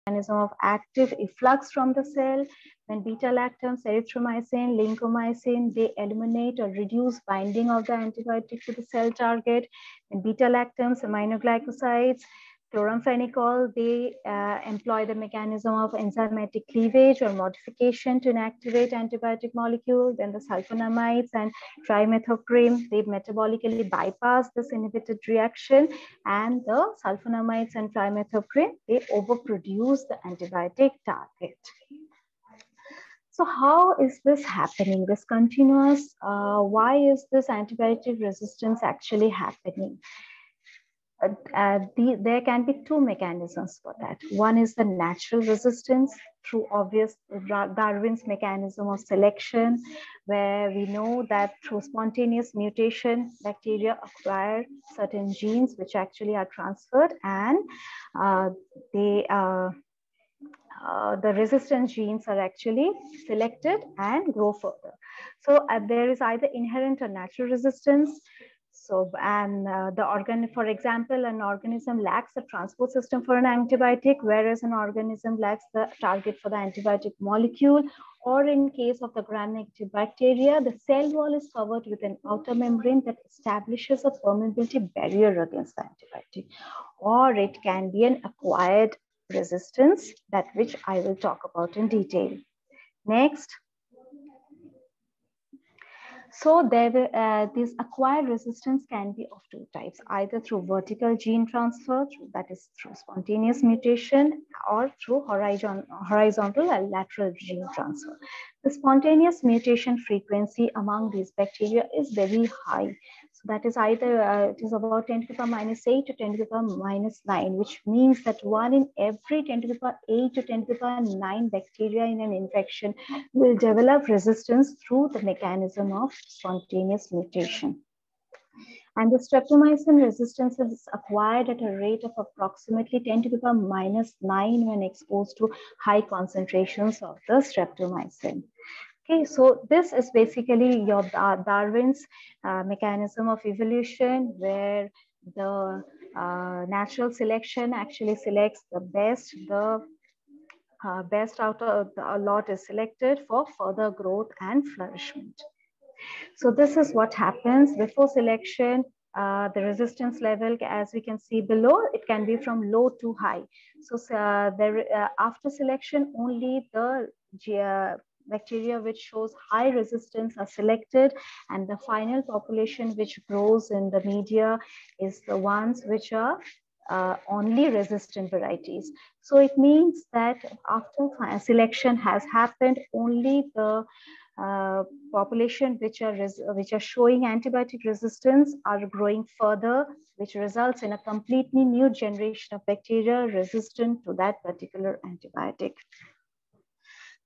Mechanism of active efflux from the cell. When beta-lactams, erythromycin, lincomycin, they eliminate or reduce binding of the antibiotic to the cell target. And beta-lactams, aminoglycosides, chloramphenicol, they employ the mechanism of enzymatic cleavage or modification to inactivate antibiotic molecule. Then the sulfonamides and trimethoprim, they metabolically bypass this inhibited reaction, and the sulfonamides and trimethoprim, they overproduce the antibiotic target. So how is this happening? This continuous, why is this antibiotic resistance actually happening? There can be two mechanisms for that. One is the natural resistance through obvious Darwin's mechanism of selection, where we know that through spontaneous mutation, bacteria acquire certain genes which actually are transferred, and the resistant genes are actually selected and grow further. So there is either inherent or natural resistance. So, and the organ, for example, an organism lacks a transport system for an antibiotic, whereas an organism lacks the target for the antibiotic molecule. Or in case of the gram-negative bacteria, the cell wall is covered with an outer membrane that establishes a permeability barrier against the antibiotic. Or it can be an acquired resistance, that which I will talk about in detail. Next. So this acquired resistance can be of two types, either through vertical gene transfer, that is through spontaneous mutation, or through horizontal and lateral gene transfer. The spontaneous mutation frequency among these bacteria is very high. So that is either, it is about 10 to the power minus 8 to 10 to the power minus 9, which means that 1 in every 10 to the power 8 to 10 to the power 9 bacteria in an infection will develop resistance through the mechanism of spontaneous mutation. And the streptomycin resistance is acquired at a rate of approximately 10 to the power minus 9 when exposed to high concentrations of the streptomycin. Okay, so this is basically your Darwin's mechanism of evolution, where the natural selection actually selects the best. The best out of a lot is selected for further growth and flourishment. So this is what happens before selection. The resistance level, as we can see below, it can be from low to high. So after selection, only the bacteria which shows high resistance are selected, and the final population which grows in the media is the ones which are only resistant varieties. So it means that after selection has happened, only the population which are showing antibiotic resistance are growing further, which results in a completely new generation of bacteria resistant to that particular antibiotic.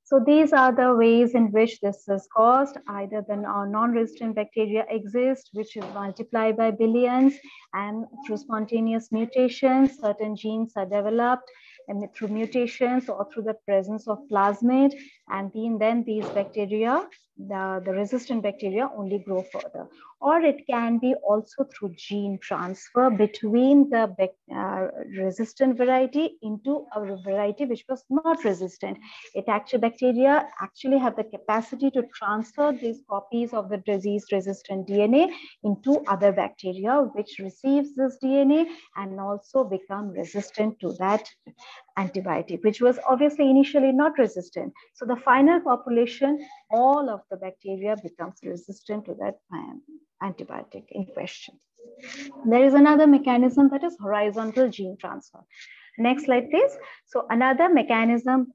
So these are the ways in which this is caused. Either the non-resistant bacteria exist, which is multiplied by billions, and through spontaneous mutations, certain genes are developed, and through mutations or through the presence of plasmid, and then these bacteria, the resistant bacteria, only grow further. Or it can be also through gene transfer between the resistant variety into a variety which was not resistant. Bacteria actually have the capacity to transfer these copies of the disease-resistant DNA into other bacteria, which receives this DNA and also become resistant to that antibiotic, which was obviously initially not resistant. So the final population, all of the bacteria becomes resistant to that antibiotic in question. There is another mechanism, that is horizontal gene transfer. Next slide, please. So another mechanism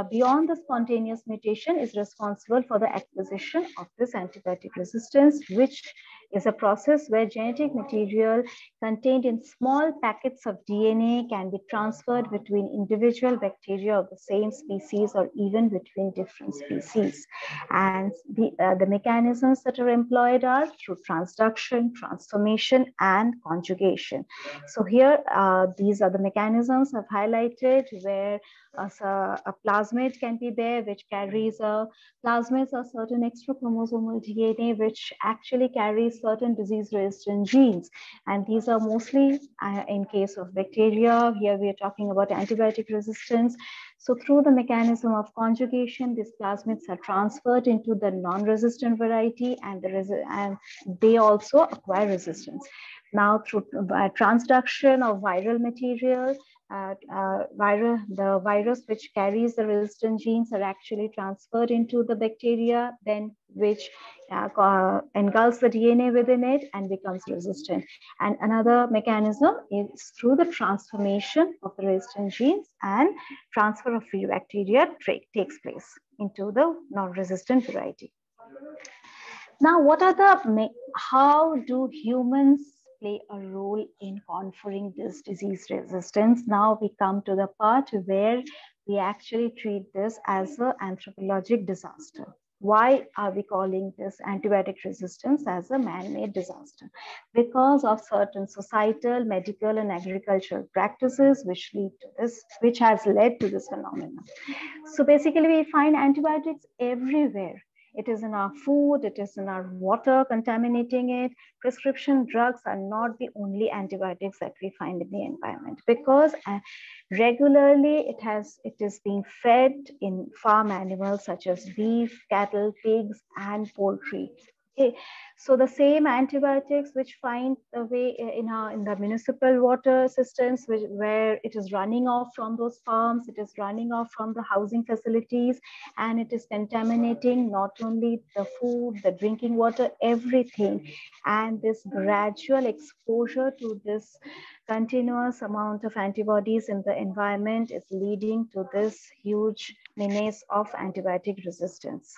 beyond the spontaneous mutation is responsible for the acquisition of this antibiotic resistance, which is a process where genetic material contained in small packets of DNA can be transferred between individual bacteria of the same species or even between different species. And the mechanisms that are employed are through transduction, transformation, and conjugation. So here, these are the mechanisms I've highlighted where a plasmid can be there, which carries plasmids are certain extra chromosomal DNA, which actually carries certain disease-resistant genes. And these are mostly in case of bacteria. Here we are talking about antibiotic resistance. So through the mechanism of conjugation, these plasmids are transferred into the non-resistant variety, and they also acquire resistance. Now, through transduction of viral material, the virus which carries the resistant genes are actually transferred into the bacteria, then which engulfs the DNA within it and becomes resistant. And another mechanism is through the transformation of the resistant genes, and transfer of free bacteria takes place into the non-resistant variety. Now, how do humans play a role in conferring this disease resistance? Now we come to the part where we actually treat this as an anthropologic disaster. Why are we calling this antibiotic resistance as a man-made disaster? Because of certain societal, medical, and agricultural practices which has led to this phenomenon. So basically, we find antibiotics everywhere. It is in our food, it is in our water, contaminating it. Prescription drugs are not the only antibiotics that we find in the environment, because regularly it is being fed in farm animals such as beef, cattle, pigs, and poultry. Okay, so the same antibiotics which find a way in the municipal water systems, where it is running off from those farms, it is running off from the housing facilities, and it is contaminating not only the food, the drinking water, everything. And this gradual exposure to this continuous amount of antibodies in the environment is leading to this huge menace of antibiotic resistance.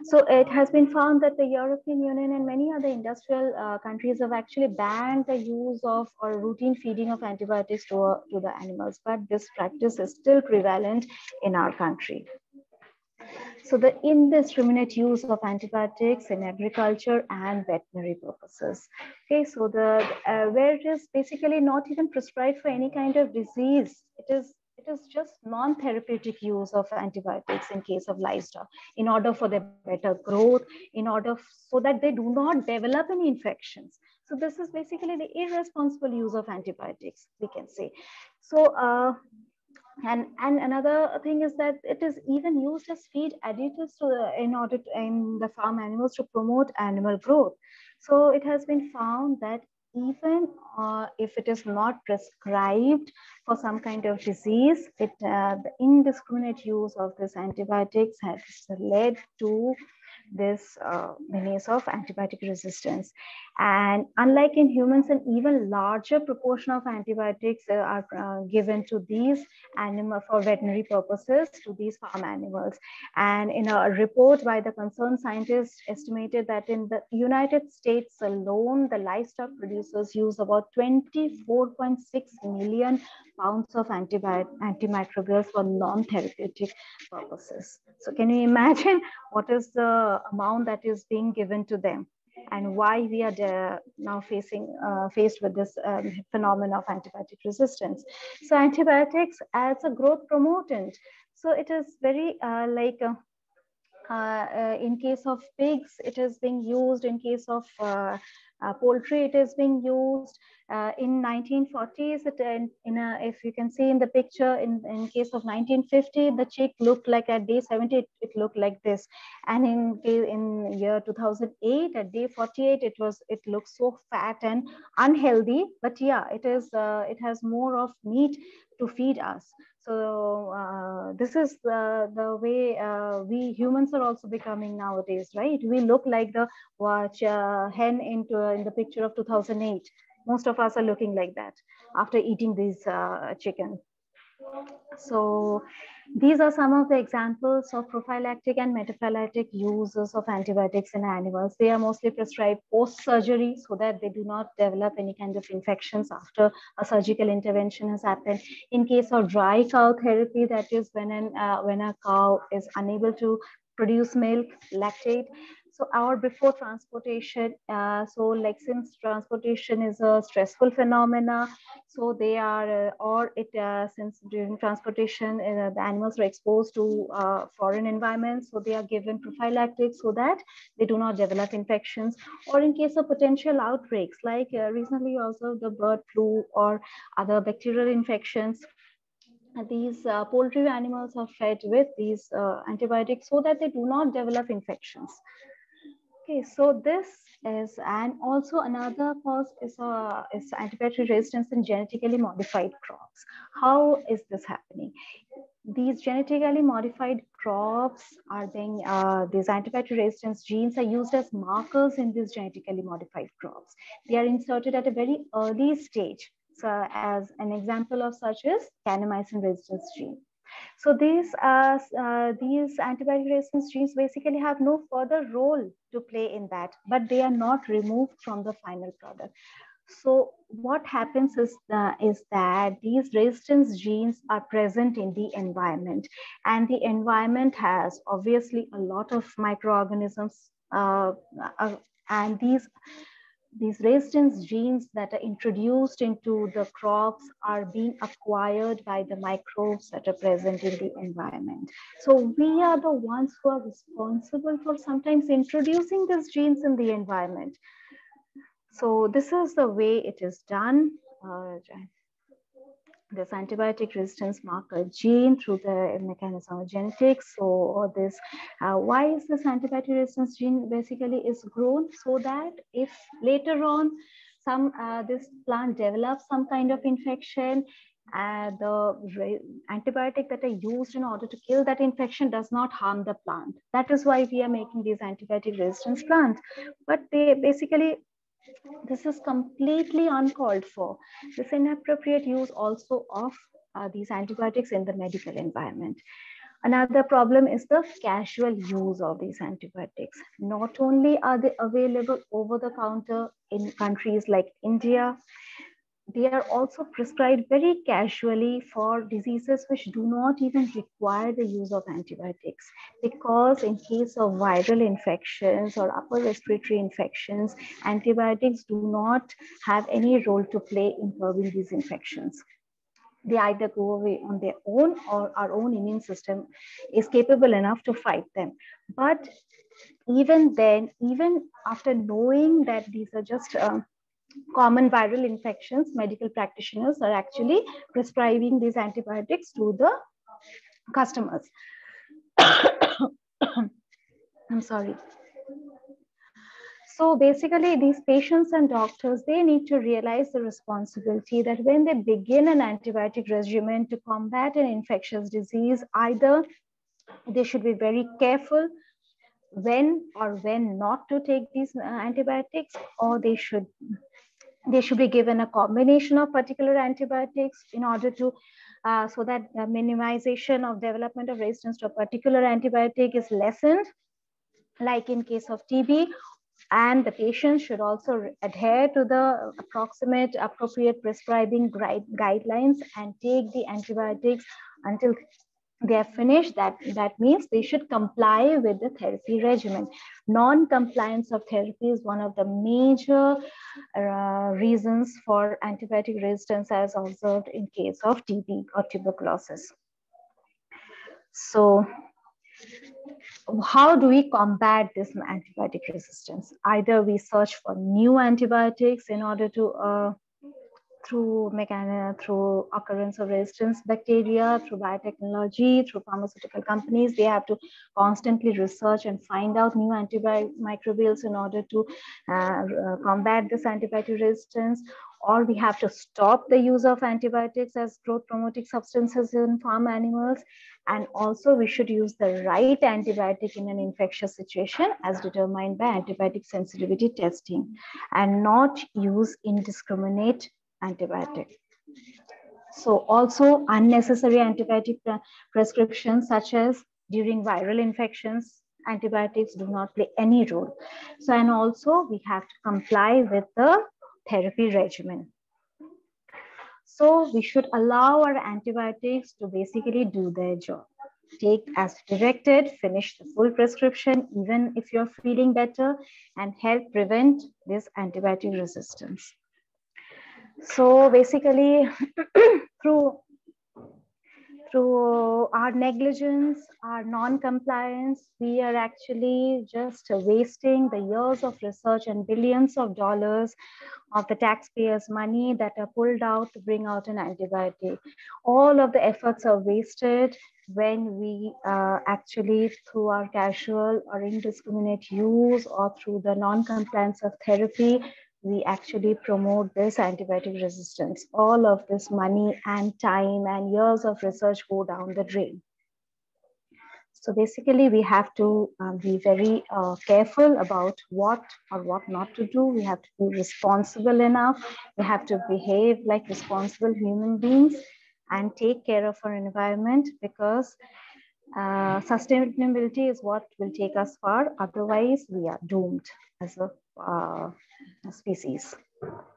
So it has been found that the European Union and many other industrial countries have actually banned the use of or routine feeding of antibiotics to the animals, but this practice is still prevalent in our country. So the indiscriminate use of antibiotics in agriculture and veterinary purposes. Okay, so where it is basically not even prescribed for any kind of disease, it is just non-therapeutic use of antibiotics in case of livestock, in order for their better growth, so that they do not develop any infections. So this is basically the irresponsible use of antibiotics, we can say. So and another thing is that it is even used as feed additives in the farm animals to promote animal growth. So it has been found that even if it is not prescribed for some kind of disease, the indiscriminate use of this antibiotics has led to this menace of antibiotic resistance. And unlike in humans, an even larger proportion of antibiotics are given to these animals for veterinary purposes to these farm animals. And in a report by the concerned scientists estimated that in the United States alone, the livestock producers use about 24.6 million pounds of antimicrobials for non-therapeutic purposes. So can you imagine what is the amount that is being given to them, and why we are now faced with this phenomenon of antibiotic resistance? So antibiotics as a growth promotant. So it is very in case of pigs, it is being used. In case of poultry, it is being used. In 1940s, if you can see in the picture, in case of 1950, the chick looked like at day 70, it looked like this. And in year 2008, at day 48, it looks so fat and unhealthy. But yeah, it has more of meat to feed us. So this is the way we humans are also becoming nowadays, right? We look like the hen in the picture of 2008. Most of us are looking like that after eating these chicken. So these are some of the examples of prophylactic and metaphylactic uses of antibiotics in animals. They are mostly prescribed post-surgery so that they do not develop any kind of infections after a surgical intervention has happened. In case of dry cow therapy, that is when a cow is unable to produce milk, lactate, so or before transportation, so like since transportation is a stressful phenomena, so they are or it since during transportation the animals are exposed to foreign environments, so they are given prophylactics so that they do not develop infections. Or in case of potential outbreaks like recently also the bird flu or other bacterial infections, these poultry animals are fed with these antibiotics so that they do not develop infections. Okay, so this is, and also another cause is antibiotic resistance in genetically modified crops. How is this happening? These genetically modified crops are being, these antibiotic resistance genes are used as markers in these genetically modified crops. They are inserted at a very early stage. So as an example of such is kanamycin resistance gene. So these antibiotic resistance genes basically have no further role to play in that, but they are not removed from the final product. So what happens is that these resistance genes are present in the environment, and the environment has obviously a lot of microorganisms, and these resistance genes that are introduced into the crops are being acquired by the microbes that are present in the environment. So we are the ones who are responsible for sometimes introducing these genes in the environment. So this is the way it is done. This antibiotic resistance marker gene through the mechanism of genetics. So this, why is this antibiotic resistance gene basically is grown so that if later on this plant develops some kind of infection, the antibiotic that are used in order to kill that infection does not harm the plant. That is why we are making these antibiotic resistance plants. But they basically, this is completely uncalled for. This inappropriate use also of these antibiotics in the medical environment. Another problem is the casual use of these antibiotics. Not only are they available over the counter in countries like India, they are also prescribed very casually for diseases which do not even require the use of antibiotics, because in case of viral infections or upper respiratory infections, antibiotics do not have any role to play in curbing these infections. They either go away on their own, or our own immune system is capable enough to fight them. But even then, even after knowing that these are just common viral infections, medical practitioners are actually prescribing these antibiotics to the customers. I'm sorry. So basically, these patients and doctors, they need to realize the responsibility that when they begin an antibiotic regimen to combat an infectious disease, either they should be very careful when not to take these antibiotics, or they should be given a combination of particular antibiotics in order to so that the minimization of development of resistance to a particular antibiotic is lessened, like in case of TB. And the patient should also adhere to the appropriate prescribing guidelines and take the antibiotics until they are finished. That means they should comply with the therapy regimen. Non-compliance of therapy is one of the major reasons for antibiotic resistance as observed in case of TB or tuberculosis. So how do we combat this antibiotic resistance? Either we search for new antibiotics in order to through occurrence of resistance bacteria, through biotechnology, through pharmaceutical companies. They have to constantly research and find out new antimicrobials in order to combat this antibiotic resistance. Or we have to stop the use of antibiotics as growth promoting substances in farm animals. And also we should use the right antibiotic in an infectious situation as determined by antibiotic sensitivity testing, and not use indiscriminate antibiotic. So also unnecessary antibiotic prescriptions, such as during viral infections, antibiotics do not play any role. So, and also we have to comply with the therapy regimen. So we should allow our antibiotics to basically do their job. Take as directed, finish the full prescription, even if you're feeling better, and help prevent this antibiotic resistance. So basically, through our negligence, our non-compliance, we are actually just wasting the years of research and billions of dollars of the taxpayers' money that are pulled out to bring out an antibiotic. All of the efforts are wasted when we actually, through our casual or indiscriminate use or through the non-compliance of therapy, we actually promote this antibiotic resistance. All of this money and time and years of research go down the drain. So basically, we have to be very careful about what or what not to do. We have to be responsible enough. We have to behave like responsible human beings and take care of our environment, because sustainability is what will take us far. Otherwise, we are doomed as a species.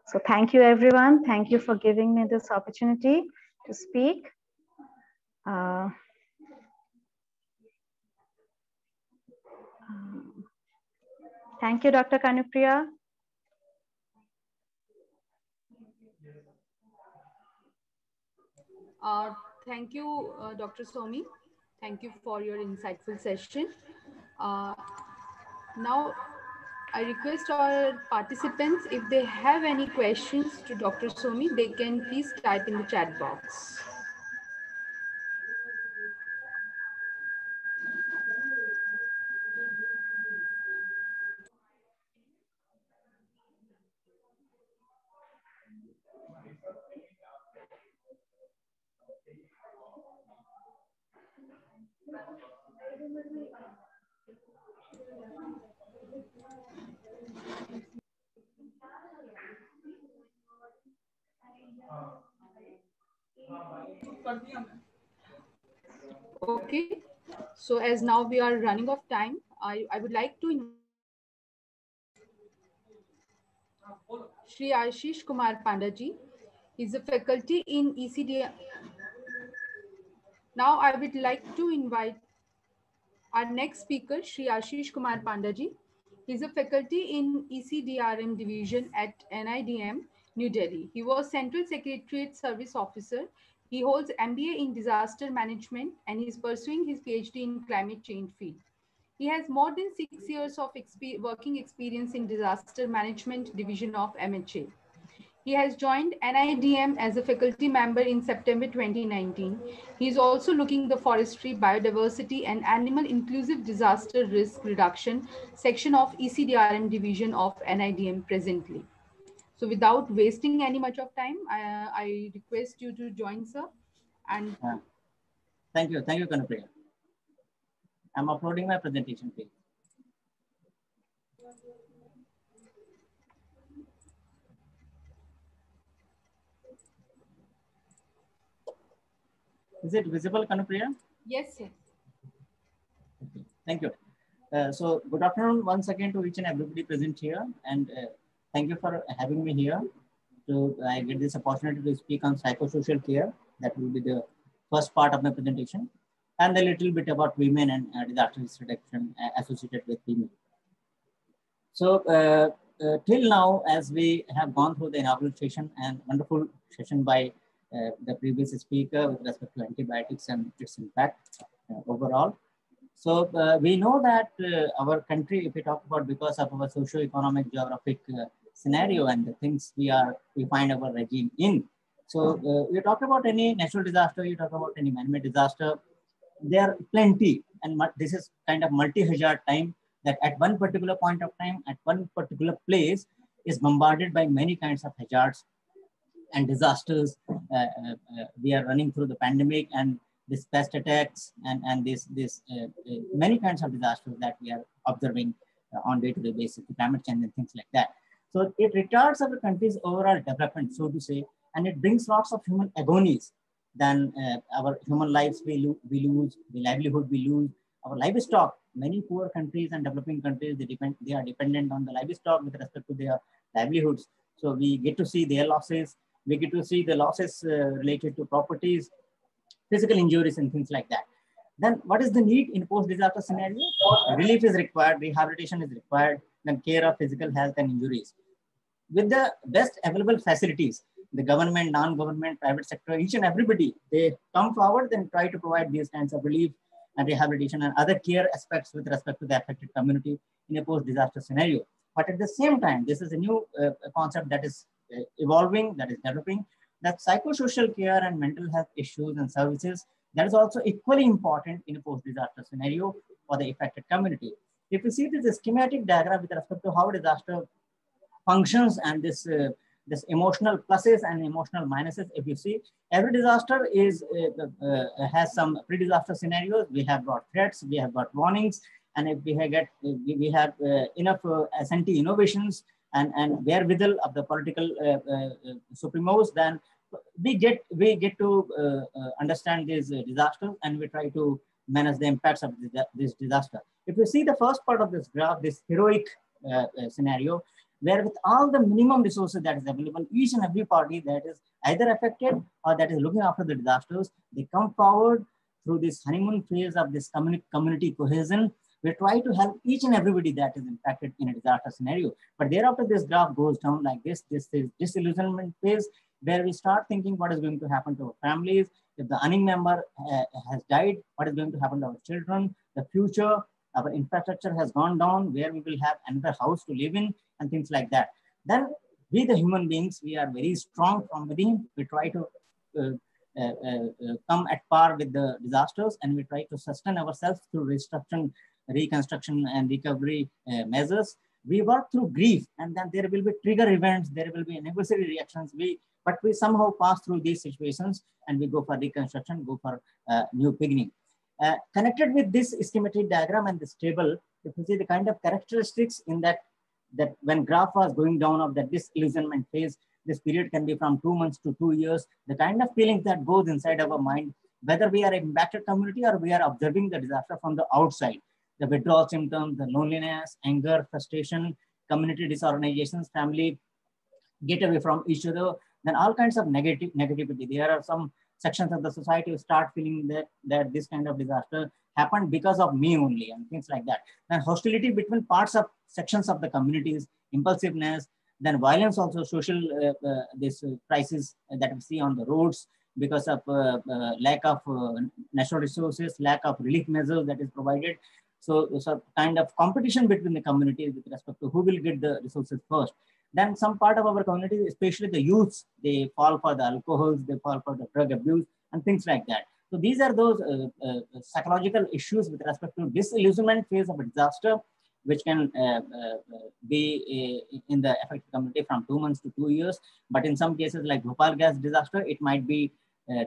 So thank you, everyone. Thank you for giving me this opportunity to speak. Thank you, Dr. Kanupriya. Thank you, Dr. Somi. Thank you for your insightful session. Now, I request our participants, if they have any questions to Dr. Somi, they can please type in the chat box. Okay, so as now we are running of time, I would like to invite Shri Ashish Kumar Pandaji. He's a faculty in ECD. Now I would like to invite our next speaker, Shri Ashish Kumar Pandaji. He's a faculty in ECDRM division at NIDM, New Delhi. He was Central Secretariat Service Officer. He holds MBA in Disaster Management and he's pursuing his PhD in Climate Change field. He has more than 6 years of working experience in Disaster Management division of MHA. He has joined NIDM as a faculty member in September 2019. He is also looking the forestry, biodiversity, and animal inclusive disaster risk reduction section of ECDRM division of NIDM presently. So without wasting any much of time, I request you to join, sir. And thank you, Kanupriya. I'm uploading my presentation page. Is it visible, Kanupriya? Yes, sir. Okay. Thank you. So good afternoon once again to each and everybody present here, and thank you for having me here. So I get this opportunity to speak on psychosocial care. That will be the first part of my presentation, and a little bit about women and disaster risk reduction associated with women. So till now, as we have gone through the inaugural session and wonderful session by the previous speaker with respect to antibiotics and its impact overall. So we know that our country, if we talk about because of our socio-economic geographic scenario and the things we find our regime in. So you talk about any natural disaster, you talk about any man-made disaster, there are plenty, and this is kind of multi-hazard time that at one particular point of time, at one particular place is bombarded by many kinds of hazards and disasters. We are running through the pandemic and this pest attacks and this many kinds of disasters that we are observing on day-to-day basis, climate change and things like that. So it retards our country's overall development, so to say, and it brings lots of human agonies. Then our human lives we lose, the livelihood we lose, our livestock. Many poor countries and developing countries, they are dependent on the livestock with respect to their livelihoods. So we get to see their losses. We get to see the losses related to properties, physical injuries and things like that. Then what is the need in post-disaster scenario? Relief is required, rehabilitation is required, then care of physical health and injuries. With the best available facilities, the government, non-government, private sector, each and everybody, they come forward and try to provide these kinds of relief and rehabilitation and other care aspects with respect to the affected community in a post-disaster scenario. But at the same time, this is a new concept that is evolving, that is developing, that psychosocial care and mental health issues and services, that is also equally important in a post-disaster scenario for the affected community. If you see this schematic diagram with respect to how disaster functions and this emotional pluses and emotional minuses, if you see, every disaster has some pre-disaster scenarios. We have got threats, we have got warnings, and if we have enough anti-innovations and wherewithal of the political supremos, then we get to understand these disasters, and we try to manage the impacts of this disaster. If you see the first part of this graph, this heroic scenario, where with all the minimum resources that is available, each and every party that is either affected or that is looking after the disasters, they come forward through this honeymoon phase of this community cohesion. We try to help each and everybody that is impacted in a disaster scenario. But thereafter, this graph goes down like this. This is disillusionment phase, where we start thinking what is going to happen to our families. If the earning member has died, what is going to happen to our children, the future, our infrastructure has gone down, where we will have another house to live in and things like that. Then we, the human beings, we are very strong from within. We try to come at par with the disasters, and we try to sustain ourselves through reconstruction and recovery measures. We work through grief, and then there will be trigger events, there will be anniversary reactions. But we somehow pass through these situations and we go for reconstruction, go for new beginning. Connected with this schematic diagram and this table, if you see the kind of characteristics in that when graph was going down of the disillusionment phase, this period can be from 2 months to 2 years. The kind of feelings that goes inside our mind, whether we are an impacted community or we are observing the disaster from the outside, the withdrawal symptoms, the loneliness, anger, frustration, community disorganizations, family get away from each other, then all kinds of negativity. There are some sections of the society who start feeling that this kind of disaster happened because of me only and things like that. Then hostility between sections of the communities, impulsiveness, then violence also, social this crisis that we see on the roads because of lack of natural resources, lack of relief measures that is provided. So kind of competition between the communities with respect to who will get the resources first. Then some part of our community, especially the youths, they fall for the alcohols, they fall for the drug abuse and things like that. So these are those psychological issues with respect to disillusionment phase of a disaster, which can be in the affected community from 2 months to 2 years. But in some cases like Bhopal gas disaster, it might be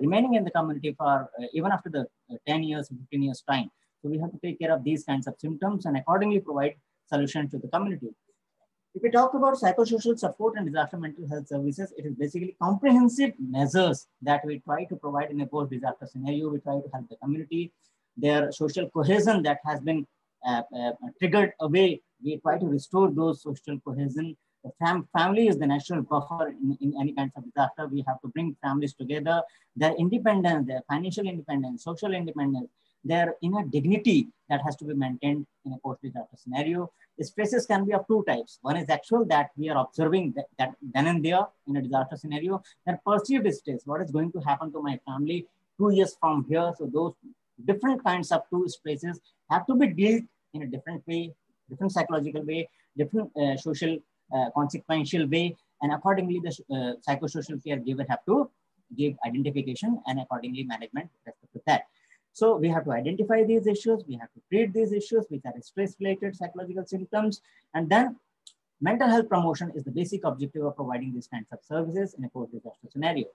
remaining in the community for even after the 10 years, 15 years time. So we have to take care of these kinds of symptoms and accordingly provide solutions to the community. If we talk about psychosocial support and disaster mental health services, it is basically comprehensive measures that we try to provide in a post-disaster scenario. We try to help the community, their social cohesion that has been triggered away. We try to restore those social cohesion. The family is the natural buffer in any kinds of disaster. We have to bring families together, their independence, their financial independence, social independence, their inner dignity that has to be maintained in a post-disaster scenario. The stresses can be of two types. One is actual, that we are observing that then and there in a disaster scenario. Then perceived stress, what is going to happen to my family 2 years from here. So those different kinds of two stresses have to be dealt in a different way, different psychological way, different social consequential way, and accordingly the psychosocial caregiver have to give identification and accordingly management with respect to that. So we have to identify these issues, we have to treat these issues which are stress-related psychological symptoms, and then mental health promotion is the basic objective of providing these kinds of services in a post-disaster scenario.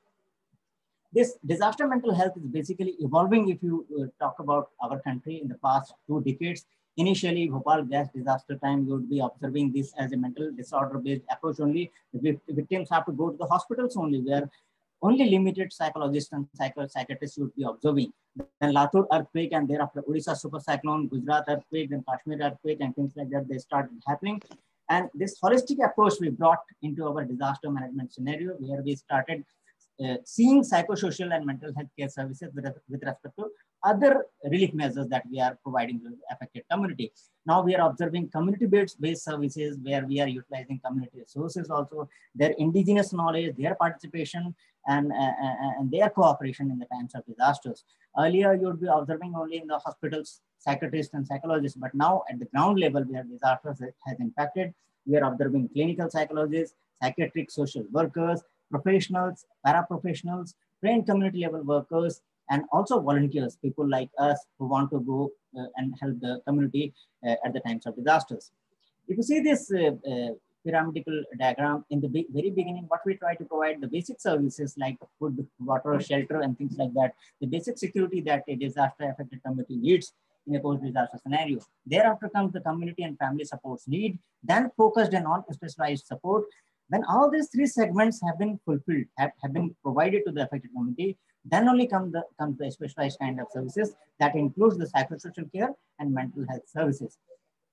This disaster mental health is basically evolving. If you talk about our country in the past 2 decades, initially Bhopal gas disaster time, you would be observing this as a mental disorder-based approach only. The victims have to go to the hospitals only, where only limited psychologists and psychiatrists would be observing. Then Latur earthquake, and thereafter Odisha super cyclone, Gujarat earthquake, then Kashmir earthquake, and things like that, they started happening. And this holistic approach we brought into our disaster management scenario, where we started seeing psychosocial and mental health care services with respect to other relief measures that we are providing to the affected community. Now we are observing community-based services, where we are utilizing community resources also, their indigenous knowledge, their participation, and their cooperation in the times of disasters. Earlier, you would be observing only in the hospitals, psychiatrists and psychologists, but now at the ground level, where disasters has impacted, we are observing clinical psychologists, psychiatric social workers, professionals, paraprofessionals, trained community level workers, and also volunteers, people like us who want to go and help the community at the times of disasters. If you see this pyramidal diagram, in the very beginning, what we try to provide the basic services like food, water, shelter, and things like that, the basic security that a disaster affected community needs in a post-disaster scenario. Thereafter comes the community and family supports need, then focused and non-specialized support. When all these three segments have been fulfilled, have been provided to the affected community, then only comes the specialized kind of services that includes the psychosocial care and mental health services.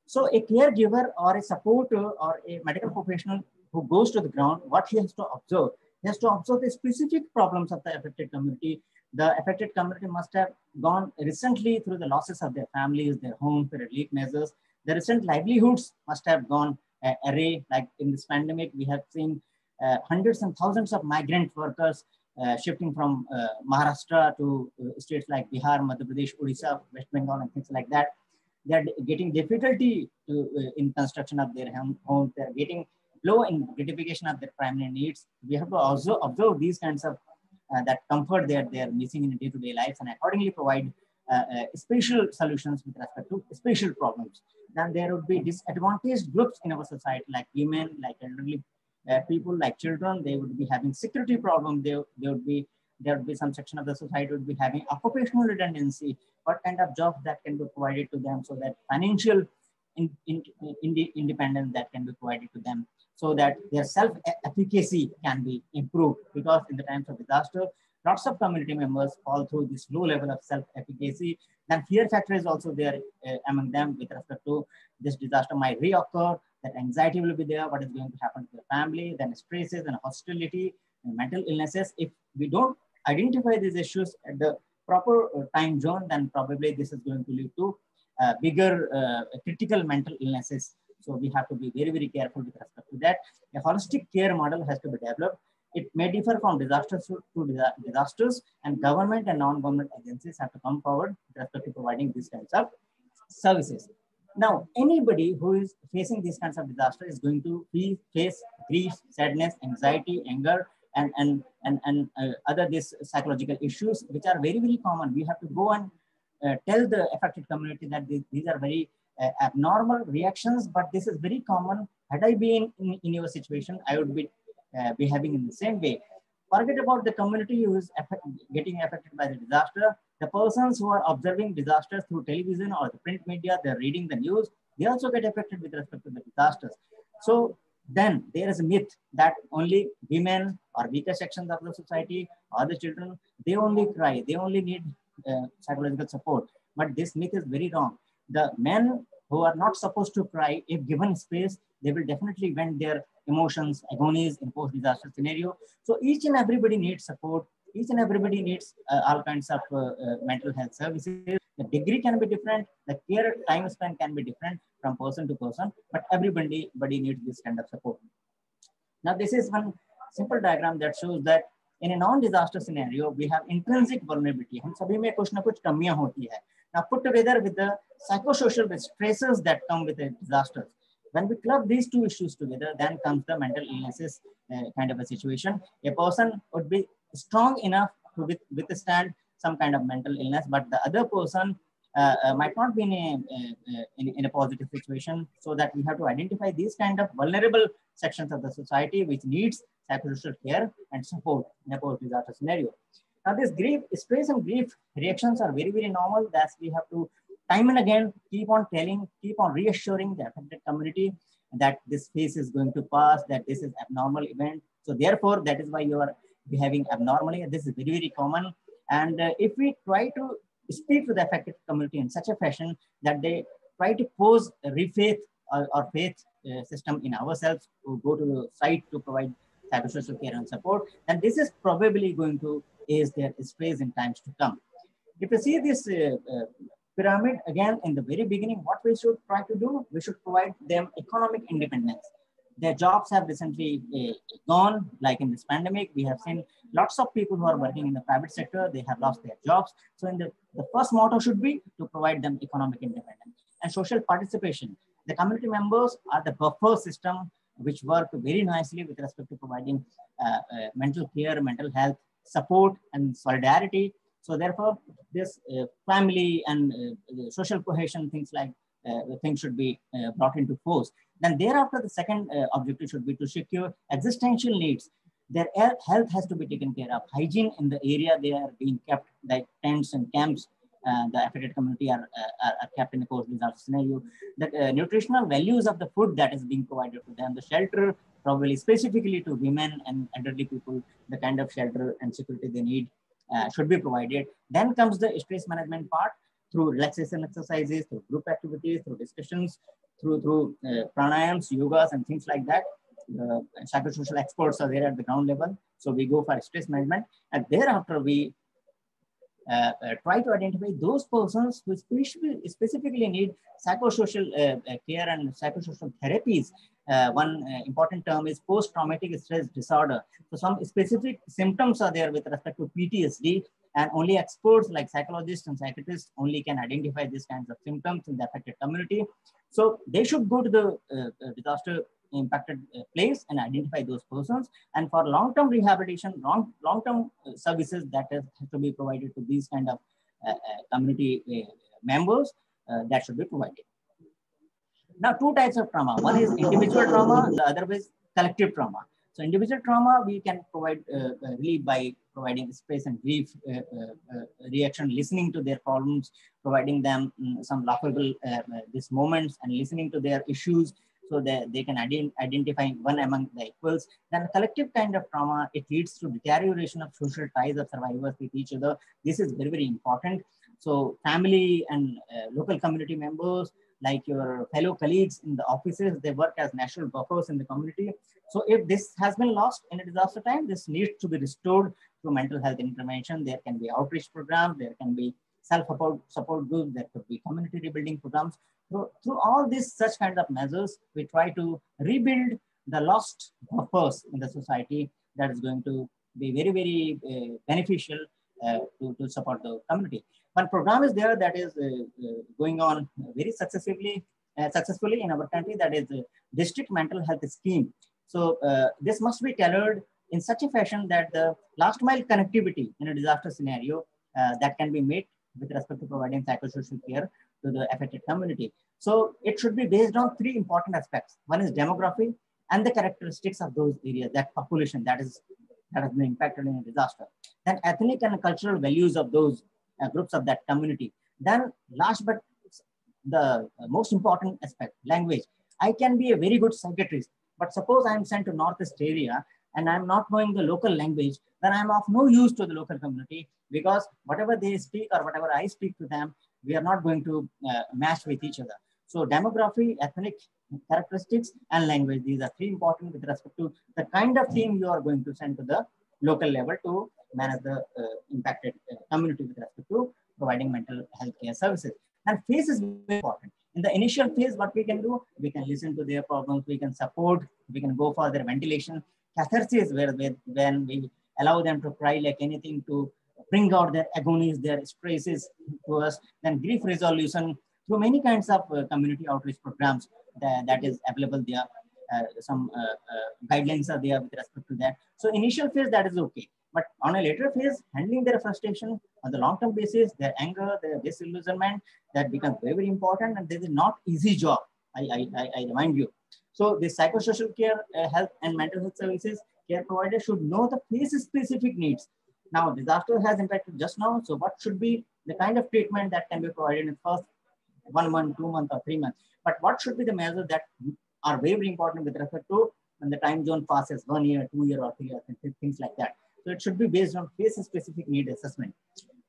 So a caregiver or a supporter or a medical professional who goes to the ground, what he has to observe? He has to observe the specific problems of the affected community. The affected community must have gone recently through the losses of their families, their homes, their relief measures. The recent livelihoods must have gone array. Like in this pandemic, we have seen hundreds and thousands of migrant workers shifting from Maharashtra to states like Bihar, Madhya Pradesh, Odisha, West Bengal, and things like that. They are getting difficulty in construction of their homes. They are getting low in gratification of their primary needs. We have to also observe these kinds of that comfort they are missing in day-to-day lives, and accordingly provide special solutions with respect to special problems. Then there would be disadvantaged groups in our society, like women, like elderly people, like children. They would be having security problems. There would be some section of the society would be having occupational redundancy. What kind of jobs that can be provided to them, so that financial independence that can be provided to them, so that their self-efficacy can be improved. Because in the times of disaster, lots of community members fall through this low level of self-efficacy. Then fear factor is also there among them with respect to this disaster might reoccur, that anxiety will be there, what is going to happen to the family, then stresses and hostility and mental illnesses. If we don't identify these issues at the proper time zone, then probably this is going to lead to bigger critical mental illnesses. So we have to be very, very careful with respect to that. A holistic care model has to be developed. It may differ from disasters to disasters, and government and non-government agencies have to come forward with respect to providing these kinds of services. Now, anybody who is facing these kinds of disaster is going to face grief, sadness, anxiety, anger, and other these psychological issues, which are very, very common. We have to go and tell the affected community that these are very abnormal reactions, but this is very common. Had I been in your situation, I would be behaving in the same way. Forget about the community who is getting affected by the disaster. The persons who are observing disasters through television or the print media, they're reading the news, they also get affected with respect to the disasters. So then there is a myth that only women or weaker sections of the society or the children, they only cry, they only need psychological support. But this myth is very wrong. The men who are not supposed to cry, if given space, they will definitely vent their emotions, agonies in post-disaster scenario. So each and everybody needs support. Each and everybody needs all kinds of mental health services. The degree can be different. The care time span can be different from person to person, but everybody needs this kind of support. Now, this is one simple diagram that shows that in a non-disaster scenario, we have intrinsic vulnerability. हम सभी में कुछ ना कुछ कमियां होती है. Now, put together with the psychosocial stresses that come with a disaster. When we club these two issues together, then comes the mental illnesses kind of a situation. A person would be strong enough to withstand some kind of mental illness, but the other person might not be in a positive situation. So that we have to identify these kind of vulnerable sections of the society which needs psychosocial care and support in a post-disaster scenario. Now, this grief, stress and grief reactions are very, very normal. That we have to time and again keep on telling, keep on reassuring the affected community that this phase is going to pass, that this is abnormal event. So therefore, that is why your behaving abnormally. This is very, very common. And if we try to speak to the affected community in such a fashion that they try to pose a refaith or faith system in ourselves to go to the site to provide psychosocial care and support, and this is probably going to ease their stress in times to come. If you see this pyramid again in the very beginning, what we should try to do, we should provide them economic independence. Their jobs have recently gone, like in this pandemic, we have seen lots of people who are working in the private sector, they have lost their jobs. So in the first motto should be to provide them economic independence and social participation. The community members are the buffer system which work very nicely with respect to providing mental care, mental health, support and solidarity. So therefore, this family and social cohesion, things like things should be brought into force. Then thereafter, the second objective should be to secure existential needs. Their health has to be taken care of. Hygiene in the area they are being kept, like tents and camps, the affected community are kept in a post-disaster scenario. The nutritional values of the food that is being provided to them, the shelter, probably specifically to women and elderly people, the kind of shelter and security they need should be provided. Then comes the stress management part through relaxation exercises, through group activities, through discussions, through pranayams, yogas, and things like that. Psychosocial experts are there at the ground level. So we go for stress management, and thereafter we try to identify those persons who specifically need psychosocial care and psychosocial therapies. One important term is post-traumatic stress disorder. So some specific symptoms are there with respect to PTSD, and only experts like psychologists and psychiatrists only can identify these kinds of symptoms in the affected community. So they should go to the disaster impacted place and identify those persons. And for long-term rehabilitation, long-term services that has to be provided to these kind of community members, that should be provided. Now, two types of trauma. One is individual trauma, the other is collective trauma. So individual trauma, we can provide relief by providing space and grief reaction, listening to their problems, providing them some laughable these moments and listening to their issues so that they can identify one among the equals. Then collective kind of trauma, it leads to deterioration of social ties of survivors with each other. This is very, very important. So family and local community members, like your fellow colleagues in the offices, they work as natural buffers in the community. So if this has been lost in a disaster time, this needs to be restored through mental health intervention. There can be outreach programs, there can be self-support groups, there could be community rebuilding programs. Through all these such kind of measures, we try to rebuild the lost buffers in the society that is going to be very, very beneficial to support the community. One program is there that is going on very successfully in our country, that is the district mental health scheme. So this must be tailored in such a fashion that the last mile connectivity in a disaster scenario that can be made with respect to providing psychosocial care to the affected community. So it should be based on three important aspects. One is demography and the characteristics of those areas, that population that has been impacted in a disaster. Then ethnic and cultural values of those groups of that community. Then last but the most important aspect, language. I can be a very good psychiatrist, but suppose I am sent to Northeast area and I'm not knowing the local language, then I'm of no use to the local community, because whatever they speak or whatever I speak to them, we are not going to match with each other. So demography, ethnic characteristics, and language, these are three important with respect to the kind of team you are going to send to the local level to manage the impacted community with respect to providing mental health care services. And phase is very important. In the initial phase, what we can do, we can listen to their problems, we can support, we can go for their ventilation. Catharsis, when we allow them to cry like anything, to bring out their agonies, their stresses to us. Then grief resolution through many kinds of community outreach programs that is available there. Some guidelines are there with respect to that. So initial phase, that is okay. But on a later phase, handling their frustration on the long-term basis, their anger, their disillusionment, that becomes very, very important. And this is not easy job, I remind you. So the psychosocial care, health and mental health services care providers should know the phase-specific needs. Now, disaster has impacted just now. So what should be the kind of treatment that can be provided in the first 1 month, 2 months, or 3 months? But what should be the measures that are very, very important with respect to when the time zone passes 1 year, 2 years, or 3 years, and things like that. So it should be based on case-specific need assessment.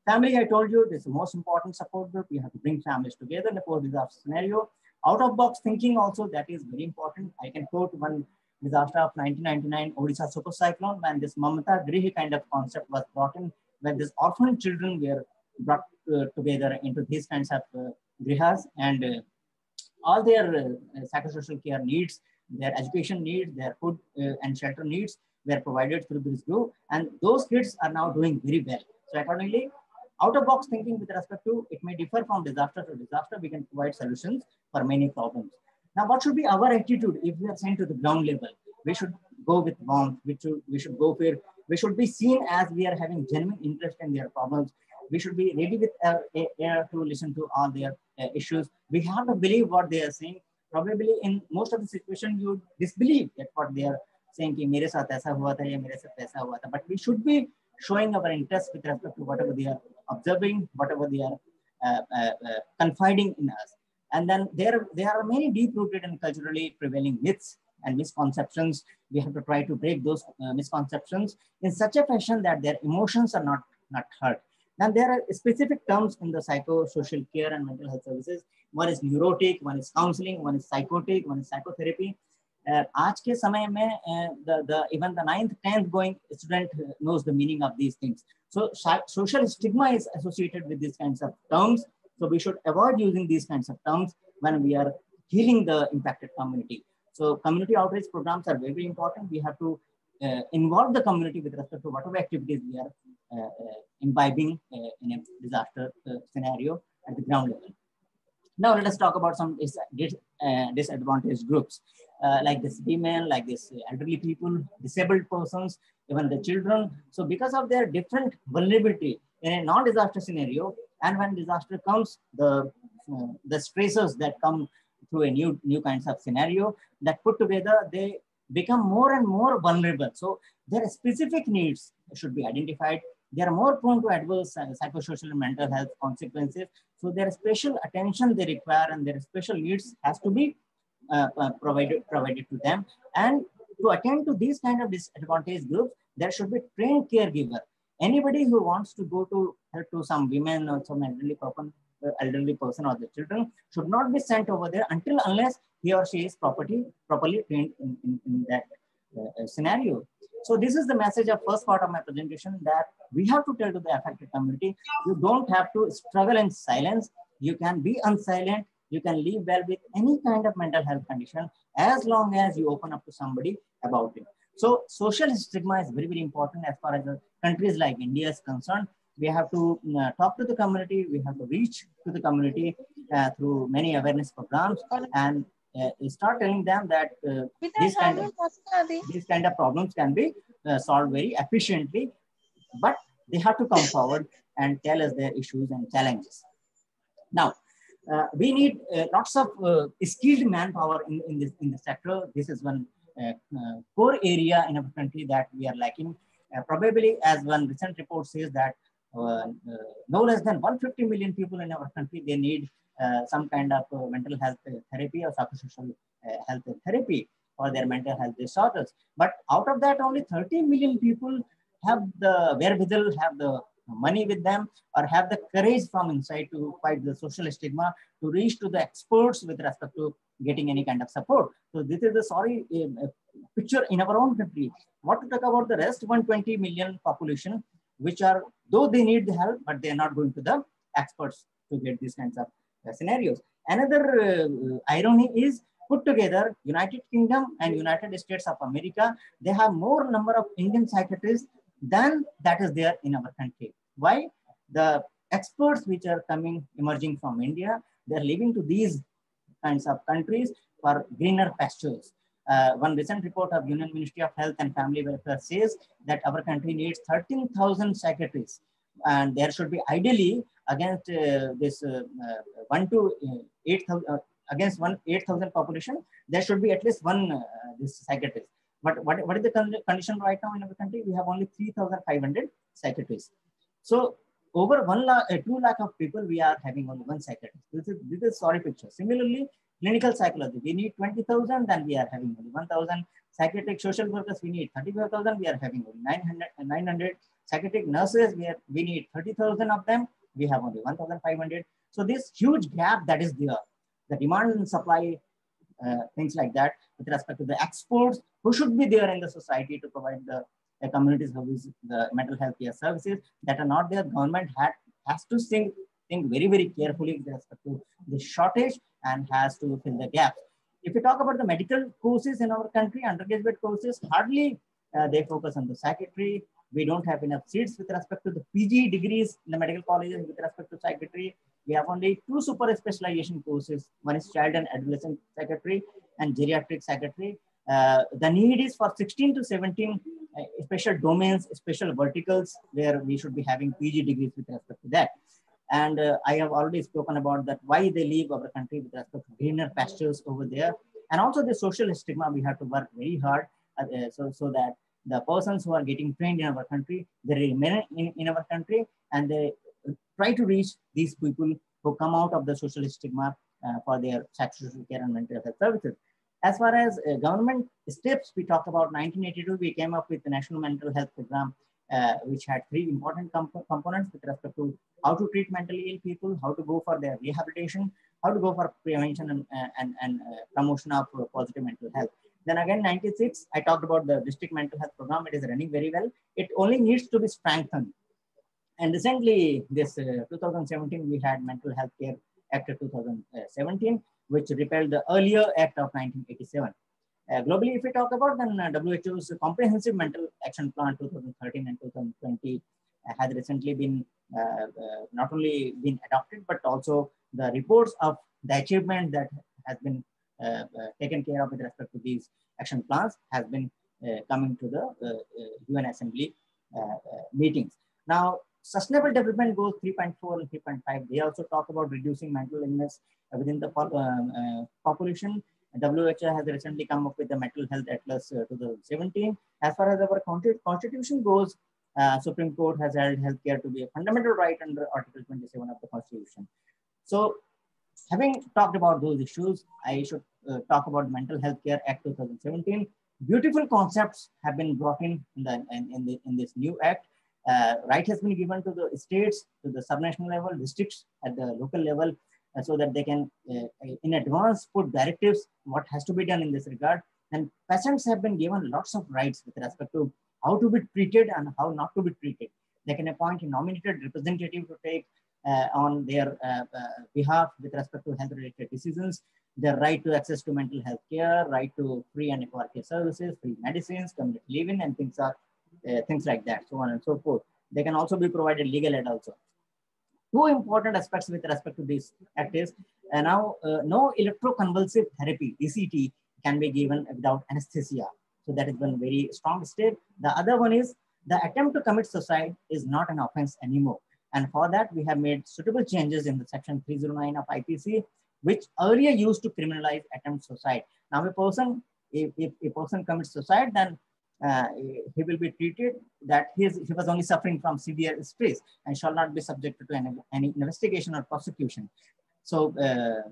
Family, I told you, this is the most important support group. You have to bring families together in a post-disaster scenario. Out-of-box thinking also, that is very important. I can quote one disaster of 1999, Odisha super cyclone, when this Mamata Grihi kind of concept was brought in, when these orphan children were brought together into these kinds of grihas, and all their psychosocial care needs, their education needs, their food and shelter needs were provided through this group. And those kids are now doing very well. So accordingly, out-of-box thinking with respect to, it may differ from disaster to disaster. We can provide solutions for many problems. Now, what should be our attitude if we are sent to the ground level? We should go with warmth. We should go where we should be seen as we are having genuine interest in their problems. We should be ready with air to listen to all their issues. We have to believe what they are saying. Probably in most of the situation, you disbelieve that what they are saying, ki mere saath aisa hua tha, ya mere saath aisa hua tha. But we should be showing our interest with respect to whatever they are observing, whatever they are confiding in us. And then there are many deep-rooted and culturally prevailing myths and misconceptions. We have to try to break those misconceptions in such a fashion that their emotions are not hurt. Then there are specific terms in the psychosocial care and mental health services. One is neurotic, one is counseling, one is psychotic, one is psychotherapy. आज के समय में even the 9th, 10th going student knows the meaning of these things. So social stigma is associated with these kinds of terms. So we should avoid using these kinds of terms when we are healing the impacted community. So community outreach programs are very, very important. We have to involve the community with respect to whatever activities we are imbibing in a disaster scenario at the ground level. Now let us talk about some disadvantaged groups, like this women, like this elderly people, disabled persons, even the children. So because of their different vulnerability in a non-disaster scenario, and when disaster comes, the stressors that come through a new kinds of scenario that put together, they become more and more vulnerable. So their specific needs should be identified. They are more prone to adverse psychosocial and mental health consequences. So their special attention they require and their special needs has to be provided to them. And to attend to these kind of disadvantaged groups, there should be trained caregiver. Anybody who wants to go to help to some women or some elderly person or the children should not be sent over there unless he or she is properly trained in that scenario. So this is the message of first part of my presentation, that we have to tell to the affected community, you don't have to struggle in silence. You can be unsilent. You can live well with any kind of mental health condition as long as you open up to somebody about it. So social stigma is very, very important as far as the countries like India is concerned. We have to talk to the community. We have to reach to the community through many awareness programs and start telling them that these kind of problems can be solved very efficiently, but they have to come forward and tell us their issues and challenges. Now, we need lots of skilled manpower in the sector. This is one core area in our country that we are lacking. Probably, as one recent report says, that no less than 150 million people in our country, they need some kind of mental health therapy or psychosocial health therapy for their mental health disorders. But out of that, only 30 million people have the wherewithal, have the money with them, or have the courage from inside to fight the social stigma, to reach to the experts with respect to getting any kind of support. So this is the sorry picture in our own country. What to talk about the rest 120 million population, which are, though they need the help, but they are not going to the experts to get these kinds of scenarios. Another irony is, put together United Kingdom and United States of America, they have more number of Indian psychiatrists than that is there in our country. Why? The experts which are emerging from India, they're leaving to these kinds of countries for greener pastures. One recent report of Union Ministry of Health and Family Welfare says that our country needs 13,000 psychiatrists, and there should be ideally against this 8,000 population, there should be at least one this psychiatrist. But what is the condition right now in our country? We have only 3,500 psychiatrists. So over 2 lakh of people, we are having only one psychiatrist. This is sorry picture. Similarly, clinical psychology, we need 20,000, then we are having only 1,000. Psychiatric social workers, we need 35,000, we are having only 900. Psychiatric nurses, we need 30,000 of them, we have only 1,500. So this huge gap that is there, the demand and supply, things like that, with respect to the experts who should be there in the society to provide the community service, the mental health care services that are not there. Government has to think very, very carefully with respect to the shortage and has to fill the gaps. If we talk about the medical courses in our country, undergraduate courses, hardly they focus on the psychiatry. We don't have enough seats with respect to the PG degrees in the medical colleges with respect to psychiatry. We have only 2 super specialization courses. One is child and adolescent psychiatry and geriatric psychiatry. The need is for 16 to 17 special domains, special verticals where we should be having PG degrees with respect to that. And I have already spoken about that, why they leave our country with respect to greener pastures over there. And also the social stigma, we have to work very hard so that the persons who are getting trained in our country, they remain in our country and they try to reach these people who come out of the social stigma for their psychosocial care and mental health services. As far as government steps, we talk about 1982, we came up with the National Mental Health Program, which had 3 important components with respect to how to treat mentally ill people, how to go for their rehabilitation, how to go for prevention and promotion of positive mental health. Then again, 96, I talked about the district mental health program. It is running very well. It only needs to be strengthened. And recently, this 2017, we had Mental Health Care Act of 2017, which repealed the earlier Act of 1987. Globally, if we talk about, then WHO's Comprehensive Mental Action Plan 2013 and 2020 has recently been not only been adopted, but also the reports of the achievement that has been taken care of with respect to these action plans has been coming to the UN Assembly meetings. Now, Sustainable Development Goals 3.4 and 3.5, they also talk about reducing mental illness within the population. WHO has recently come up with the Mental Health Atlas 2017. As far as our constitution goes, Supreme Court has held healthcare to be a fundamental right under Article 27 of the Constitution. So, having talked about those issues, I should talk about Mental Health Care Act 2017. Beautiful concepts have been brought in this new act. Right has been given to the states, to the subnational level, districts at the local level, so that they can in advance put directives what has to be done in this regard. And patients have been given lots of rights with respect to how to be treated and how not to be treated. They can appoint a nominated representative to take on their behalf with respect to health related decisions, their right to access to mental health care, right to free and equal care services, free medicines, community living, and things like that, so on and so forth. They can also be provided legal aid also. 2 important aspects with respect to this act is now no electroconvulsive therapy, ECT, can be given without anesthesia. So that is one very strong step. The other one is the attempt to commit suicide is not an offense anymore. And for that, we have made suitable changes in the section 309 of IPC, which earlier used to criminalize attempt suicide. Now, if a person commits suicide, then he will be treated that he was only suffering from severe stress and shall not be subjected to any investigation or prosecution. So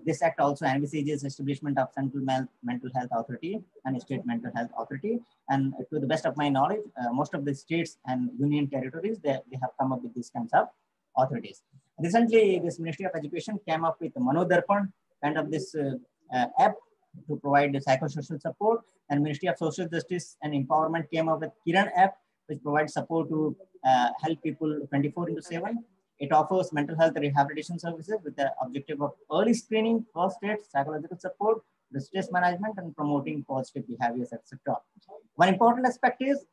this act also envisages establishment of Central Mental Health Authority and State Mental Health Authority. And to the best of my knowledge, most of the states and union territories, they have come up with these kinds of authorities. Recently, this Ministry of Education came up with MANODARPAN, kind of this app to provide the psychosocial support, and Ministry of Social Justice and Empowerment came up with KIRAN app, which provides support to help people 24/7. It offers mental health rehabilitation services with the objective of early screening, first aid, psychological support, stress management, and promoting positive behaviors, etc. One important aspect is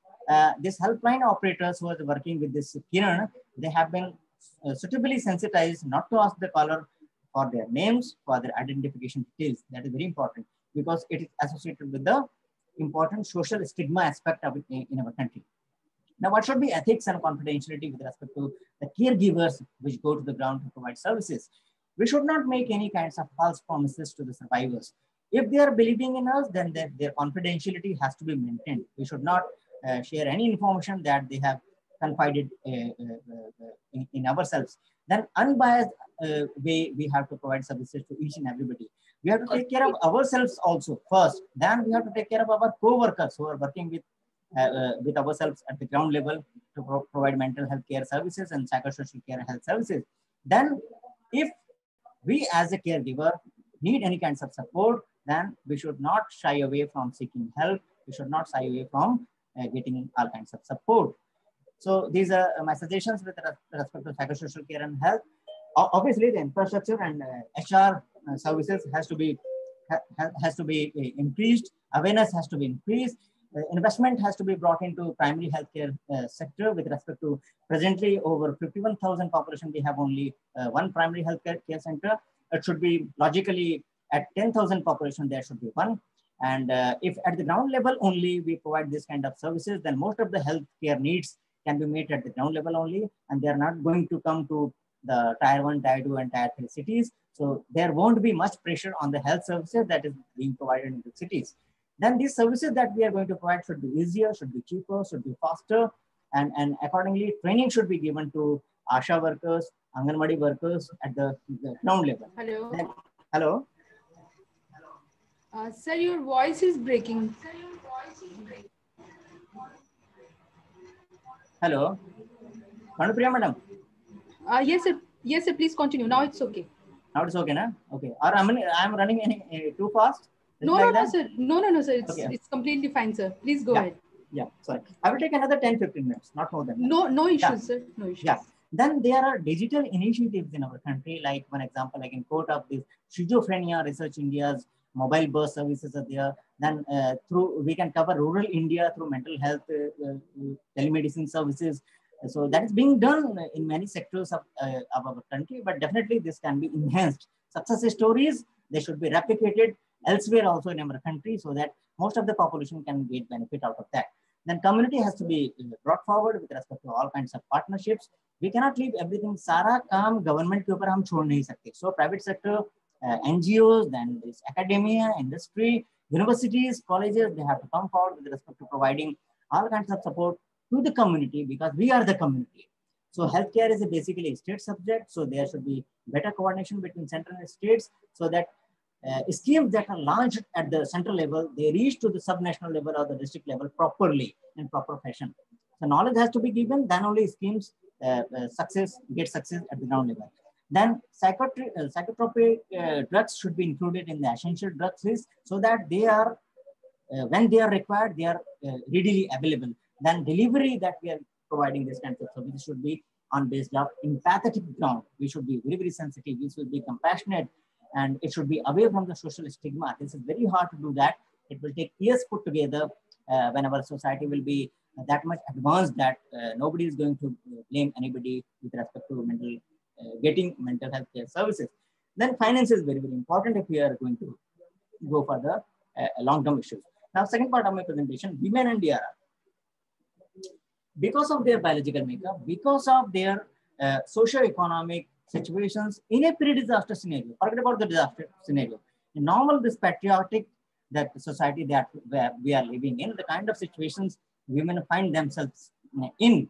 this helpline operators who are working with this KIRAN, they have been suitably sensitized not to ask the caller for their names, for their identification details. That is very important because it is associated with the important social stigma aspect of it in our country. Now, what should be ethics and confidentiality with respect to the caregivers which go to the ground to provide services? We should not make any kinds of false promises to the survivors. If they are believing in us, then their confidentiality has to be maintained. We should not share any information that they have confided in ourselves. Then unbiased way we have to provide services to each and everybody. We have to take care of ourselves also first. Then we have to take care of our co-workers who are working with ourselves at the ground level to provide mental health care services and psychosocial care health services. Then if we as a caregiver need any kinds of support, then we should not shy away from seeking help. We should not shy away from getting all kinds of support. So these are my suggestions with respect to psychosocial care and health. Obviously, the infrastructure and HR services has to be increased. Awareness has to be increased. Investment has to be brought into primary healthcare sector with respect to presently over 51,000 population. We have only one primary healthcare center. It should be logically at 10,000 population, there should be one. And if at the ground level only we provide this kind of services, then most of the healthcare needs can be met at the ground level only, and they are not going to come to the tier 1, tier 2, and tier 3 cities. So there won't be much pressure on the health services that is being provided in the cities. Then these services that we are going to provide should be easier, should be cheaper, should be faster, and accordingly training should be given to ASHA workers, Anganwadi workers at the ground level. Hello. Then, hello. Sir, your voice is breaking. Hello. Manupriya madam. Yes, sir. Yes, sir. Please continue. Now it's okay. Now it's okay, na? Okay. Or I'm running too fast? No, like no, sir. No, sir. It's completely fine, sir. Please go ahead. Yeah, sorry. I will take another 10-15 minutes, not more than that. No issues, sir. No issues. Yeah. Then there are digital initiatives in our country, like one example, I can quote of this Schizophrenia Research India's mobile bus services are there. Then we can cover rural India through mental health telemedicine services. So that is being done in many sectors of our country, but definitely this can be enhanced. Success stories, they should be replicated elsewhere also in our country so that most of the population can get benefit out of that. Then community has to be brought forward with respect to all kinds of partnerships. We cannot leave everything. Sara kaam government ke upar hum chhod nahi sakte. So private sector, NGOs, then this academia, industry, universities, colleges, they have to come forward with respect to providing all kinds of support to the community because we are the community. So healthcare is basically a state subject. So there should be better coordination between central and states so that schemes that are launched at the central level, they reach to the subnational level or the district level properly in proper fashion. So knowledge has to be given, then only schemes get success at the ground level. Then psychotropic drugs should be included in the essential drugs list so that they are, when they are required, they are readily available. Then delivery that we are providing this kind of service should be on based of empathetic ground. We should be very, very sensitive. We should be compassionate, and it should be away from the social stigma. This is very hard to do that. It will take years put together when our society will be that much advanced that nobody is going to blame anybody with respect to getting mental health care services. Then finance is very, very important if we are going to go for the long-term issues. Now, second part of my presentation, women and DRR. Because of their biological makeup, because of their socio-economic situations in a pre-disaster scenario, forget about the disaster scenario. In normal, this patriotic society that we are living in, the kind of situations women find themselves in,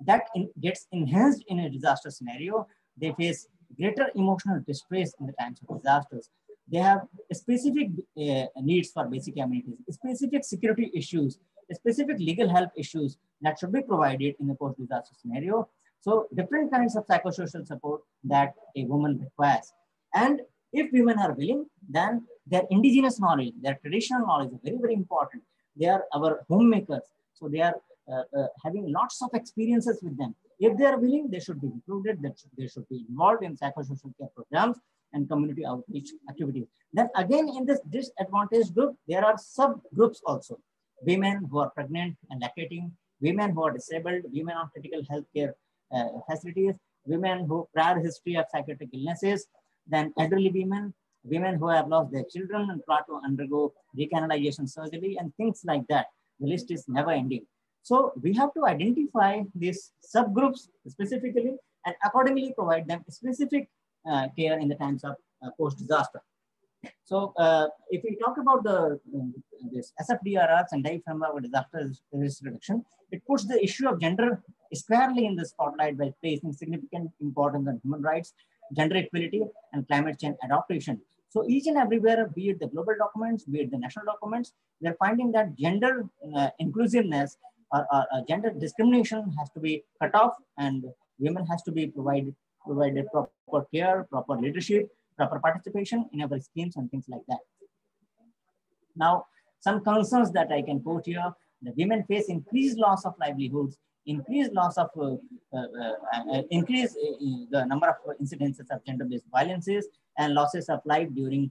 that gets enhanced in a disaster scenario. They face greater emotional distress in the times of disasters. They have specific needs for basic amenities, specific security issues, specific legal help issues that should be provided in a post-disaster scenario. So different kinds of psychosocial support that a woman requires. And if women are willing, then their indigenous knowledge, their traditional knowledge is very, very important. They are our homemakers. So they are having lots of experiences with them. If they are willing, they should be included, they should be involved in psychosocial care programs and community outreach activities. Then again, in this disadvantaged group, there are subgroups also. Women who are pregnant and lactating, women who are disabled, women on critical healthcare facilities, women who prior history of psychiatric illnesses, then elderly women, women who have lost their children and try to undergo recanalization surgery and things like that. The list is never ending. So we have to identify these subgroups specifically and accordingly provide them specific care in the times of post-disaster. So if we talk about this SFDRRs and diaphragm disaster risk reduction, it puts the issue of gender squarely in the spotlight by placing significant importance on human rights, gender equality, and climate change adaptation. So each and everywhere, be it the global documents, be it the national documents, we are finding that gender inclusiveness or gender discrimination has to be cut off, and women has to be provided proper care, proper leadership, proper participation in our schemes and things like that. Now, some concerns that I can quote here: the women face increased loss of livelihoods, increased loss of increase the number of incidences of gender-based violences, and losses of life during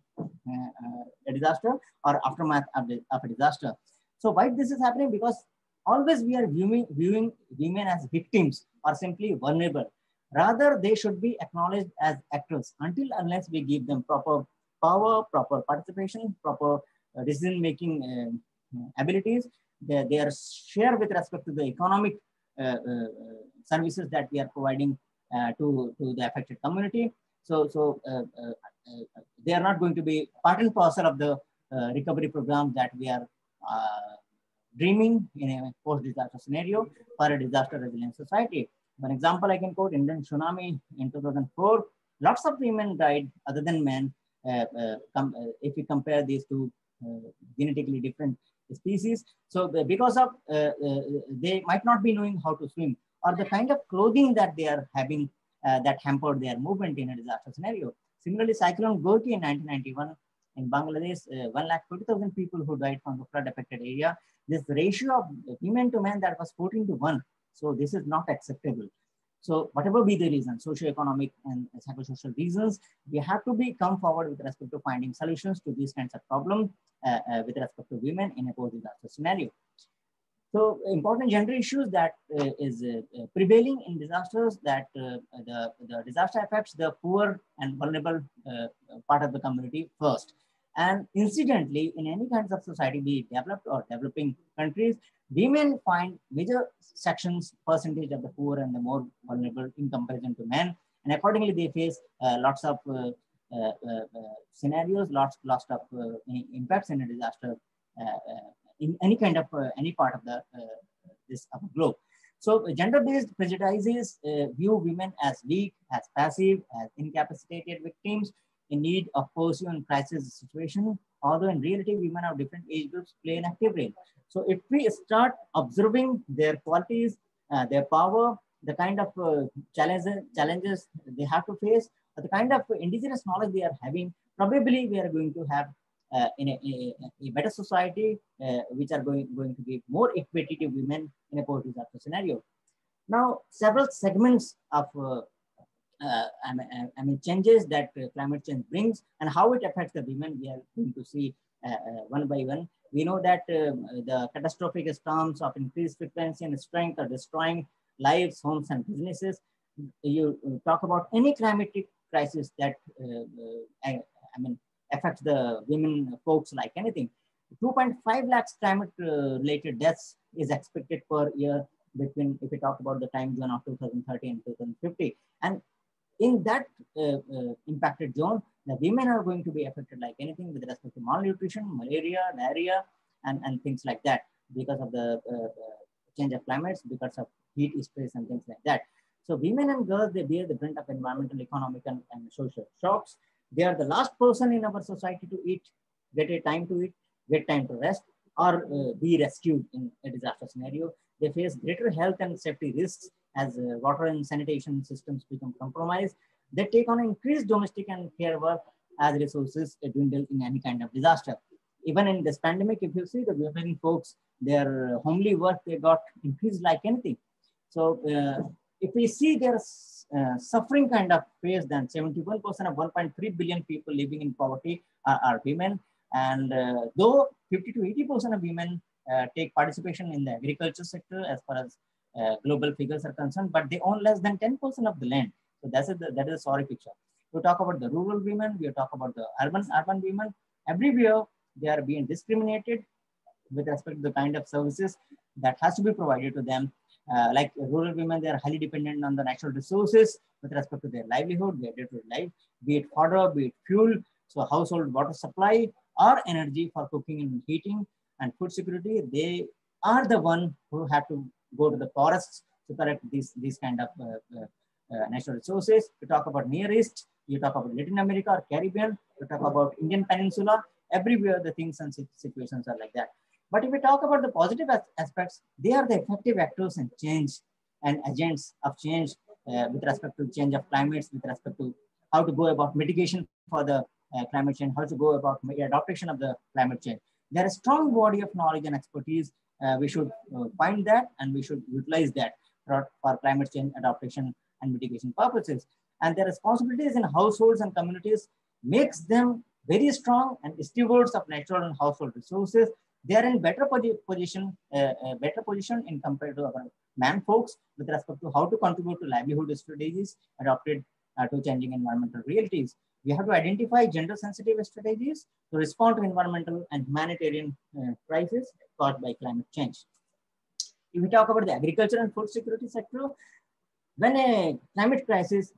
a disaster or aftermath of a disaster. So why this is happening? Because always we are viewing women as victims or simply vulnerable. Rather, they should be acknowledged as actors unless we give them proper power, proper participation, proper decision-making abilities. They are shared with respect to the economic services that we are providing to the affected community. So they are not going to be part and parcel of the recovery program that we are dreaming in a post-disaster scenario for a disaster resilient society. For example, I can quote Indian tsunami in 2004. Lots of women died other than men. If we compare these two genetically different species. So because of, they might not be knowing how to swim, or the kind of clothing that they are having that hampered their movement in a disaster scenario. Similarly, Cyclone Govt in 1991 in Bangladesh, 1,40,000 people who died from the flood affected area. This ratio of women to men, that was 14 to 1. So this is not acceptable. So whatever be the reason, socioeconomic and psychosocial reasons, we have to come forward with respect to finding solutions to these kinds of problems with respect to women in a post-disaster scenario. So important gender issues that is prevailing in disasters, that the disaster affects the poor and vulnerable part of the community first. And incidentally, in any kinds of society, be it developed or developing countries, women find major sections, percentage of the poor and the more vulnerable in comparison to men. And accordingly, they face lots of scenarios, lots of impacts in a disaster in any kind of, any part of the this of the globe. So gender-based prejudices view women as weak, as passive, as incapacitated victims in need of pursuing crisis situation, although in reality, women of different age groups play an active role. So if we start observing their qualities, their power, the kind of challenges they have to face, the kind of indigenous knowledge they are having, probably we are going to have in a better society, which are going to be more equitative women in a post-disaster scenario. Now, several segments of changes that climate change brings and how it affects the women, we are going to see one by one. We know that the catastrophic storms of increased frequency and strength are destroying lives, homes, and businesses. You talk about any climatic crisis that affects the women folks like anything. 2.5 lakhs climate-related deaths is expected per year between, if we talk about the time zone of 2030 and 2050. And in that impacted zone, the women are going to be affected like anything with respect to malnutrition, malaria, diarrhea, and things like that because of the change of climates, because of heat stress and things like that. So women and girls, they bear the brunt of environmental, economic, and social shocks. They are the last person in our society to eat, get a time to eat, get time to rest, or be rescued in a disaster scenario. They face greater health and safety risks as water and sanitation systems become compromised. They take on increased domestic and care work as resources dwindle in any kind of disaster. Even in this pandemic, if you see the women folks, their homely work, they got increased like anything. So if we see their suffering kind of phase, then 71% of 1.3 billion people living in poverty are women. And though 50 to 80% of women take participation in the agriculture sector as far as global figures are concerned, but they own less than 10% of the land. So that is a sorry picture. We talk about the rural women, we talk about the urban women. Everywhere they are being discriminated with respect to the kind of services that has to be provided to them. Like rural women, they are highly dependent on the natural resources with respect to their livelihood, their day-to-day life, be it fodder, be it fuel, so household water supply or energy for cooking and heating and food security. They are the one who have to go to the forests to collect these kind of natural resources. We talk about Near East, You talk about Latin America or Caribbean, you talk about Indian Peninsula, everywhere the things and situations are like that. But if we talk about the positive aspects, they are the effective actors in change and agents of change with respect to change of climates, with respect to how to go about mitigation for the climate change, how to go about adaptation of the climate change. There is a strong body of knowledge and expertise. We should find that and we should utilize that for climate change adaptation and mitigation purposes. And their responsibilities in households and communities makes them very strong and stewards of natural and household resources. They are in better position in compared to our man folks with respect to how to contribute to livelihood strategies adopted to changing environmental realities. We have to identify gender-sensitive strategies to respond to environmental and humanitarian crises caused by climate change. If we talk about the agriculture and food security sector, when a climate crisis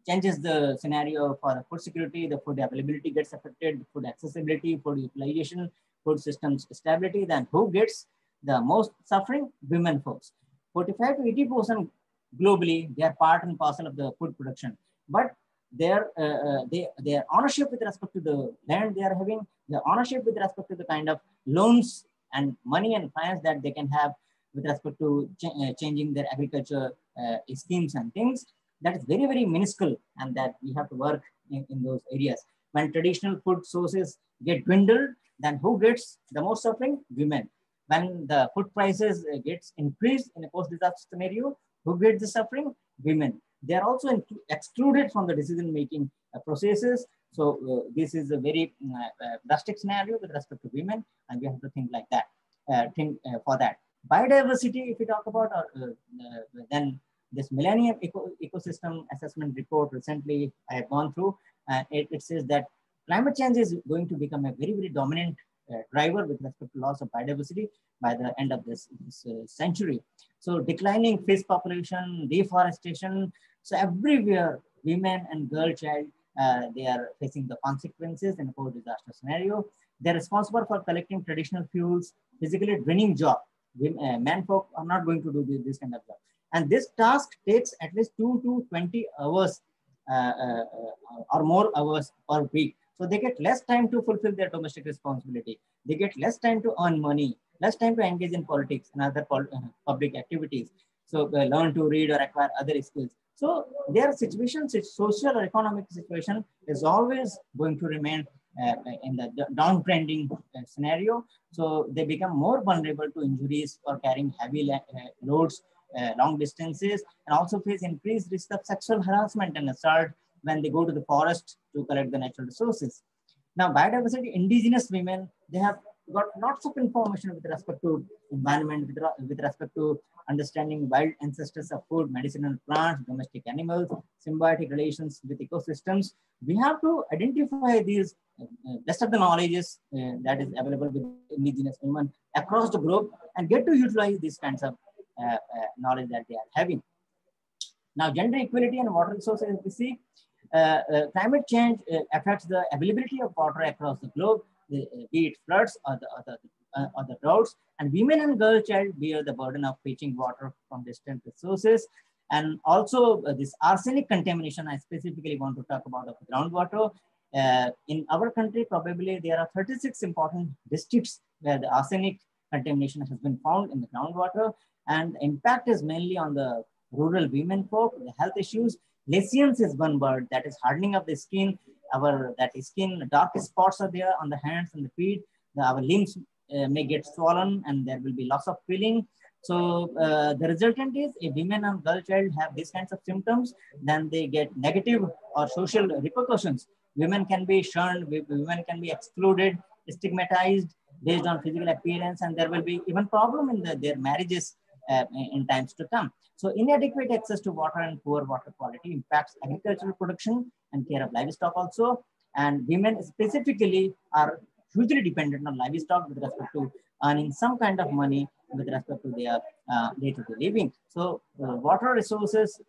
changes the scenario for food security, the food availability gets affected, food accessibility, food utilization, food systems stability, then who gets the most suffering? Women folks. 45 to 80% globally, they are part and parcel of the food production. But their ownership with respect to the land they are having, the ownership with respect to the kind of loans and money and finance that they can have with respect to changing their agriculture schemes and things, that is very, very minuscule, and that we have to work in those areas. When traditional food sources get dwindled, then who gets the most suffering? Women. When the food prices gets increased in a post-disaster scenario, who gets the suffering? Women. They are also excluded from the decision-making processes. So this is a very drastic scenario with respect to women, and we have to think like that, for that. Biodiversity, if we talk about, then this Millennium Ecosystem Assessment report recently I have gone through, it says that climate change is going to become a very, very dominant driver with respect to loss of biodiversity by the end of this century. So declining fish population, deforestation. So everywhere, women and girl child, they are facing the consequences in a post-disaster scenario. They're responsible for collecting traditional fuels, physically draining job. Men folk are not going to do this kind of job. And this task takes at least 2 to 20 hours or more hours per week. So they get less time to fulfill their domestic responsibility. They get less time to earn money, less time to engage in politics and other public activities. So they learn to read or acquire other skills. So their situation, social or economic situation is always going to remain in the downtrending scenario. So they become more vulnerable to injuries or carrying heavy loads, long distances, and also face increased risk of sexual harassment and assault when they go to the forest to collect the natural resources. Now, biodiversity, indigenous women, they have got lots of information with respect to environment, with respect to understanding wild ancestors of food, medicinal plants, domestic animals, symbiotic relations with ecosystems. We have to identify these best of the knowledges that is available with indigenous women across the globe and get to utilize these kinds of knowledge that they are having. Now, gender equality and water resources, we see, climate change affects the availability of water across the globe, be it floods or the droughts, and women and girl child bear the burden of fetching water from distant sources. And also this arsenic contamination, I specifically want to talk about of groundwater. In our country, probably there are 36 important districts where the arsenic contamination has been found in the groundwater, and the impact is mainly on the rural women folk, the health issues. Lesions is one word, that is hardening of the skin. Dark spots are there on the hands and the feet. Our limbs may get swollen and there will be loss of feeling. So the resultant is a women and girl child have these kinds of symptoms, then they get negative or social repercussions. Women can be shunned, women can be excluded, stigmatized based on physical appearance, and there will be even problem in their marriages in times to come. So inadequate access to water and poor water quality impacts agricultural production and care of livestock also. And women specifically are hugely dependent on livestock with respect to earning some kind of money with respect to their day-to-day living. So water resources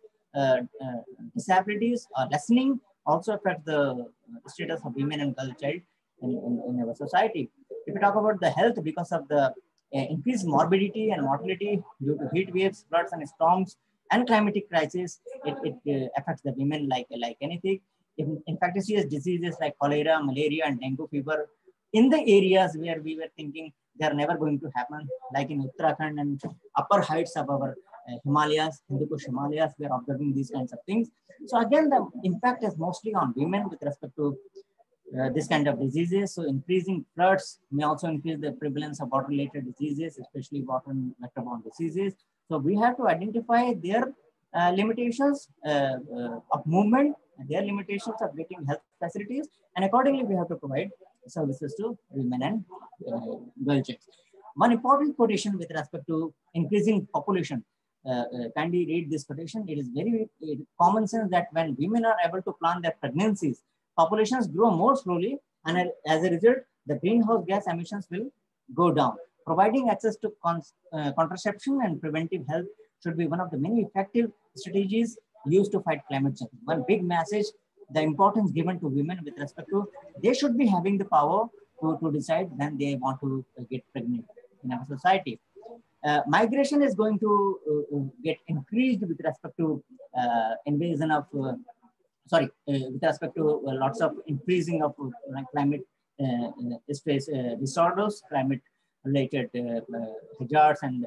disabilities or lessening also affect the status of women and girl child in our society. If we talk about the health, because of the increased morbidity and mortality due to heat waves, floods, and storms, And climatic crisis, it affects the women like anything. Infectious diseases like cholera, malaria, and dengue fever in the areas where we were thinking they are never going to happen, like in Uttarakhand and upper heights of our Himalayas, Hindu Kush Himalayas, we are observing these kinds of things. So again, the impact is mostly on women with respect to this kind of diseases. So increasing floods may also increase the prevalence of water-related diseases, especially water and vector-borne diseases. So we have to identify their limitations of movement, their limitations of getting health facilities, and accordingly we have to provide services to women and girl chicks. One important quotation with respect to increasing population. Kindly read this quotation. It is very common sense that when women are able to plan their pregnancies, populations grow more slowly, and as a result, the greenhouse gas emissions will go down. Providing access to contraception and preventive health should be one of the many effective strategies used to fight climate change. One big message, the importance given to women with respect to, they should be having the power to decide when they want to get pregnant in our society. Migration is going to get increased with respect to invasion of, with respect to lots of increasing of climate stress disorders, climate related hazards and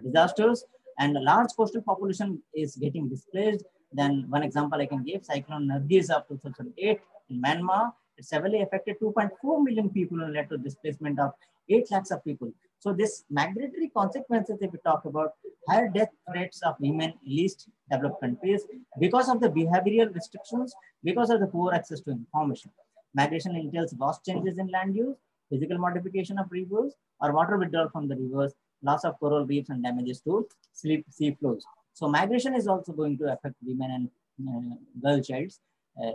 disasters, and a large coastal population is getting displaced. Then one example I can give, Cyclone Nargis of 2008 in Myanmar, it severely affected 2.4 million people and led to displacement of 8 lakhs of people. So this migratory consequences, if we talk about higher death rates of women in least developed countries because of the behavioral restrictions, because of the poor access to information. Migration entails vast changes in land use, physical modification of rivers or water withdrawal from the rivers, loss of coral reefs and damages to sea flows. So migration is also going to affect women and girl childs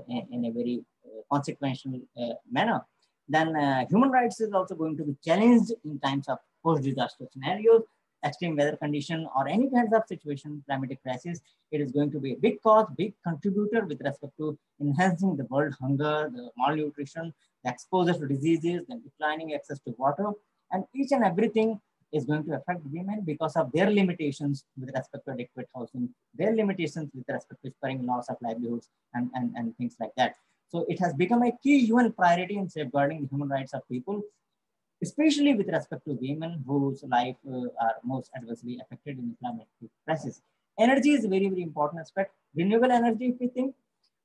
in a very consequential manner. Then human rights is also going to be challenged in times of post-disaster scenarios, extreme weather condition, or any kinds of situation, climatic crisis. It is going to be a big cause, big contributor with respect to enhancing the world hunger, the malnutrition, the exposure to diseases, the declining access to water, and each and everything is going to affect women because of their limitations with respect to adequate housing, their limitations with respect to sparing loss of livelihoods and things like that. So it has become a key UN priority in safeguarding the human rights of people, especially with respect to women whose life are most adversely affected in the climate crisis. Energy is a very, very important aspect. Renewable energy, if we think,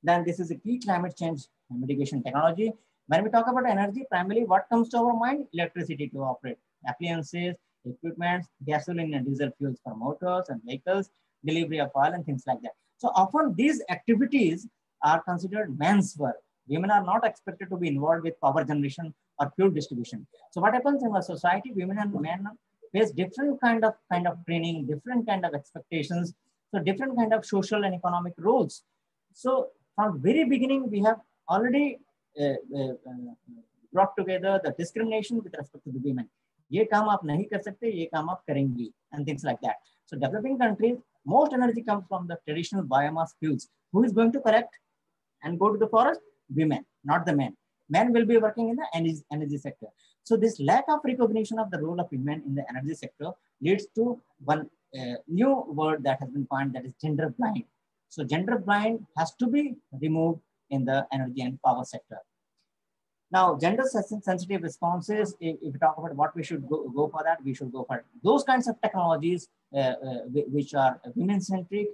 then this is a key climate change mitigation technology. When we talk about energy, primarily what comes to our mind? Electricity to operate appliances, equipment, gasoline and diesel fuels for motors and vehicles, delivery of oil and things like that. So often these activities are considered men's work. Women are not expected to be involved with power generation or fuel distribution. So what happens in our society, women and men face different kind of training, different kind of expectations, so different kind of social and economic roles. So from very beginning, we have already brought together the discrimination with respect to the women. ये काम आप नहीं कर सकते, ये काम आप करेंगी, and things like that. So developing countries, most energy comes from the traditional biomass fuels. Who is going to collect and go to the forest? Women, not the men. Men will be working in the energy sector. So this lack of recognition of the role of women in the energy sector leads to one new word that has been coined, that is gender blind. So gender blind has to be removed in the energy and power sector. Now, gender sensitive responses, if we talk about what we should go for that, we should go for those kinds of technologies which are women-centric,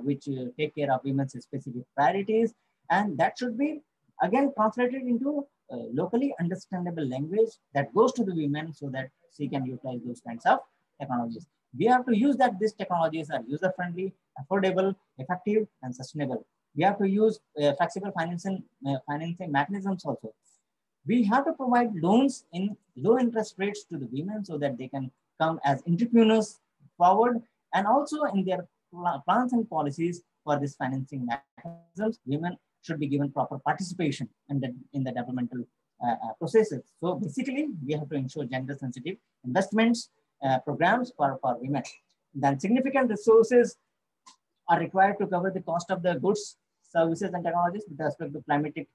which take care of women's specific priorities. And that should be, again, translated into locally understandable language that goes to the women so that she can utilize those kinds of technologies. We have to use that these technologies are user-friendly, affordable, effective, and sustainable. We have to use flexible financing mechanisms also. We have to provide loans in low interest rates to the women so that they can come as entrepreneurs forward, and also in their plans and policies for this financing mechanisms, women should be given proper participation in the developmental processes. So basically, we have to ensure gender sensitive investments programs for women. Then significant resources are required to cover the cost of the goods, services, and technologies with respect to climatic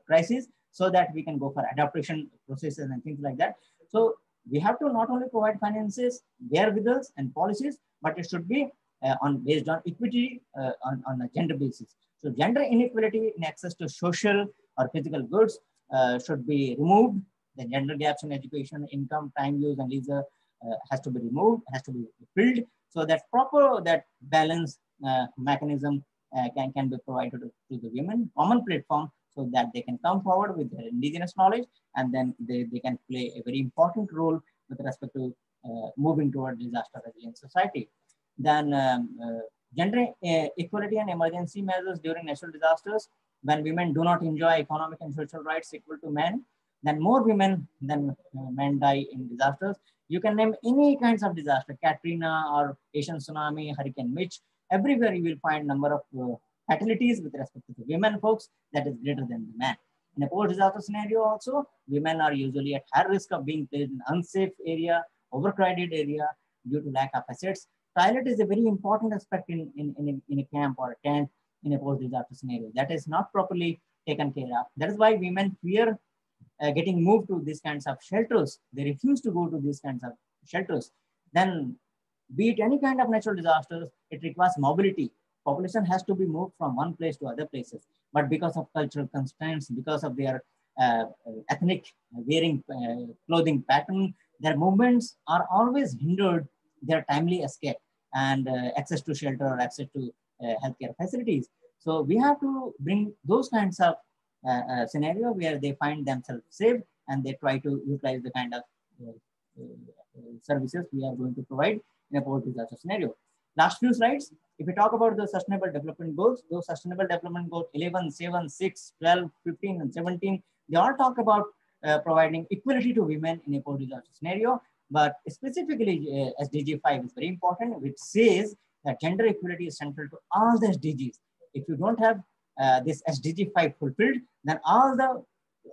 crisis, so that we can go for adaptation processes and things like that. So we have to not only provide finances, wherewithals, and policies, but it should be based on equity on a gender basis. So gender inequality in access to social or physical goods should be removed. The gender gaps in education, income, time use, and leisure has to be removed, has to be filled, so that that balance mechanism can be provided to the women, common platform, so that they can come forward with their indigenous knowledge, and then they can play a very important role with respect to moving toward disaster resilient society. Then gender equality and emergency measures during natural disasters. When women do not enjoy economic and social rights equal to men, then more women than men die in disasters. You can name any kinds of disaster, Katrina or Asian tsunami, Hurricane Mitch. Everywhere you will find number of fatalities with respect to the women folks that is greater than the men. In a post-disaster scenario also, women are usually at high risk of being placed in unsafe area, overcrowded area due to lack of assets. Toilet is a very important aspect in a camp or a tent in a post-disaster scenario. That is not properly taken care of. That is why women fear getting moved to these kinds of shelters. They refuse to go to these kinds of shelters. Then, be it any kind of natural disasters, it requires mobility. Population has to be moved from one place to other places. But because of cultural constraints, because of their ethnic wearing clothing pattern, their movements are always hindered their timely escape and access to shelter or access to healthcare facilities. So we have to bring those kinds of scenario where they find themselves safe and they try to utilize the kind of services we are going to provide in a post-disaster scenario. Last few slides, if we talk about the Sustainable Development Goals, those Sustainable Development Goals 11, 7, 6, 12, 15, and 17, they all talk about providing equality to women in a post-disaster scenario. But specifically, SDG 5 is very important, which says that gender equality is central to all the SDGs. If you don't have this SDG 5 fulfilled, then all the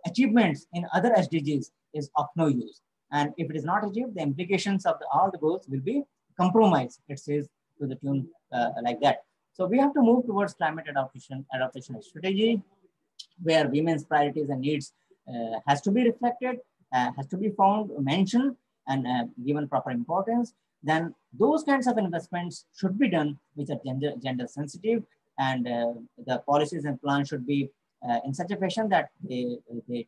achievements in other SDGs is of no use. And if it is not achieved, the implications of all the goals will be compromised. It says to the tune like that. So we have to move towards climate adaptation strategy, where women's priorities and needs has to be reflected, has to be found, mentioned, and given proper importance. Then those kinds of investments should be done which are gender sensitive, and the policies and plans should be in such a fashion that they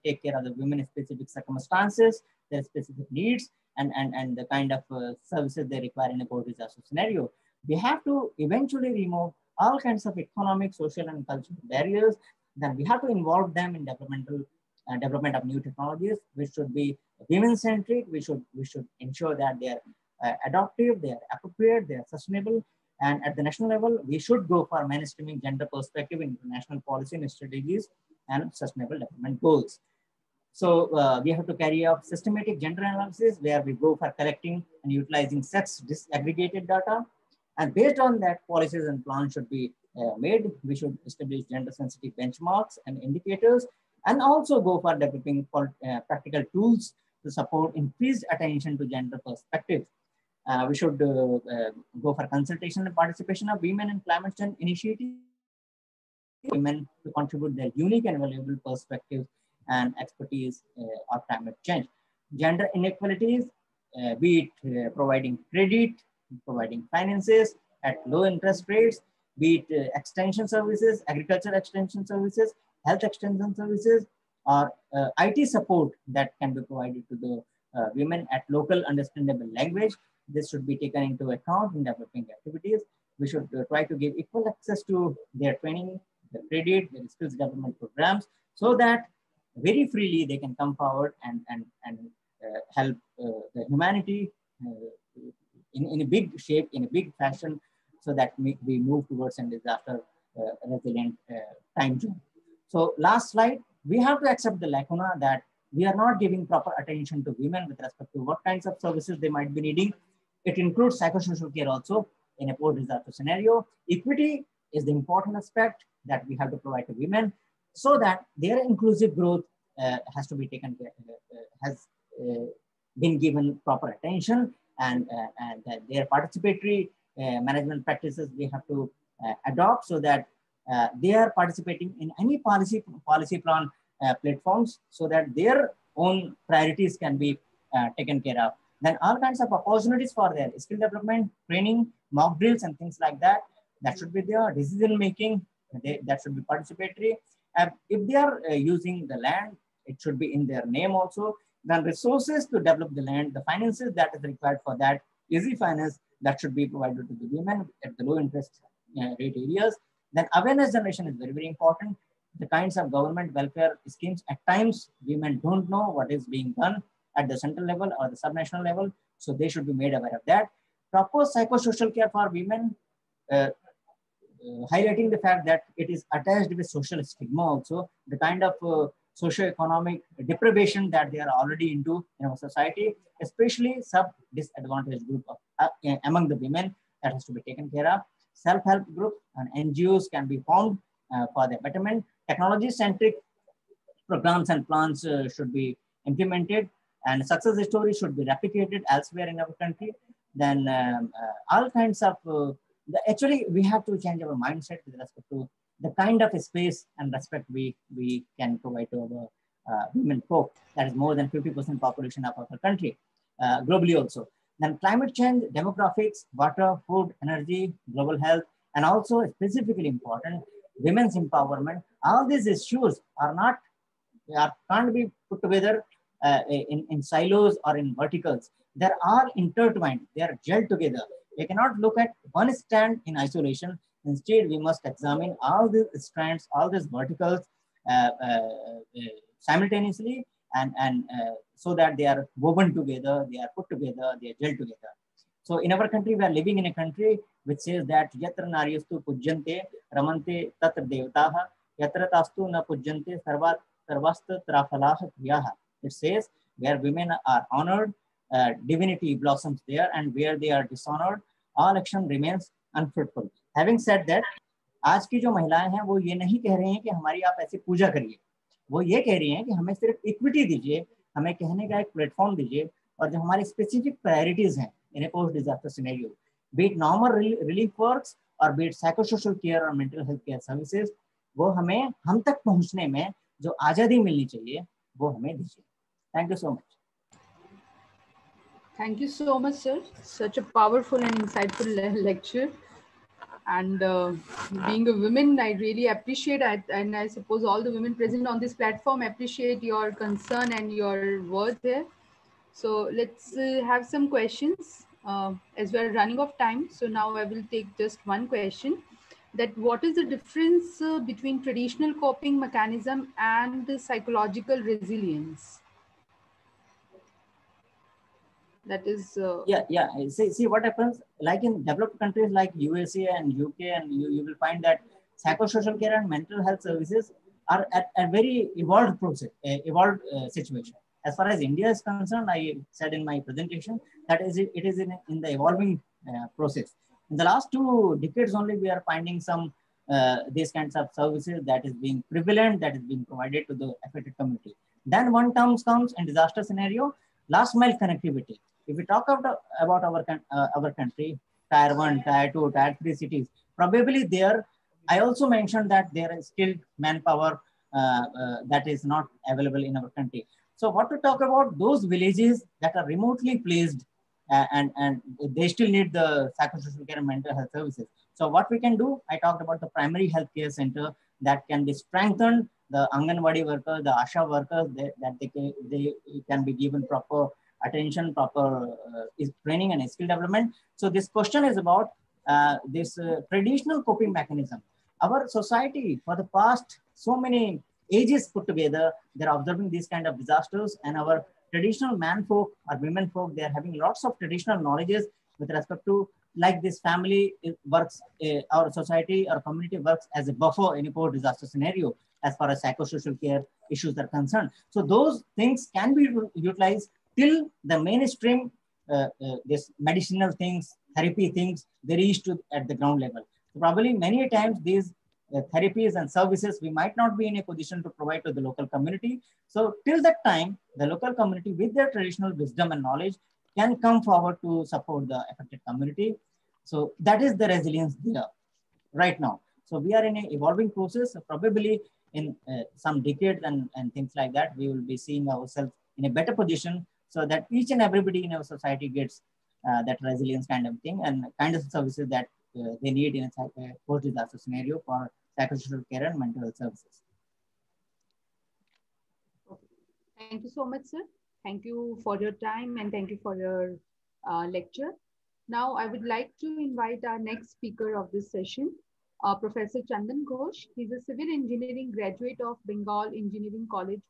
take care of the women's specific circumstances, their specific needs, and the kind of services they require in a post-disaster scenario. We have to eventually remove all kinds of economic, social, and cultural barriers. Then we have to involve them in development of new technologies, which should be women-centric. We should ensure that they are adaptive, they are appropriate, they are sustainable. And at the national level, we should go for mainstreaming gender perspective in international policy and strategies and sustainable development goals. So we have to carry out systematic gender analysis, where we go for collecting and utilizing sex disaggregated data. And based on that, policies and plans should be made. We should establish gender sensitive benchmarks and indicators, and also go for developing practical tools to support increased attention to gender perspectives. We should go for consultation and participation of women in climate change initiatives, women to contribute their unique and valuable perspectives and expertise of climate change. Gender inequalities, be it providing credit, providing finances at low interest rates, be it extension services, agriculture extension services, health extension services, or IT support that can be provided to the women at local understandable language. This should be taken into account in developing activities. We should try to give equal access to their training, their credit, their skills development programs, so that very freely they can come forward and help the humanity in a big shape, in a big fashion, so that we move towards a disaster resilient time zone. So last slide, we have to accept the lacuna that we are not giving proper attention to women with respect to what kinds of services they might be needing. It includes psychosocial care also in a post-disaster scenario. Equity is the important aspect that we have to provide to women, so that their inclusive growth has to be taken, has been given proper attention, and their participatory management practices we have to adopt, so that they are participating in any policy plan platforms, so that their own priorities can be taken care of. Then all kinds of opportunities for their skill development, training, mock drills and things like that. That should be there. Decision making, that should be participatory. If they are using the land, it should be in their name also. Then resources to develop the land, the finances that is required for that, easy finance that should be provided to the women at the low interest rate areas. Then awareness generation is very, very important. The kinds of government welfare schemes, at times women don't know what is being done at the central level or the subnational level. So they should be made aware of that. Proper psychosocial care for women, highlighting the fact that it is attached with social stigma also, the kind of socio-economic deprivation that they are already into in our society, especially sub-disadvantaged group of, among the women, that has to be taken care of. Self-help group and NGOs can be formed for their betterment. Technology-centric programs and plans should be implemented, and success stories should be replicated elsewhere in our country. Then all kinds of, actually we have to change our mindset with respect to the kind of space and respect we can provide to our women folk. That is more than 50% population of our country, globally also. Then climate change, demographics, water, food, energy, global health, and also specifically important, women's empowerment. All these issues can't be put together in silos or in verticals. They're all intertwined. They are gelled together. We cannot look at one strand in isolation. Instead, we must examine all these strands, all these verticals simultaneously, and so that they are woven together, they are put together, they are gelled together. So in our country, we are living in a country which says that yatra naryastu pujyante ramante tatra devataha yatra tastu na pujyante sarvasta trafalaha kriyaha. It says where women are honored, divinity blossoms there, and where they are dishonored, all action remains unfruitful. Having said that, आज की जो महिलाएं हैं वो ये नहीं कह रही हैं कि हमारी आप ऐसी पूजा करिए, वो ये कह रही हैं कि हमें सिर्फ इक्विटी दीजिए, हमें कहने का एक प्लेटफॉर्म दीजिए, और जो हमारी स्पेसिफिक प्रायोरिटीज हैं in a post disaster scenario, be it normal relief works or be it psychosocial care or mental health care services, वो हमें हम तक पहुंचने में जो आजादी मिलनी चाहिए वो हमें दीजिए. Thank you so much. Thank you so much, sir. Such a powerful and insightful lecture. And being a woman, I really appreciate it. And I suppose all the women present on this platform appreciate your concern and your words here. So let's have some questions as we're running out of time. So now I will take just one question. That what is the difference between traditional coping mechanism and psychological resilience? That is yeah. See what happens, like in developed countries like USA and UK, and you will find that psychosocial care and mental health services are at a very evolved process, evolved situation. As far as India is concerned, I said in my presentation that it is in the evolving process. In the last 2 decades only, we are finding some these kinds of services that is being prevalent, that is being provided to the affected community. Then one term comes in disaster scenario, last mile connectivity. If we talk about our country, tier 1, tier 2, tier 3 cities, probably there, I also mentioned that there is skilled manpower that is not available in our country. So what to talk about those villages that are remotely placed and they still need the psychosocial care and mental health services. So what we can do, I talked about the primary health care center that can be strengthened, the Anganwadi workers, the Asha workers, they can be given proper attention, proper training and skill development. So this question is about this traditional coping mechanism. Our society for the past so many ages put together, they're observing these kind of disasters, and our traditional man folk or women folk, they're having lots of traditional knowledges with respect to, like this family works, our society or community works as a buffer in a post disaster scenario as far as psychosocial care issues are concerned. So those things can be utilized till the mainstream, this medicinal things, therapy things, they reach to at the ground level. So probably many times these therapies and services we might not be in a position to provide to the local community. So till that time, the local community with their traditional wisdom and knowledge can come forward to support the affected community. So that is the resilience there right now. So we are in an evolving process. So probably in some decades and things like that, we will be seeing ourselves in a better position so that each and everybody in our society gets that resilience kind of thing and kind of services that they need in a post-disaster scenario for psychosocial care and mental health services. Thank you so much, sir. Thank you for your time and thank you for your lecture. Now, I would like to invite our next speaker of this session, Professor Chandan Ghosh. He's a civil engineering graduate of Bengal Engineering College,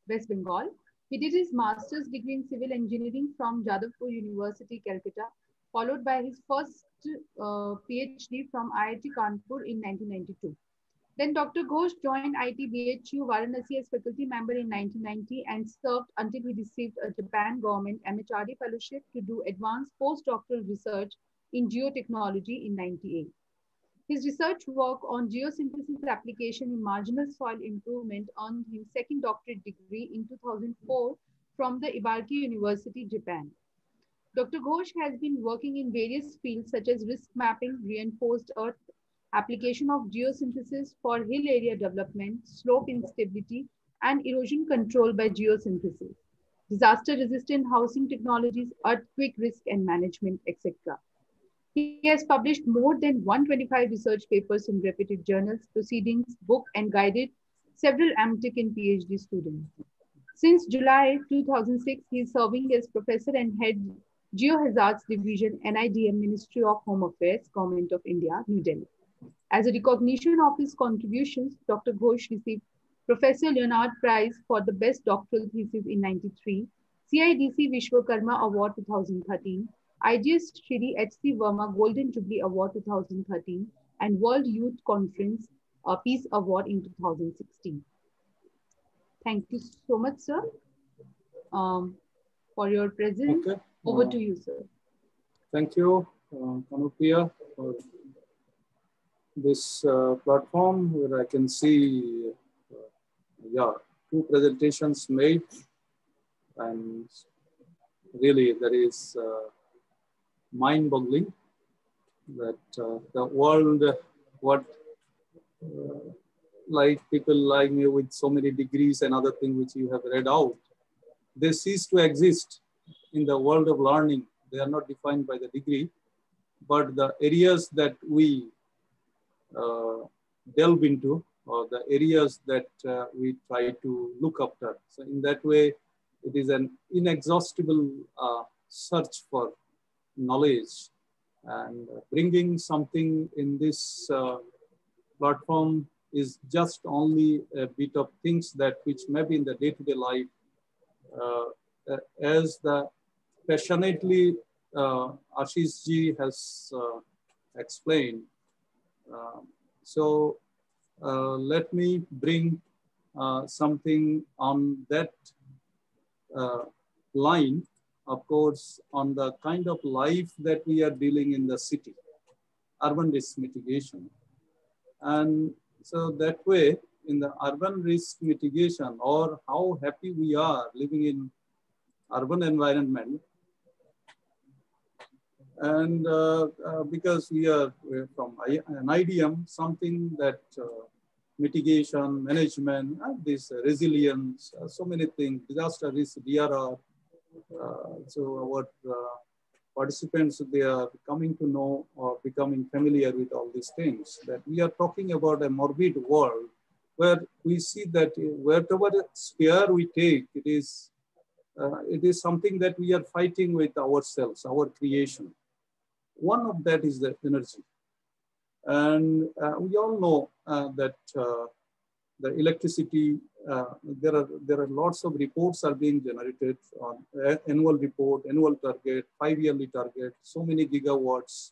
West Bengal. He did his master's degree in civil engineering from Jadavpur University, Calcutta, followed by his first PhD from IIT Kanpur in 1992. Then Dr. Ghosh joined IIT BHU Varanasi as faculty member in 1990 and served until he received a Japan government MHRD fellowship to do advanced postdoctoral research in geotechnology in 1998. His research work on geosynthesis application in marginal soil improvement earned him second doctorate degree in 2004 from the Ibaraki University, Japan. Dr. Ghosh has been working in various fields such as risk mapping, reinforced earth, application of geosynthesis for hill area development, slope instability, and erosion control by geosynthesis, disaster-resistant housing technologies, earthquake risk and management, etc. He has published more than 125 research papers in reputed journals, proceedings, book, and guided several MTech and PhD students. Since July 2006, he is serving as professor and head Geohazards Division, NIDM, Ministry of Home Affairs, Government of India, New Delhi. As a recognition of his contributions, Dr. Ghosh received Professor Leonard Prize for the Best Doctoral Thesis in 1993, CIDC Vishwakarma Award 2013, IGS Shri H.C. Verma Golden Jubilee Award 2013, and World Youth Conference Peace Award in 2016. Thank you so much, sir, for your presence. Okay. Over to you, sir. Thank you, Kanupia, for this platform where I can see, two presentations made, and really that is mind-boggling that the world, like people like me with so many degrees and other things which you have read out, they cease to exist in the world of learning. They are not defined by the degree, but the areas that we delve into, or the areas that we try to look after. So in that way, it is an inexhaustible search for knowledge, and bringing something in this platform is just only a bit of things that which maybe in the day-to-day life, as the passionately Ashish ji has explained. So let me bring something on that line, of course, on the kind of life that we are dealing in the city, urban risk mitigation. And so that way, in the urban risk mitigation, or how happy we are living in urban environment, and because we're from NIDM, something that mitigation, management, this resilience, so many things, disaster risk, DRR. So our participants, they are coming to know or becoming familiar with all these things, that we are talking about a morbid world where we see that whatever sphere we take, it is something that we are fighting with ourselves, our creation. One of that is the energy. And we all know that the electricity, there are lots of reports are being generated on annual report, annual target, 5-yearly target, so many gigawatts,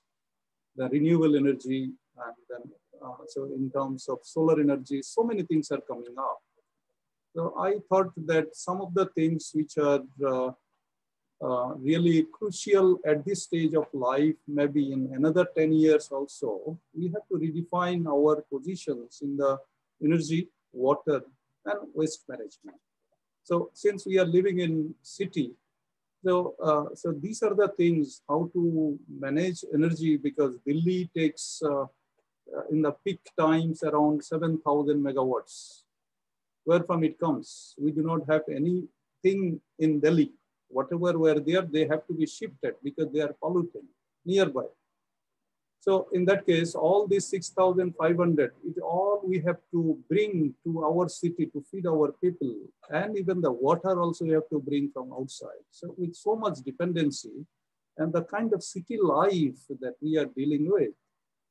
the renewable energy, and then so in terms of solar energy, so many things are coming up. So I thought that some of the things which are really crucial at this stage of life, maybe in another 10 years also, we have to redefine our positions in the energy, water, and waste management. So since we are living in city, so these are the things, how to manage energy, because Delhi takes in the peak times around 7,000 megawatts. Where from it comes? We do not have anything in Delhi Whatever were there, they have to be shifted because they are polluting nearby. So in that case, all these 6,500, it all we have to bring to our city to feed our people. And even the water also we have to bring from outside. So with so much dependency and the kind of city life that we are dealing with.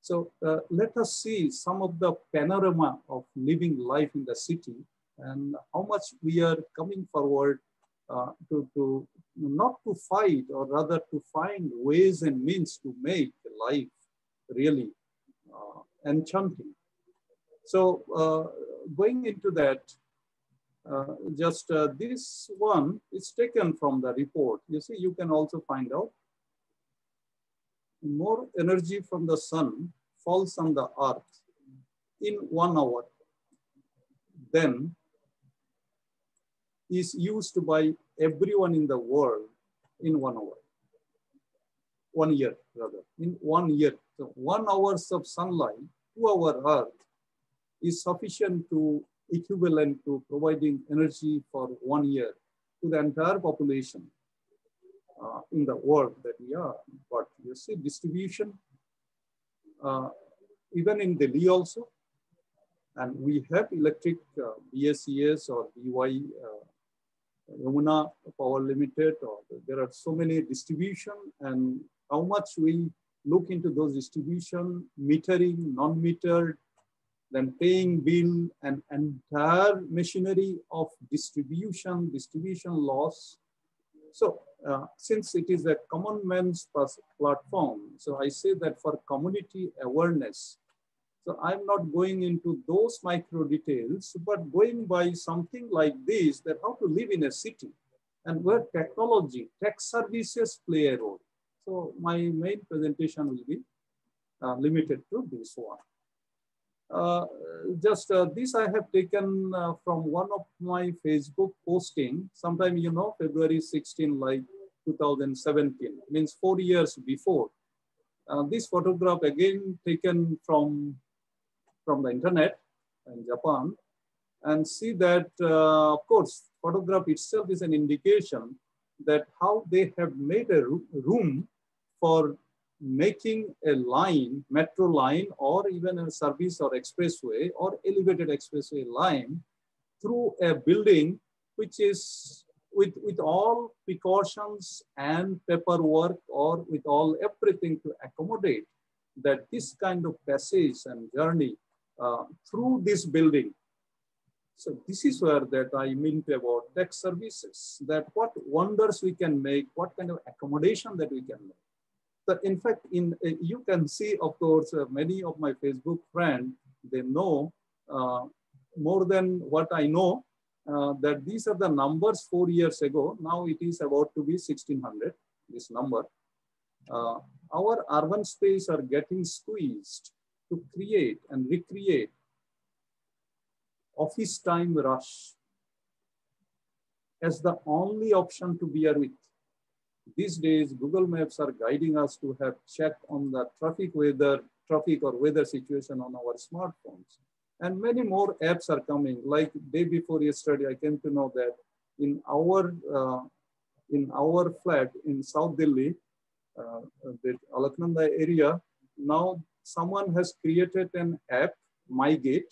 So let us see some of the panorama of living life in the city and how much we are coming forward to not to fight, or rather to find ways and means to make life really enchanting. So going into that, this one is taken from the report. You see, you can also find out more energy from the sun falls on the earth in 1 hour than is used by everyone in the world in 1 hour. 1 year rather, in 1 year. So 1 hour of sunlight to our earth is sufficient to equivalent to providing energy for 1 year to the entire population in the world that we are. But you see distribution, even in Delhi also, and we have electric BSES or BY Yamuna Power Limited, or there are so many distribution, and how much we look into those distribution, metering, non-metered, then paying bill, and entire machinery of distribution loss. So since it is a common man's platform, so I say that for community awareness, so I'm not going into those micro details, but going by something like this, that how to live in a city and where technology, tech services play a role. So my main presentation will be limited to this one. This I have taken from one of my Facebook posting, sometime, you know, February 16, like 2017, means 4 years before. This photograph again taken from the internet in Japan, and see that, of course, photograph itself is an indication that how they have made a room for making a line, metro line, or even a service or expressway or elevated expressway line through a building which is with all precautions and paperwork, or with all everything to accommodate that this kind of passage and journey through this building. So this is where that I meant about tech services, that what wonders we can make, what kind of accommodation that we can make. So in fact, you can see, of course, many of my Facebook friends, they know more than what I know, that these are the numbers 4 years ago. Now it is about to be 1600, this number. Our urban space are getting squeezed to create and recreate office time rush as the only option to bear with. These days, Google Maps are guiding us to have check on the traffic or weather situation on our smartphones. And many more apps are coming. Like day before yesterday, I came to know that in our flat in South Delhi, the Alaknanda area, now someone has created an app, My Gate.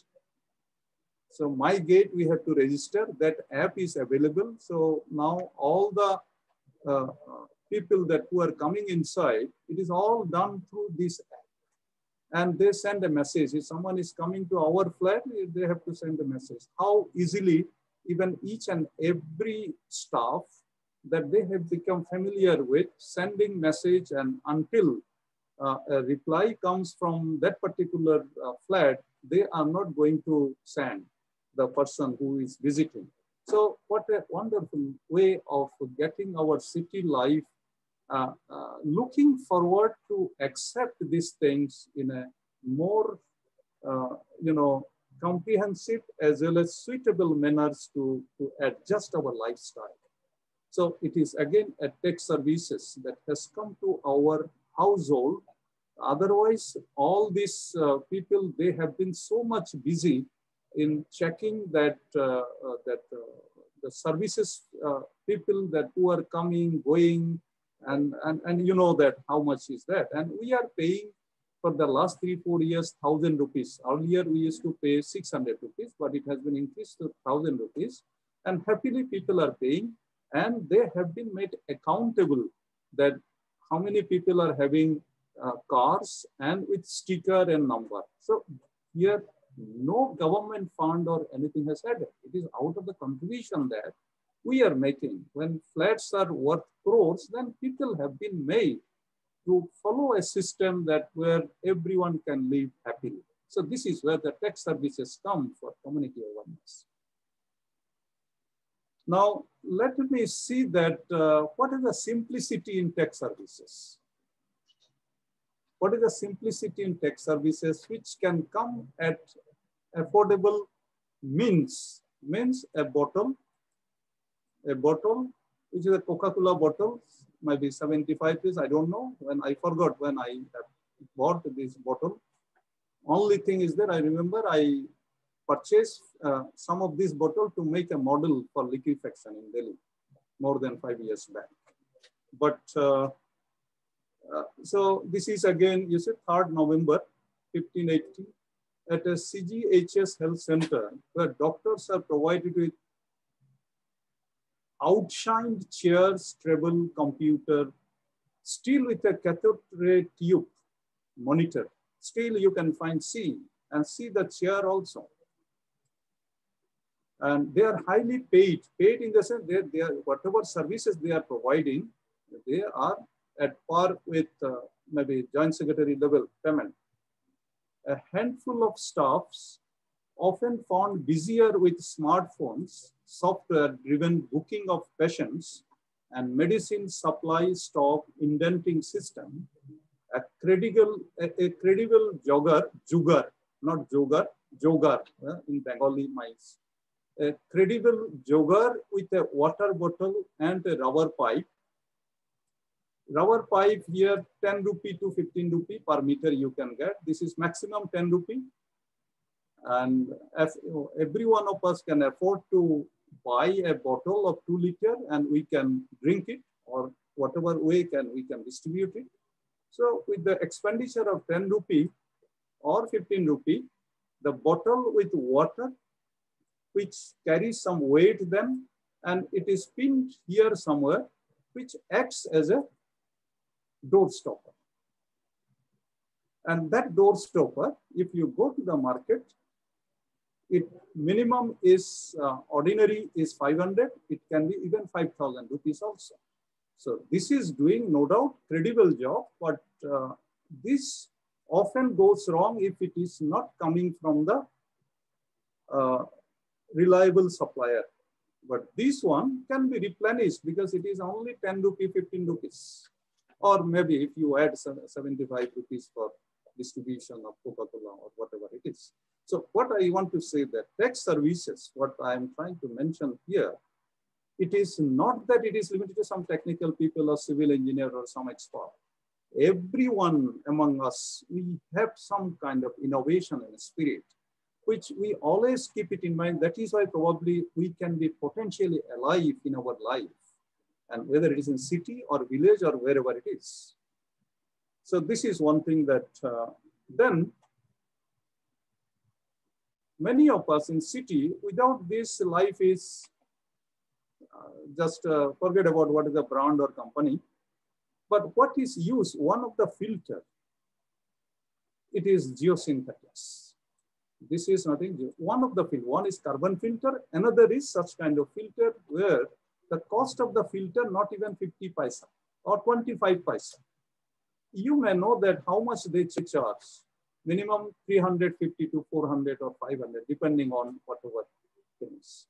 So My Gate, we have to register. That app is available. So now all the people who are coming inside, it is all done through this app. And they send a message. If someone is coming to our flat, they have to send a message. How easily even each and every staff that they have become familiar with sending message, and until a reply comes from that particular flat, they are not going to send the person who is visiting. So what a wonderful way of getting our city life, looking forward to accept these things in a more, comprehensive as well as suitable manners to adjust our lifestyle. So it is again a tech services that has come to our household. Otherwise, all these people, they have been so much busy in checking that the services people that who are coming, going, and you know that how much is that. And we are paying for the last 3-4 years, 1,000 rupees. Earlier, we used to pay 600 rupees, but it has been increased to 1,000 rupees. And happily, people are paying, and they have been made accountable that how many people are having cars and with sticker and number. So here, no government fund or anything has added. It is out of the contribution that we are making. When flats are worth crores, then people have been made to follow a system that where everyone can live happily. So this is where the tech services come for community awareness. Now, let me see that what is the simplicity in tech services? What is the simplicity in tech services which can come at affordable means? Means a bottle, which is a Coca-Cola bottle, might be 75 rupees, I don't know. When I forgot when I bought this bottle. Only thing is that I remember I purchased some of this bottle to make a model for liquefaction in Delhi more than 5 years back. But so this is again, you said 3rd November, 1580 at a CGHS health center where doctors are provided with outshined chairs, table, computer, still with a cathode ray tube monitor. Still you can see the chair also. And they are highly paid in the sense that they are, whatever services they are providing, they are at par with maybe joint secretary level payment. A handful of staffs often found busier with smartphones, software-driven booking of patients, and medicine supply stock indenting system. A credible jogger, not jogger, jogger in Bengali mice. A credible jogger with a water bottle and a rubber pipe. Rubber pipe here, 10 rupee to 15 rupee per meter you can get. This is maximum 10 rupee. And as every one of us can afford to buy a bottle of 2 liter and we can drink it, or whatever way we can distribute it. So with the expenditure of 10 rupee or 15 rupee, the bottle with water, which carries some weight then, and it is pinned here somewhere, which acts as a door stopper. And that door stopper, if you go to the market, it minimum is ordinary is 500. It can be even 5,000 rupees also. So this is doing no doubt credible job, but this often goes wrong if it is not coming from the reliable supplier. But this one can be replenished because it is only 10 rupee, 15 rupees. Or maybe if you add 75 rupees for distribution of Coca-Cola or whatever it is. So what I want to say that tech services, what I am trying to mention here, it is not that it is limited to some technical people or civil engineer or some expert. Everyone among us, we have some kind of innovation and spirit, which we always keep it in mind. That is why probably we can be potentially alive in our life, and whether it is in city or village or wherever it is. So this is one thing that then many of us in city, without this life is just forget about what is the brand or company. But what is used, one of the filter, it is geosynthetics. This is nothing, one of the filter, one is carbon filter, another is such kind of filter where the cost of the filter not even 50 paisa or 25 paisa. You may know that how much they charge, minimum 350 to 400 or 500, depending on whatever things.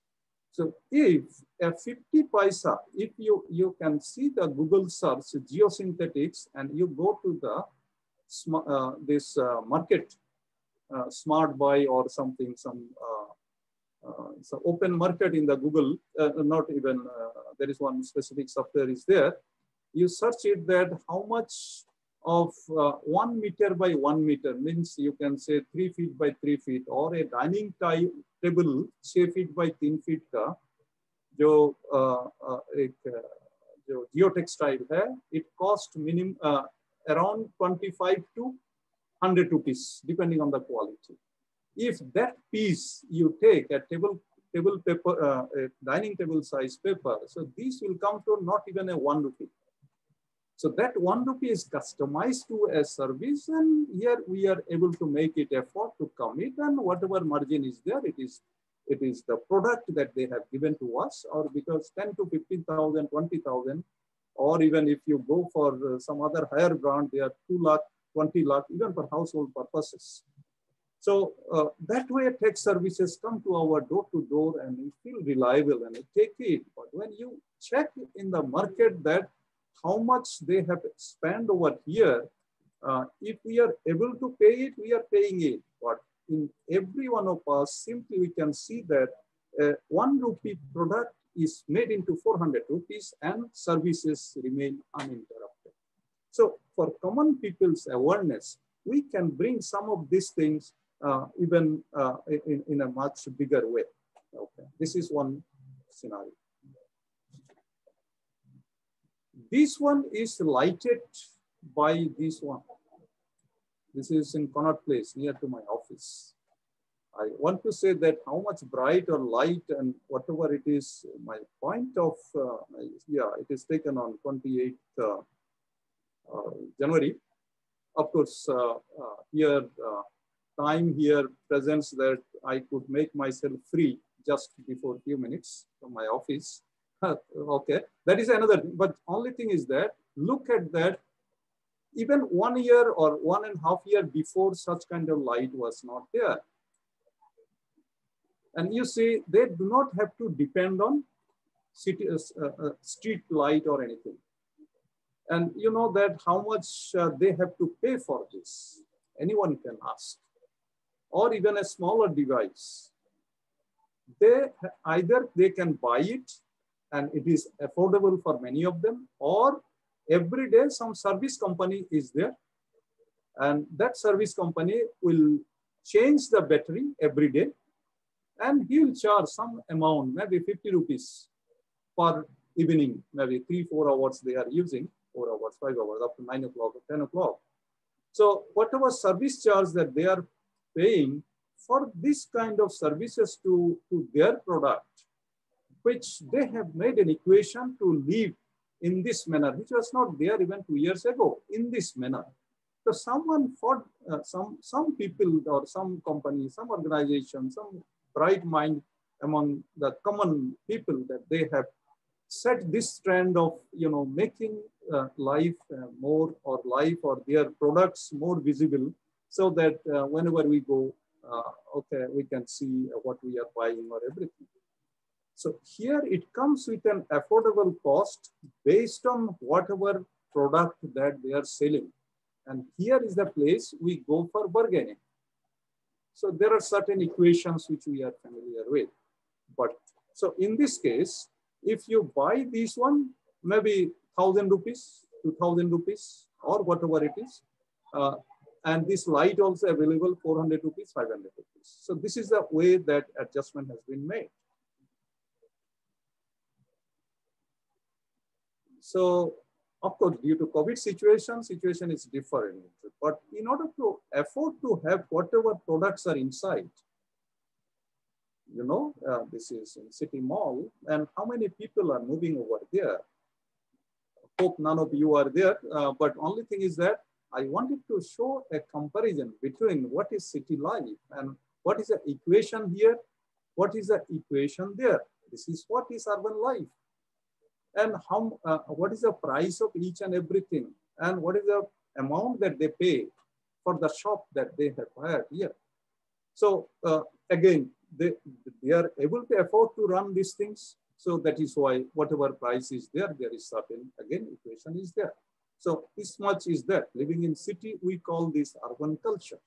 So if a 50 paisa, if you can see the Google search geosynthetics and you go to the this market, smart buy or something, so open market in the Google, not even, there is one specific software is there. You search it that how much of 1 meter by 1 meter means you can say 3 feet by 3 feet, or a dining table 6 feet by 3 feet ka जो एक जो geotextile है, it cost minimum around 25 to 100 rupees, depending on the quality. If that piece you take a table paper, a dining table size paper, so this will come to not even a 1 rupee. So that 1 rupee is customized to a service, and here we are able to make it effort to commit, and whatever margin is there, it is the product that they have given to us, or because 10 to 15,000, 20,000, or even if you go for some other higher brand, they are 2 lakh, 20 lakh, even for household purposes. So that way tech services come to our door to door, and we feel reliable and we take it. But when you check in the market that how much they have spent over here, if we are able to pay it, we are paying it. But in every one of us, simply we can see that 1 rupee product is made into 400 rupees and services remain uninterrupted. So for common people's awareness, we can bring some of these things even in a much bigger way. Okay, this is one scenario. This one is lighted by this one. This is in Connaught Place, near to my office. I want to say that how much bright or light and whatever it is, my point of, yeah, it is taken on 28th January. Of course, here, time here presents that I could make myself free just before a few minutes from my office. Okay, that is another thing. But only thing is that, look at that, even 1 year or 1.5 years before, such kind of light was not there. And you see, they do not have to depend on street light or anything. And you know that how much they have to pay for this. Anyone can ask. Or even a smaller device. Either they can buy it and it is affordable for many of them, or every day some service company is there, and that service company will change the battery every day, and he will charge some amount, maybe 50 rupees per evening, maybe 3-4 hours they are using, 4 hours, 5 hours, up to 9 o'clock or 10 o'clock. So whatever service charge that they are paying for this kind of services to their product, which they have made an equation to live in this manner, which was not there even 2 years ago, in this manner. So someone for some people or some company, some organization, some bright mind among the common people, that they have set this trend of, you know, making life more, or life or their products more visible, so that whenever we go, okay, we can see what we are buying or everything. So here it comes with an affordable cost based on whatever product that they are selling. And here is the place we go for bargaining. So there are certain equations which we are familiar with. But so in this case, if you buy this one, maybe 1,000 rupees, 2,000 rupees, or whatever it is, and this light also available 400 rupees, 500 rupees. So this is the way that adjustment has been made. So of course, due to COVID situation is different. But in order to afford to have whatever products are inside, you know, this is in City Mall, and how many people are moving over there? Hope none of you are there, but only thing is that I wanted to show a comparison between what is city life and what is the equation here, what is the equation there. This is what is urban life. And how, what is the price of each and everything, and what is the amount that they pay for the shop that they have hired here. So again, they are able to afford to run these things. So that is why whatever price is there, there is certain, again, equation is there. So this much is there. Living in city, we call this urban culture.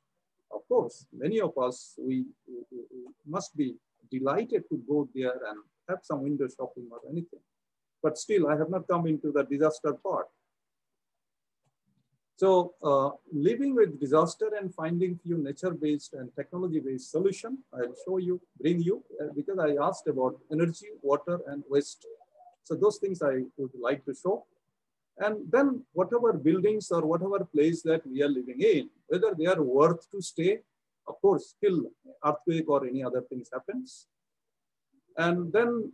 Of course, many of us, we must be delighted to go there and have some window shopping or anything. But still, I have not come into the disaster part. So living with disaster and finding few nature-based and technology-based solution, I'll show you, bring you, because I asked about energy, water, and waste. So those things I would like to show. And then whatever buildings or whatever place that we are living in, whether they are worth to stay, of course, still earthquake or any other things happens. And then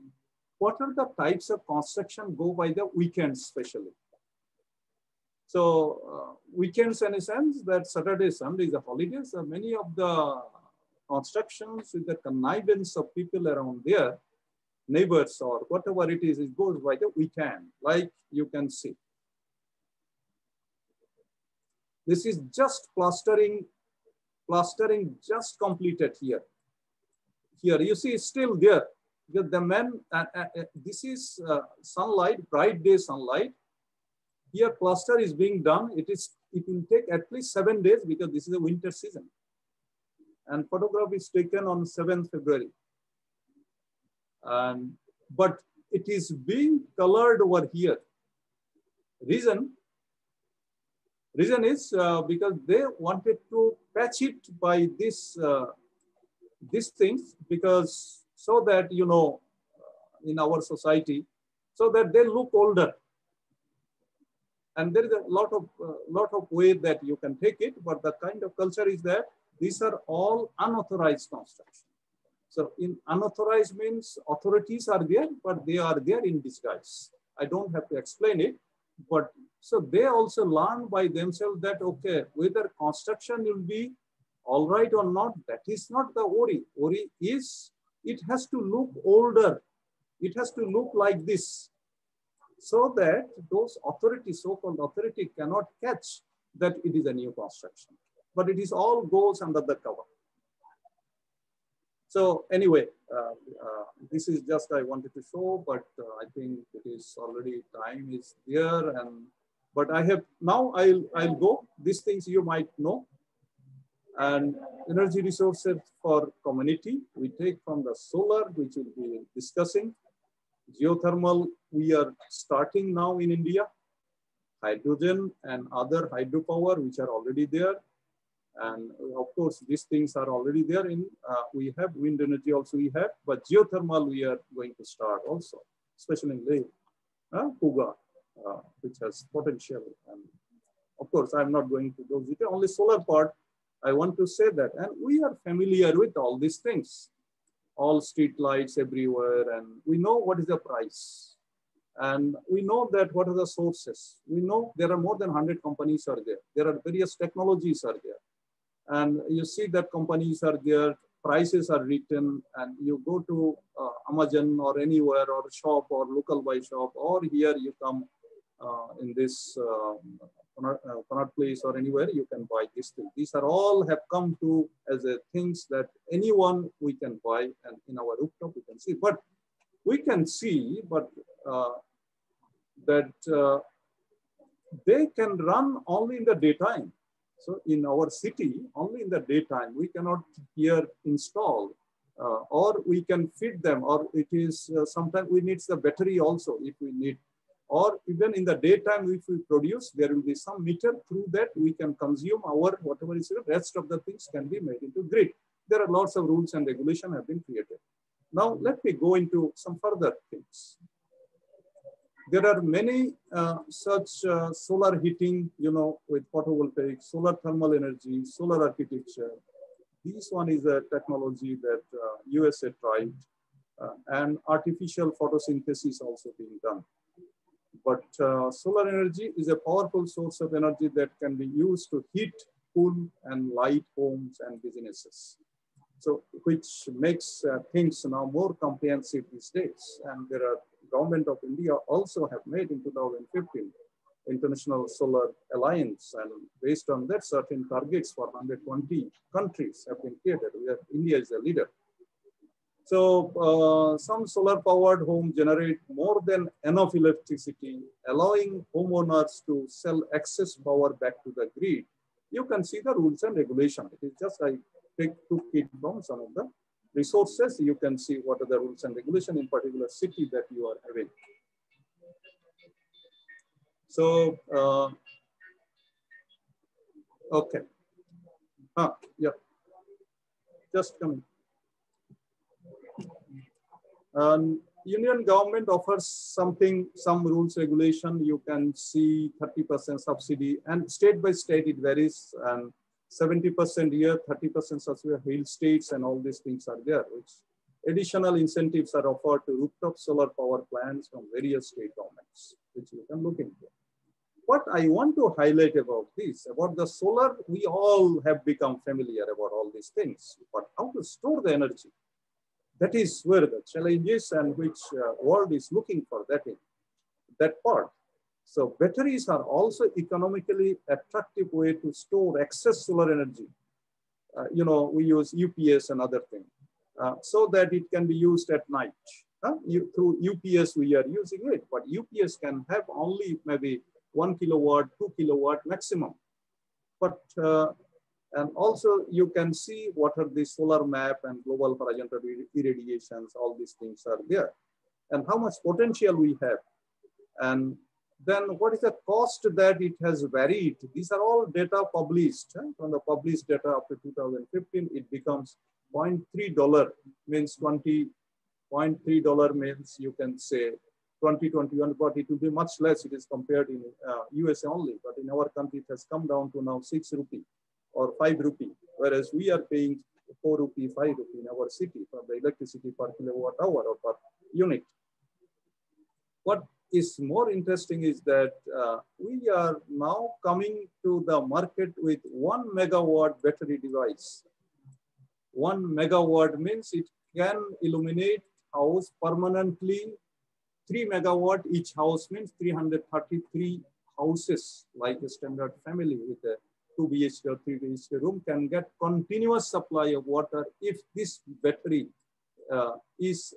what are the types of construction go by the weekends especially. So weekends in a sense that Saturday, Sunday is a holiday. So many of the constructions with the connivance of people around there, neighbors or whatever it is, it goes by the weekend, like you can see. This is just plastering just completed here. Here you see it's still there. Because the men, this is sunlight, bright day sunlight. Here plaster is being done. It will take at least 7 days because this is a winter season. And photograph is taken on 7th February. But it is being colored over here. Reason is because they wanted to patch it by this these things, because so that, you know, in our society, so that they look older. And there is a lot of way that you can take it, but the kind of culture is that these are all unauthorized construction. So in unauthorized means authorities are there, but they are there in disguise. I don't have to explain it, but so they also learn by themselves that, okay, whether construction will be all right or not, that is not the worry. Worry is it has to look older. It has to look like this, so that those authorities, so-called authority, cannot catch that it is a new construction. But it is all goes under the cover. So anyway, this is just I wanted to show, but I think it is already time is there. But I have now I'll go. These things you might know. And energy resources for community, we take from the solar, which we'll be discussing. Geothermal, we are starting now in India. Hydrogen and other hydropower, which are already there. And of course, these things are already there. We have wind energy also we have, but geothermal we are going to start also, especially in Kuga, which has potential. And of course, I'm not going to those details. Only solar part, I want to say that. And we are familiar with all these things, all street lights everywhere, and we know what is the price. And we know that what are the sources. We know there are more than 100 companies are there. There are various technologies are there. And you see that companies are there, prices are written, and you go to Amazon or anywhere or shop or local buy shop, or here you come in this Connaught Place or anywhere, you can buy this thing. These are all have come to as a things that anyone we can buy, and in our rooftop we can see. But we can see, but that they can run only in the daytime. So in our city, only in the daytime, we cannot here install, or we can feed them, or it is sometimes we need the battery also if we need, or even in the daytime, if we produce, there will be some meter through that we can consume our whatever is the rest of the things can be made into grid. There are lots of rules and regulations have been created. Now let me go into some further things. There are many such solar heating, you know, with photovoltaic, solar thermal energy, solar architecture. This one is a technology that USA tried, and artificial photosynthesis also being done. But solar energy is a powerful source of energy that can be used to heat, cool, and light homes and businesses. So, which makes things now more comprehensive these days. And there are Government of India also have made in 2015 International Solar Alliance, and based on that, certain targets for 120 countries have been created. India is a leader. So some solar powered homes generate more than enough electricity, allowing homeowners to sell excess power back to the grid. You can see the rules and regulations. It is just I took it from some of the resources. You can see what are the rules and regulations in particular city that you are having. So Okay. Yeah. Just coming. Union government offers some rules, regulation. You can see 30% subsidy, and state by state it varies. And 70% here, 30% subsidy, hill states, and all these things are there. Which additional incentives are offered to rooftop solar power plants from various state governments, which you can look into. What I want to highlight about this, about the solar, we all have become familiar about all these things, but how to store the energy? That is where the challenge is, and which world is looking for that part. So batteries are also economically attractive way to store excess solar energy. You know, we use UPS and other things so that it can be used at night. Through UPS we are using it, but UPS can have only maybe 1 kilowatt, 2 kilowatt maximum. But and also you can see what are the solar map and global horizontal irradiations, all these things are there. And how much potential we have. And then what is the cost that it has varied? These are all data published. From the published data up to 2015, it becomes $0.3, means $0.3 means you can say 2021, but it will be much less. It is compared in US only, but in our country, it has come down to now 6 rupee or 5 rupee, whereas we are paying 4 rupee, 5 rupee in our city for the electricity per kilowatt hour or per unit. What is more interesting is that we are now coming to the market with 1 megawatt battery device. 1 megawatt means it can illuminate house permanently. 3 megawatt each house means 333 houses, like a standard family with a 2 BHK or 3 BHK room can get continuous supply of water if this battery is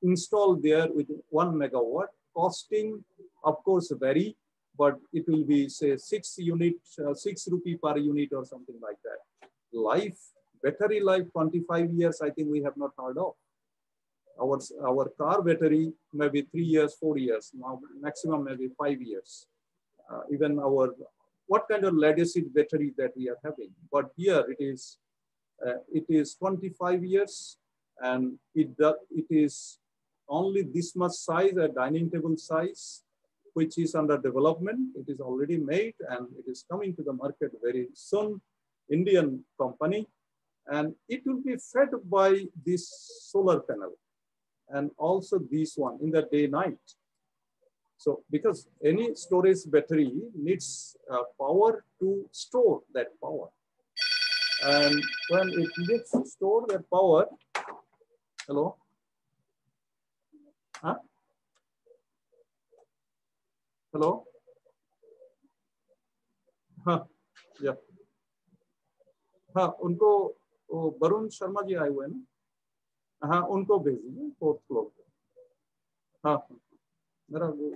installed there with 1 megawatt. Costing, of course, vary, but it will be say 6 rupee per unit or something like that. Life, battery life, 25 years, I think we have not heard of. Our car battery maybe 3 years, 4 years, now maximum maybe 5 years. Even our, what kind of lead acid battery that we are having. But here it is 25 years, and it is only this much size, a dining table size, which is under development. It is already made and it is coming to the market very soon. Indian company, and it will be fed by this solar panel and also this one in the day night. So because any storage battery needs power to store that power. And when it needs to store that power, hello? Huh? Hello? हाँ, yeah. हाँ, उनको वरुण शर्मा जी आए हुए हैं ना? हाँ, उनको भेजिए 4th फ्लोर पे. हाँ, मेरा वो.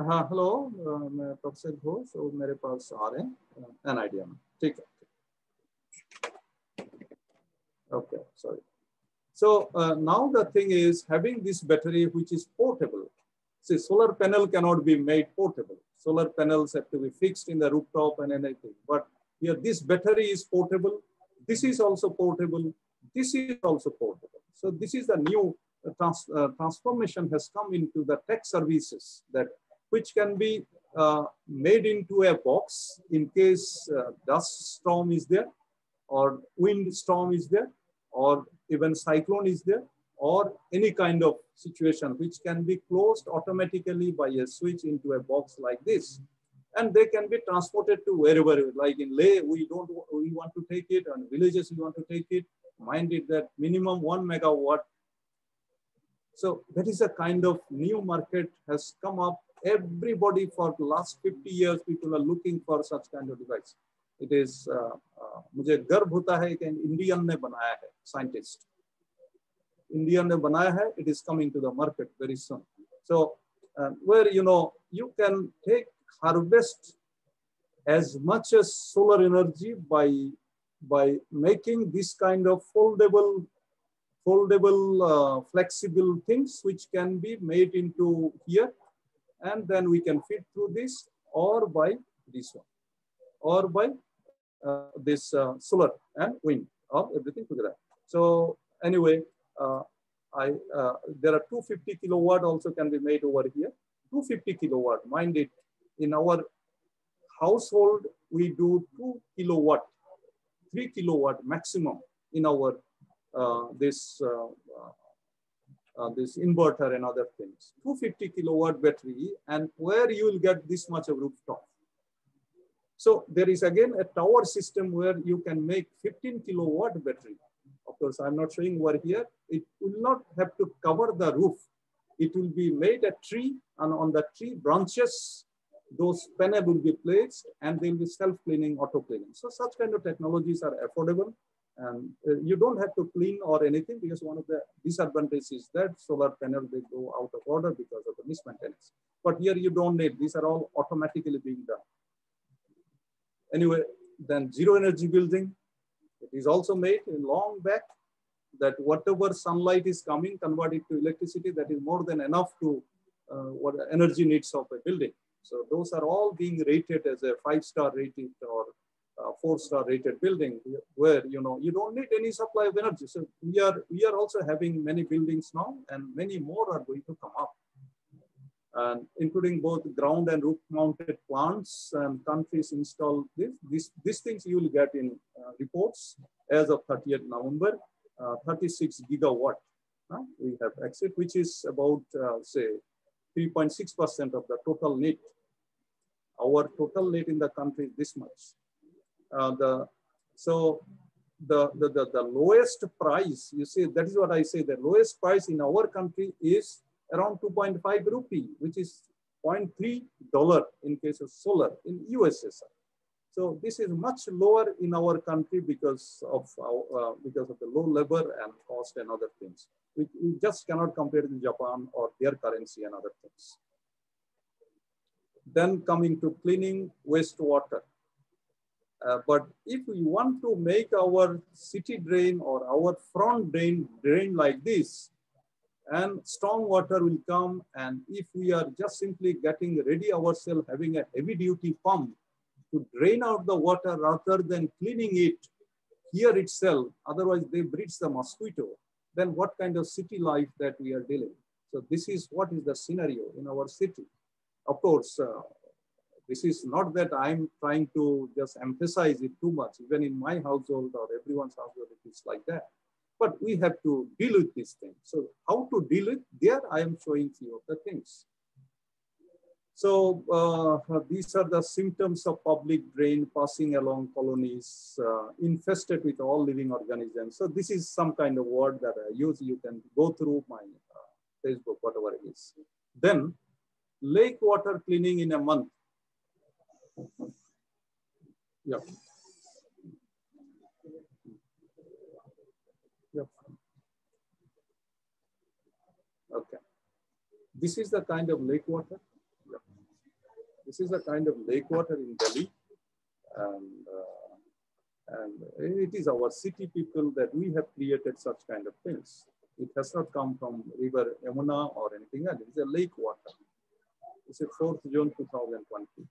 हाँ, हेलो, मैं प्रोफेसर घोष और मेरे पास आ रहे हैं NIDM. ठीक है. Okay, sorry. So now the thing is having this battery which is portable. See, solar panel cannot be made portable. Solar panels have to be fixed in the rooftop and anything. But here this battery is portable. This is also portable. This is also portable. So this is the new transformation has come into the tech services that which can be made into a box in case dust storm is there or wind storm is there, or even cyclone is there, or any kind of situation which can be closed automatically by a switch into a box like this. And they can be transported to wherever, like in Leh, we want to take it, and villages we want to take it. Mind it that minimum 1 megawatt. So that is a kind of new market has come up. Everybody for the last 50 years, people are looking for such kind of device. It is, मुझे गर्व होता है कि Indian ने बनाया है, scientist. Indian ने बनाया है, it is coming to the market very soon. So where you can harvest as much as solar energy by making this kind of foldable, flexible things which can be made into here. and then we can feed through this, or by this one, or by this solar and wind, or everything together. So anyway, there are 250 kilowatt also can be made over here. 250 kilowatt, mind it, in our household, we do 2 kilowatt, 3 kilowatt maximum in our this inverter and other things. 250 kilowatt battery, and where you will get this much of rooftop. So there is again a tower system where you can make 15 kilowatt battery. Of course, I'm not showing over here. It will not have to cover the roof. It will be made a tree, and on the tree branches, those panels will be placed, and they will be self-cleaning, auto-cleaning. So such kind of technologies are affordable, and you don't have to clean or anything, because one of the disadvantages is that solar panels, they go out of order because of the mismaintenance. But here you don't need, these are all automatically being done. Anyway, then zero energy building, it is also made in long back, that whatever sunlight is coming, convert it to electricity, that is more than enough to what the energy needs of a building. So those are all being rated as a 5-star rated or 4-star rated building, where you don't need any supply of energy. So we are also having many buildings now, and many more are going to come up, and including both ground and roof mounted plants, and countries install these things you will get in reports as of 30th November, 36 gigawatt. We have exit, which is about say 3.6% of the total need. Our total need in the country is this much. The lowest price, you see, that is what I say, the lowest price in our country is around 2.5 rupee, which is $0.3 in case of solar in USSR. So this is much lower in our country because of the low labor and cost and other things. We just cannot compare with Japan or their currency and other things. Then coming to cleaning wastewater. But if we want to make our city drain or our front drain like this, and storm water will come, and if we are just simply getting ready ourselves, having a heavy duty pump to drain out the water rather than cleaning it here itself, otherwise they breed the mosquito, then what kind of city life that we are dealing? So this is what is the scenario in our city. Of course, this is not that I'm trying to just emphasize it too much. Even in my household or everyone's household, it is like that. But we have to deal with these things. So how to deal with? There I am showing few of the things. So these are the symptoms of public drain passing along colonies, infested with all living organisms. So this is some kind of word that I use. You can go through my Facebook, whatever it is. Then lake water cleaning in a month. Yeah. Yep. Okay. This is the kind of lake water. Yep. This is the kind of lake water in Delhi, and it is our city people that we have created such kind of things. It has not come from river Yamuna or anything else. It is a lake water. It's a 4th June 2020.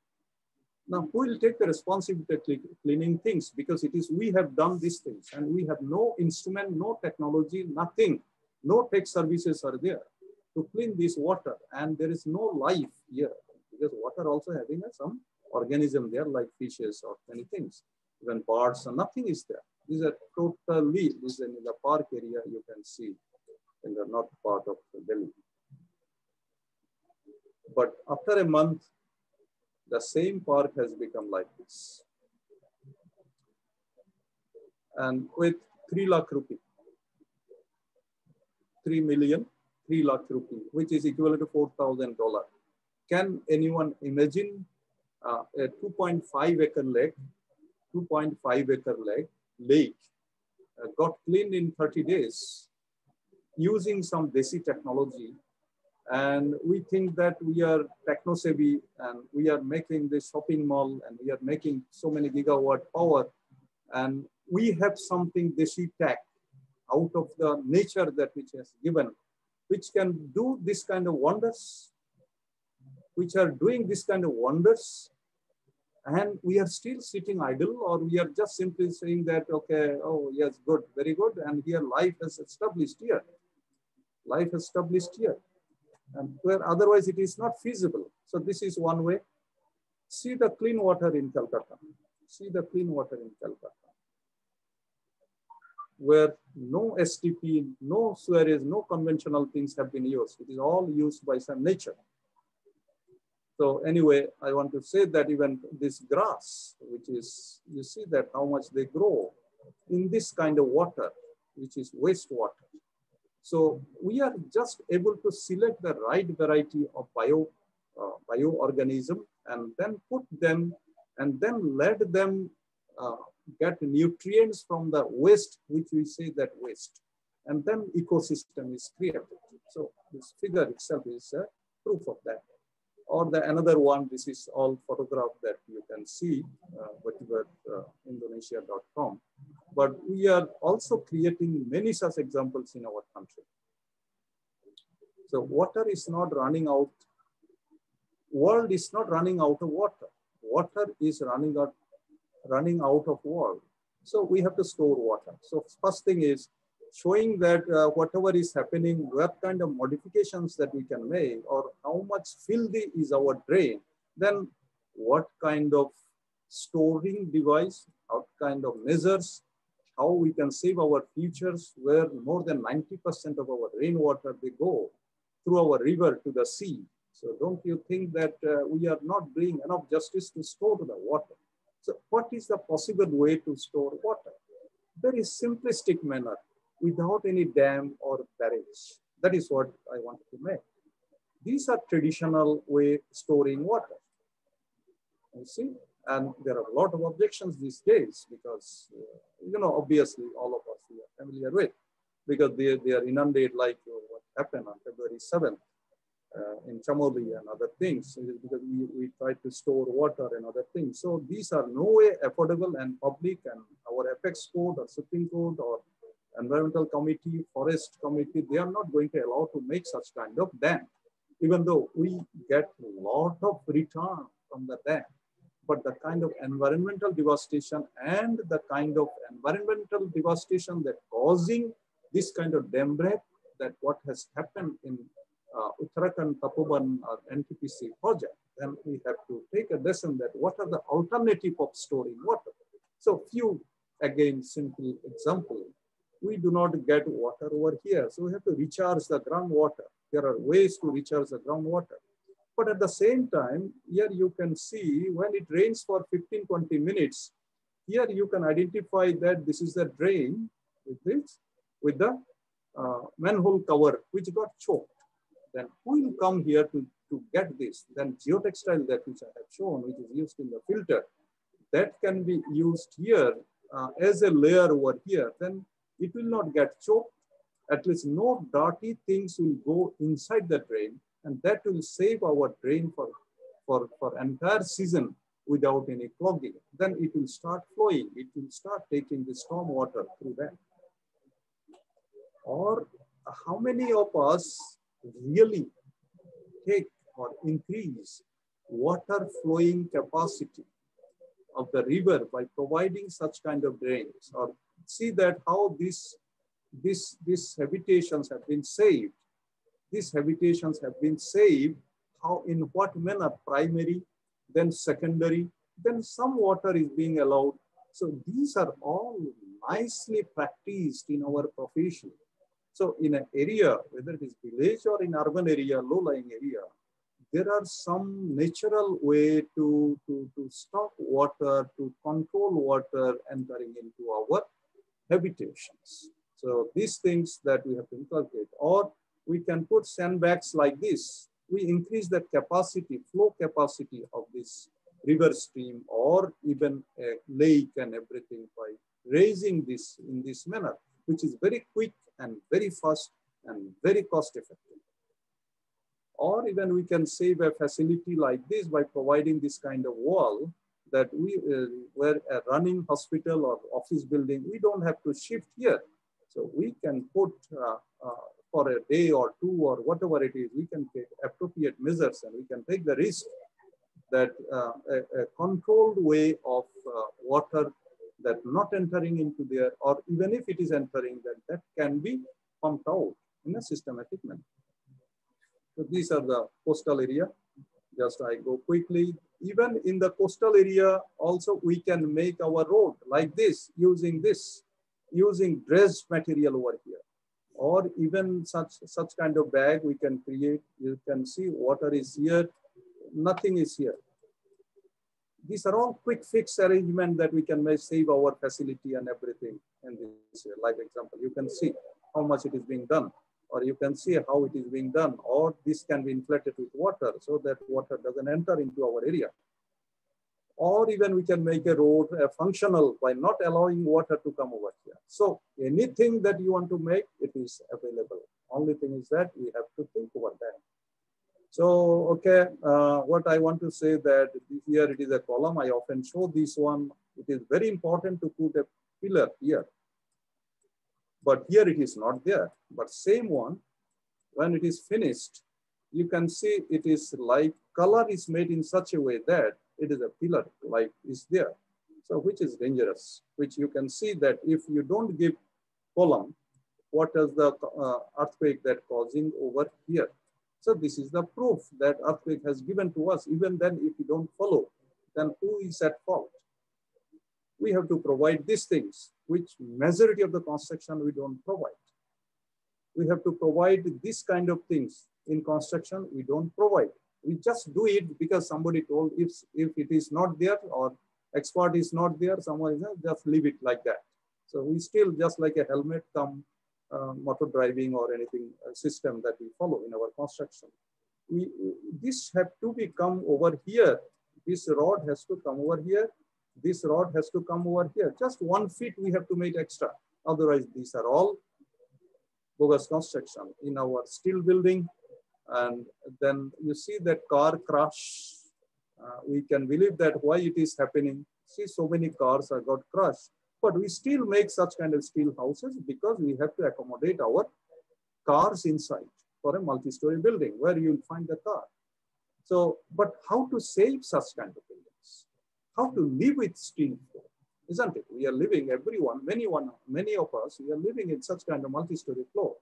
Now, who will take the responsibility of cleaning things? Because it is, we have done these things and we have no instrument, no technology, nothing, no tech services are there to clean this water. And there is no life here because water also having some organism there like fishes or many things, even birds, and nothing is there. These are totally, this is in the park area you can see in the north part of Delhi. But after a month, the same park has become like this. And with 3 lakh rupee, 3 million, 3 lakh rupee, which is equivalent to $4,000. Can anyone imagine a 2.5 acre lake, 2.5 acre lake got cleaned in 30 days using some desi technology? And we think that we are techno savvy and we are making this shopping mall and we are making so many gigawatt power. And we have something desi tech out of the nature that which has given, which can do this kind of wonders. which are doing this kind of wonders, and we are still sitting idle, or we are just simply saying that, okay, oh yes, good, very good, and here life has established here. Life established here, and where otherwise it is not feasible. So this is one way. See the clean water in Calcutta. See the clean water in Calcutta, where no STP, no sewerage, no conventional things have been used. It is all used by some nature. So anyway, I want to say that even this grass, which is, you see that how much they grow in this kind of water, which is wastewater. So we are just able to select the right variety of bioorganism and then put them and then let them get nutrients from the waste, which we say that waste. And then ecosystem is created. So this figure itself is a proof of that. Or the another one, this is all photograph that you can see, Indonesia.com. But we are also creating many such examples in our country. So water is not running out. World is not running out of water. Water is running out of world. So we have to store water. So first thing is showing that whatever is happening, what kind of modifications that we can make, or how much filthy is our drain, then what kind of storing device, what kind of measures, how we can save our futures, where more than 90% of our rainwater, they go through our river to the sea. So don't you think that we are not doing enough justice to store the water? So what is the possible way to store water? Very simplistic manner, without any dam or barrage. That is what I wanted to make. These are traditional way storing water. You see, and there are a lot of objections these days because, you know, obviously all of us we are familiar with, because they are inundated like what happened on February 7th in Chamoli and other things, because we tried to store water and other things. So these are no way affordable and public, and our Apex Court or Supreme Court or Environmental Committee, Forest Committee, they are not going to allow to make such kind of dam, even though we get a lot of return from the dam. But the kind of environmental devastation and the kind of environmental devastation that causing this kind of dam break, that what has happened in Uttarakhand Tapoban NTPC project, then we have to take a lesson that what are the alternative of storing water. So few, again, simple example. We do not get water over here. So we have to recharge the groundwater. There are ways to recharge the groundwater. But at the same time, here you can see when it rains for 15, 20 minutes, here you can identify that this is the drain with the manhole cover, which got choked. Then who will come here to get this? Then geotextile that which I have shown, which is used in the filter, that can be used here as a layer over here. Then it will not get choked. At least no dirty things will go inside the drain, and that will save our drain for entire season without any clogging. Then it will start flowing. It will start taking the storm water through that. Or how many of us really take or increase water flowing capacity of the river by providing such kind of drains, or see that how these habitations have been saved. These habitations have been saved, how, in what manner? Primary, then secondary, then some water is being allowed. So these are all nicely practiced in our profession. So in an area, whether it is village or in urban area, low-lying area, there are some natural way to stop water, to control water entering into our habitations. So these things that we have to inculcate. Or we can put sandbags like this. We increase the capacity, flow capacity of this river stream, or even a lake and everything, by raising this in this manner, which is very quick and very fast and very cost effective. Or even we can save a facility like this by providing this kind of wall that we, where a running hospital or office building, we don't have to shift here. So we can put for a day or two or whatever it is, we can take appropriate measures and we can take the risk that a controlled way of water that not entering into there, or even if it is entering, that can be pumped out in a systematic manner. So these are the coastal area. Just I go quickly. Even in the coastal area, also we can make our road like this, using dredged material over here. Or even such kind of bag we can create. You can see water is here, nothing is here. These are all quick fix arrangement that we can save our facility and everything. And this live example, you can see how much it is being done, or you can see how it is being done, or this can be inflated with water so that water doesn't enter into our area. Or even we can make a road functional by not allowing water to come over here. So anything that you want to make, it is available. Only thing is that we have to think over that. So, okay, what I want to say that here it is a column. I often show this one. It is very important to put a pillar here. But here it is not there. But same one, when it is finished, you can see it is like color is made in such a way that it is a pillar like is there. So which is dangerous, which you can see that if you don't give column, what is the earthquake that causing over here? So this is the proof that earthquake has given to us. Even then, if you don't follow, then who is at fault? We have to provide these things, which majority of the construction we don't provide. We have to provide this kind of things in construction, we don't provide. We just do it because somebody told. If it is not there or expert is not there, someone is just leave it like that. So we still just like a helmet come motor driving or anything system that we follow in our construction. This have to be come over here. This rod has to come over here. This rod has to come over here. Just 1 feet we have to make extra. Otherwise, these are all bogus construction in our steel building. And then you see that car crash. We can believe that why it is happening. See, so many cars are got crushed. But we still make such kind of steel houses because we have to accommodate our cars inside for a multi-story building where you'll find the car. So, but how to save such kind of buildings? How to live with steel floor, isn't it? We are living, everyone, many of us, we are living in such kind of multi-story floor.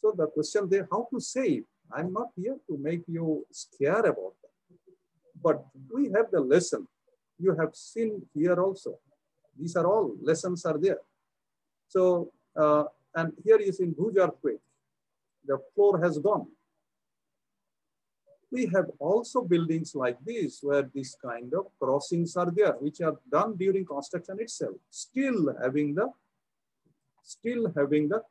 So the question there, how to save? I'm not here to make you scared about that. But we have the lesson. You have seen here also. These are all lessons are there. So, and here is in Bhuj earthquake, the floor has gone. We have also buildings like this where this kind of crossings are there, which are done during construction itself, still having the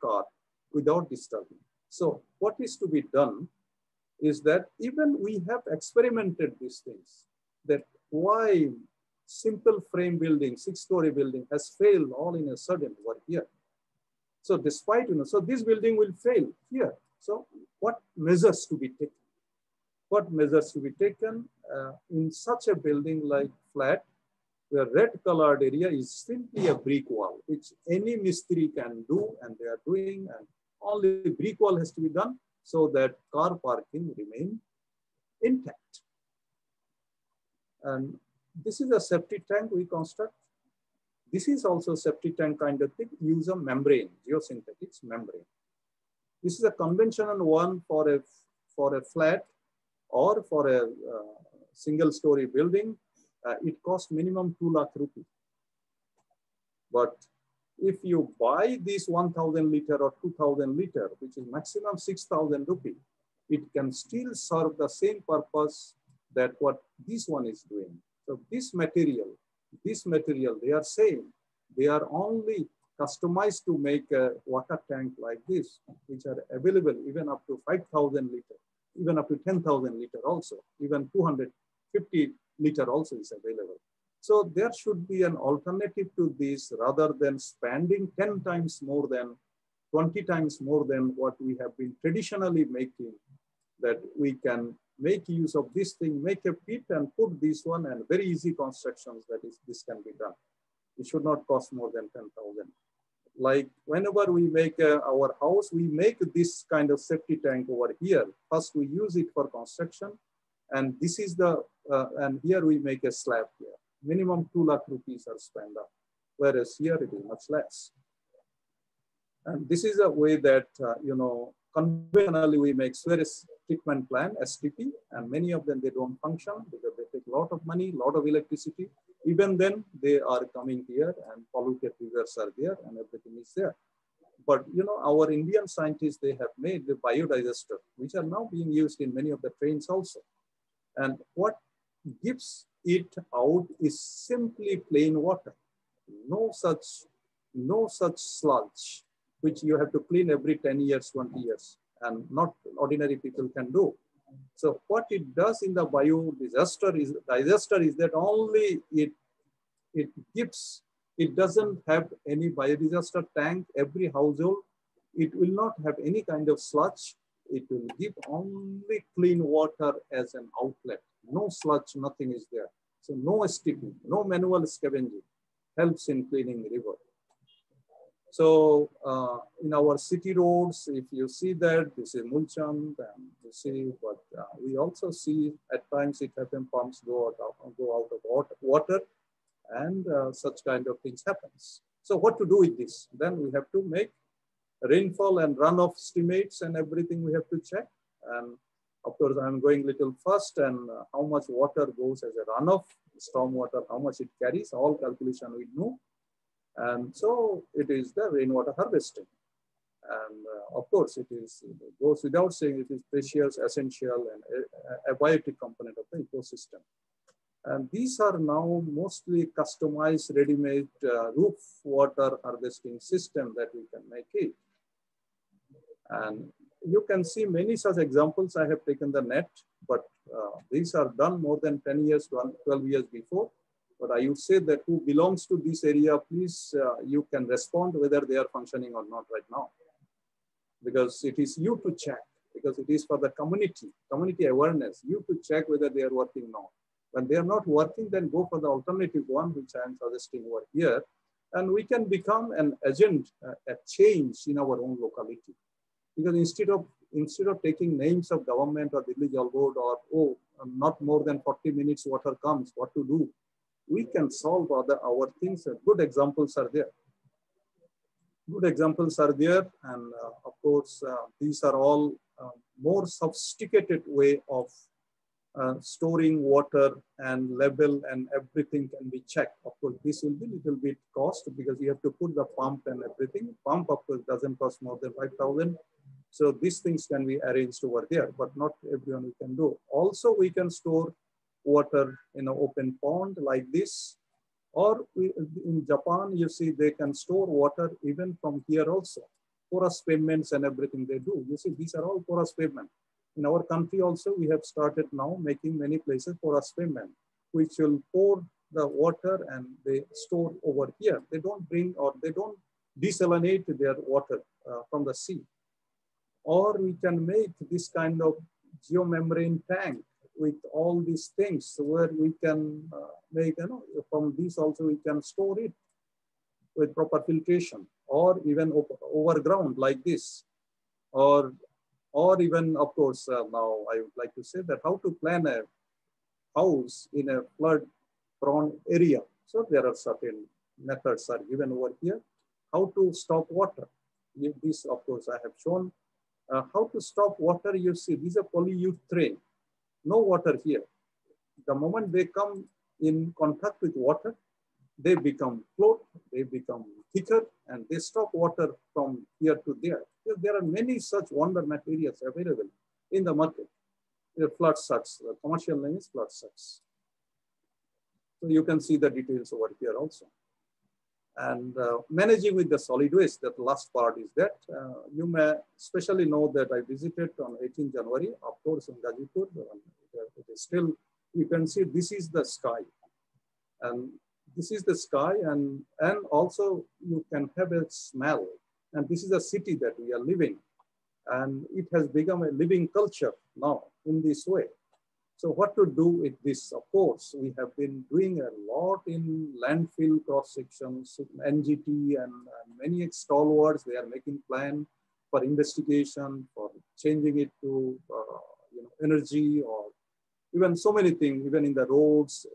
car without disturbing. So what is to be done is that even we have experimented these things, that why simple frame building, 6-story building has failed all in a sudden over here. So despite, so this building will fail here. So what measures to be taken? What measures to be taken in such a building like flat, where red colored area is simply a brick wall, which any mistri can do, and they are doing, and only brick wall has to be done so that car parking remain intact. And this is a septic tank we construct. This is also septic tank kind of thing, use a membrane, geosynthetics membrane. This is a conventional one for a flat or for a single story building. It costs minimum 2 lakh rupees. But if you buy this 1,000 liter or 2,000 liter, which is maximum 6,000 rupees, it can still serve the same purpose that what this one is doing. So this material, they are saying they are only customized to make a water tank like this, which are available even up to 5,000 liter, even up to 10,000 liter also, even 250 liter also is available. So there should be an alternative to this rather than spending 10 times more than, 20 times more than what we have been traditionally making, that we can make use of this thing, make a pit and put this one, and very easy constructions that is, this can be done. It should not cost more than 10,000 Like whenever we make our house, we make this kind of safety tank over here. First, we use it for construction. And this is the, and here we make a slab here. Minimum 2 lakh rupees are spent up, whereas here it is much less. And this is a way that, you know, conventionally we make sewage treatment plant, STP, and many of them, they don't function because they take a lot of money, a lot of electricity. Even then they are coming here and polluted rivers are there and everything is there. But, you know, our Indian scientists, they have made the biodigester, which are now being used in many of the trains also. And what gives it out is simply plain water. No such sludge, which you have to clean every 10 years, 20 years, and not ordinary people can do. So what it does in the digester is that only it gives, it doesn't have any biodigester tank, every household. It will not have any kind of sludge. It will give only clean water as an outlet. No sludge, nothing is there. So no STP, no manual scavenging helps in cleaning river. So in our city roads, if you see that, this is mulchand, and you see, but we also see at times it happens pumps go out of water, and such kind of things happens. So what to do with this? Then we have to make rainfall and runoff estimates and everything we have to check. And of course, I'm going little fast, and how much water goes as a runoff, storm water, how much it carries, all calculation we know. And so it is the rainwater harvesting. And of course, it goes without saying, it is precious, essential, and a biotic component of the ecosystem. And these are now mostly customized, ready-made roof water harvesting system that we can make it. And you can see many such examples. I have taken the net, but these are done more than 10 years, 12 years before. But I would say that who belongs to this area, please, you can respond whether they are functioning or not right now. Because it is you to check, because it is for the community awareness, you to check whether they are working now. When they are not working, then go for the alternative one, which I am suggesting over here. And we can become an agent, a change in our own locality. Because instead of taking names of government or Delhi Jal Board or, oh, not more than 40 minutes water comes, what to do? We can solve our things. Good examples are there. Good examples are there. And of course, these are all more sophisticated way of storing water and level and everything can be checked. Of course, this will be a little bit cost because you have to put the pump and everything. Pump, of course, doesn't cost more than 5,000. So these things can be arranged over there, but not everyone we can do. Also, we can store water in an open pond like this. Or in Japan, you see, they can store water even from here also. Porous pavements and everything they do. You see, these are all porous pavement. In our country also, we have started now making many places porous pavement, which will pour the water and they store over here. They don't bring or they don't desalinate their water from the sea. Or we can make this kind of geomembrane tank with all these things where we can make, from these also we can store it with proper filtration, or even overground like this. Or even, of course, now I would like to say that how to plan a house in a flood-prone area. So there are certain methods are given over here. How to stop water. This, of course, I have shown. How to stop water, you see, these are polyurethane. No water here. The moment they come in contact with water, they become float, they become thicker, and they stop water from here to there. There are many such wonder materials available in the market. The flood sucks, the commercial name is flood sucks. So you can see the details over here also. And managing with the solid waste, that last part is that you may especially know that I visited on 18 January, of course, in Gazipur. It is still, you can see this is the sky. And this is the sky, and also you can have a smell. And this is a city that we are living. And it has become a living culture now in this way. So what to do with this? Of course, we have been doing a lot in landfill cross sections, NGT and many stalwarts, they are making plan for investigation, for changing it to energy, or even so many things, even in the roads,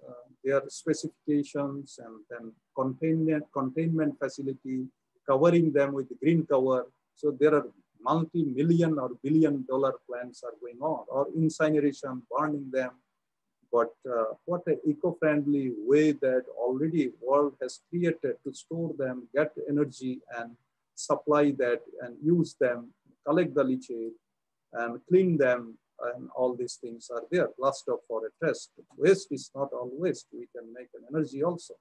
there are specifications, and then containment facility, covering them with the green cover. So there are multi-million or billion-dollar plants are going on, or incineration, burning them. But what an eco-friendly way that already world has created to store them, get energy and supply that and use them, collect the leachate and clean them, and all these things are there. Last of for a test. Waste is not all waste. We can make an energy also.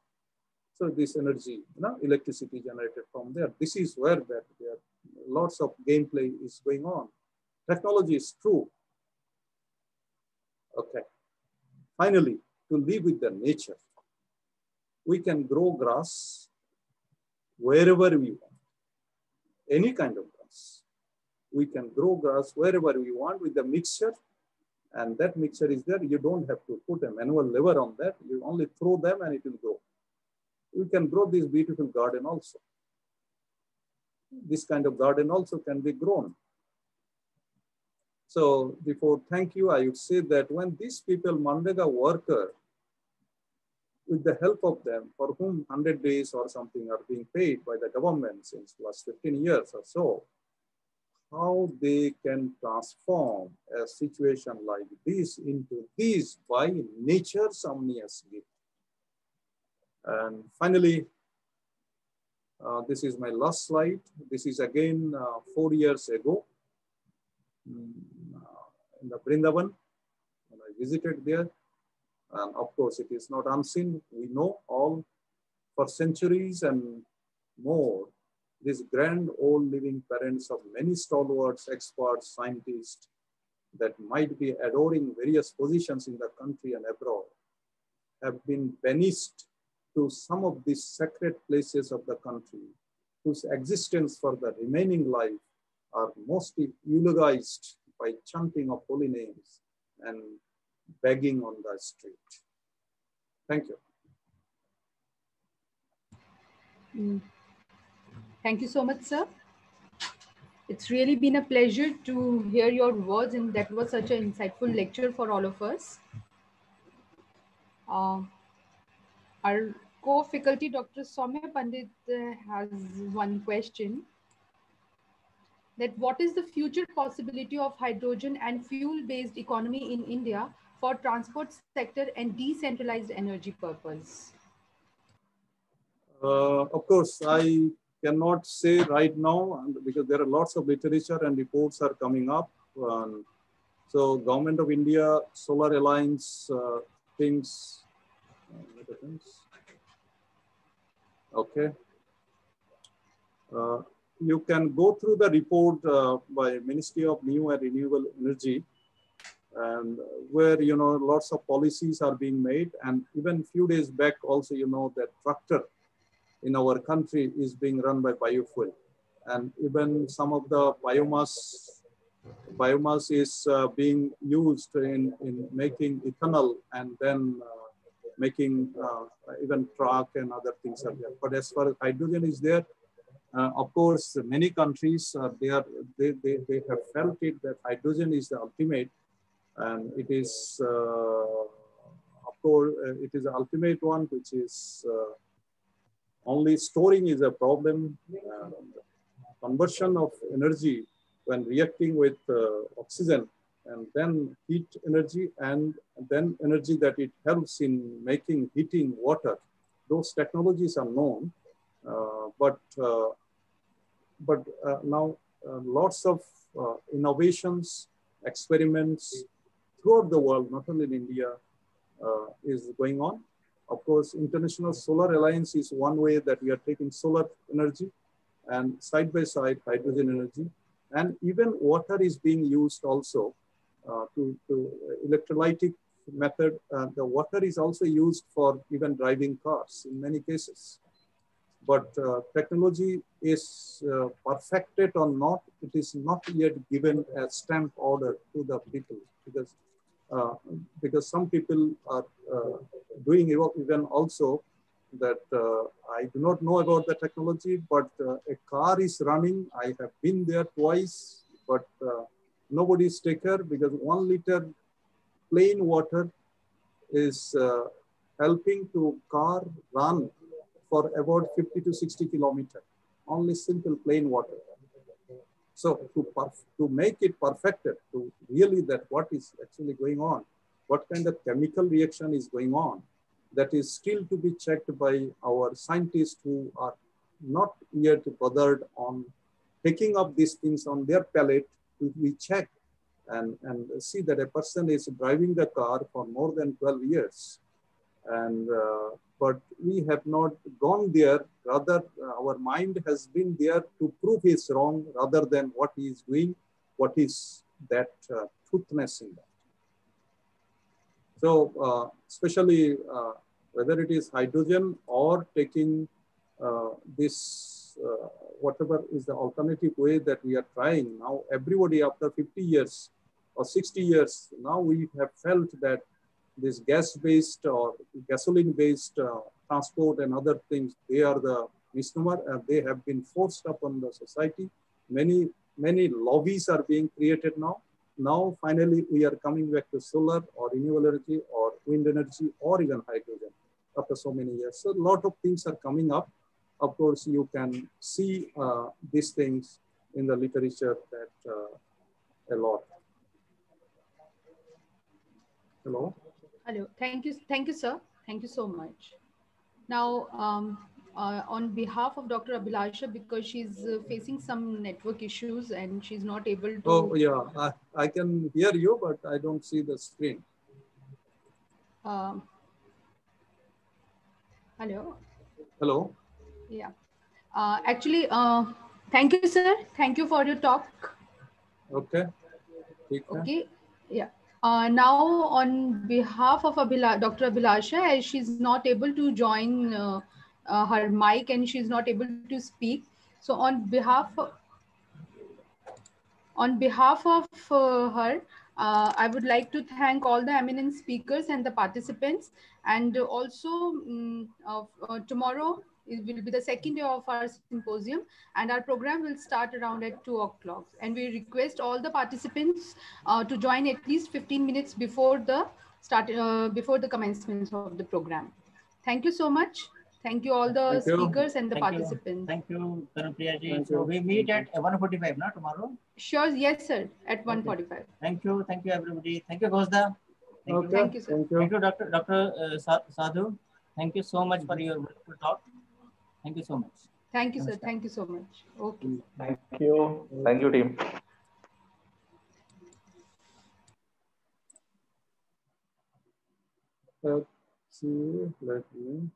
So this energy, electricity generated from there. This is where that there lots of gameplay is going on. Technology is true. Okay. Finally, to live with the nature, we can grow grass wherever we want, any kind of grass. We can grow grass wherever we want with the mixture, and that mixture is there. You don't have to put a manual lever on that. You only throw them and it will grow. You can grow this beautiful garden also. This kind of garden also can be grown. So before thank you, I would say that when these people, Mandega worker, with the help of them, for whom 100 days or something are being paid by the government since last 15 years or so, how they can transform a situation like this into this by nature's omnious gift. And finally, this is my last slide. This is again 4 years ago in the Vrindavan, when I visited there. And of course, it is not unseen. We know all for centuries and more, these grand old living parents of many stalwarts, experts, scientists that might be adoring various positions in the country and abroad have been banished to some of these sacred places of the country, whose existence for the remaining life are mostly eulogized by chanting of holy names and begging on the street. Thank you. Thank you so much, sir. It's really been a pleasure to hear your words, and that was such an insightful lecture for all of us. Our co-faculty, Dr. Soumya Pandit, has one question. That what is the future possibility of hydrogen and fuel-based economy in India for transport sector and decentralized energy purpose? Of course, I cannot say right now because there are lots of literature and reports are coming up. So Government of India, Solar Alliance thinks, okay. You can go through the report by Ministry of New and Renewable Energy, and where lots of policies are being made. And even a few days back also, that tractor in our country is being run by biofuel, and even some of the biomass is being used in making ethanol, and then making even truck and other things are there. But as far as hydrogen is there, of course, many countries they have felt it that hydrogen is the ultimate, and it is of course it is the ultimate one, which is only storing is a problem. Conversion of energy when reacting with oxygen, and then heat energy, and then energy that it helps in making heating water. Those technologies are known, but now lots of innovations, experiments throughout the world, not only in India, is going on. Of course, International Solar Alliance is one way that we are taking solar energy, and side by side hydrogen energy, and even water is being used also to electrolytic method. The water is also used for even driving cars in many cases. But technology is perfected or not, it is not yet given a stamp order to the people, because some people are doing even also that I do not know about the technology, but a car is running. I have been there twice, but nobody is taker because 1 liter plain water is helping to car run for about 50 to 60 kilometers. Only simple plain water. So to make it perfected, to really that what is actually going on, what kind of chemical reaction is going on, that is still to be checked by our scientists who are not yet bothered on picking up these things on their palate. We check and see that a person is driving the car for more than 12 years. And but we have not gone there. Rather, our mind has been there to prove he's wrong rather than what he is doing, what is that truthness in that. So especially whether it is hydrogen or taking this, whatever is the alternative way that we are trying. Now everybody after 50 years or 60 years, now we have felt that this gas-based or gasoline-based transport and other things, they are the misnomer and they have been forced upon the society. Many lobbies are being created now. Now, finally, we are coming back to solar or renewable energy or wind energy or even hydrogen after so many years. So a lot of things are coming up. Of course, you can see these things in the literature that a lot. Hello. Hello. Thank you, sir. Thank you so much. Now, on behalf of Dr. Abhilasha, because she's facing some network issues and she's not able to. Oh, yeah, I can hear you, but I don't see the screen. Hello. Hello. Yeah. Actually, thank you, sir. Thank you for your talk. Okay. Okay. Yeah. Now, on behalf of Dr. Abhilasha, as she's not able to join her mic and she's not able to speak, so on behalf of her, I would like to thank all the eminent speakers and the participants. And also tomorrow will be the second day of our symposium, and our program will start around at 2 o'clock. And we request all the participants to join at least 15 minutes before the commencement of the program. Thank you so much. Thank you all the speakers and the participants. Thank you, Karan. So we meet at 1:45 now tomorrow. Sure, yes, sir. At 1:45. Thank you everybody. Thank you, Ghosda. Thank you, sir. Thank you, Dr. Sadhu. Thank you so much for your wonderful talk. Thank you so much. Thank you, sir. Thank you so much. Okay. Thank you. Thank you, team. Let's see. Let me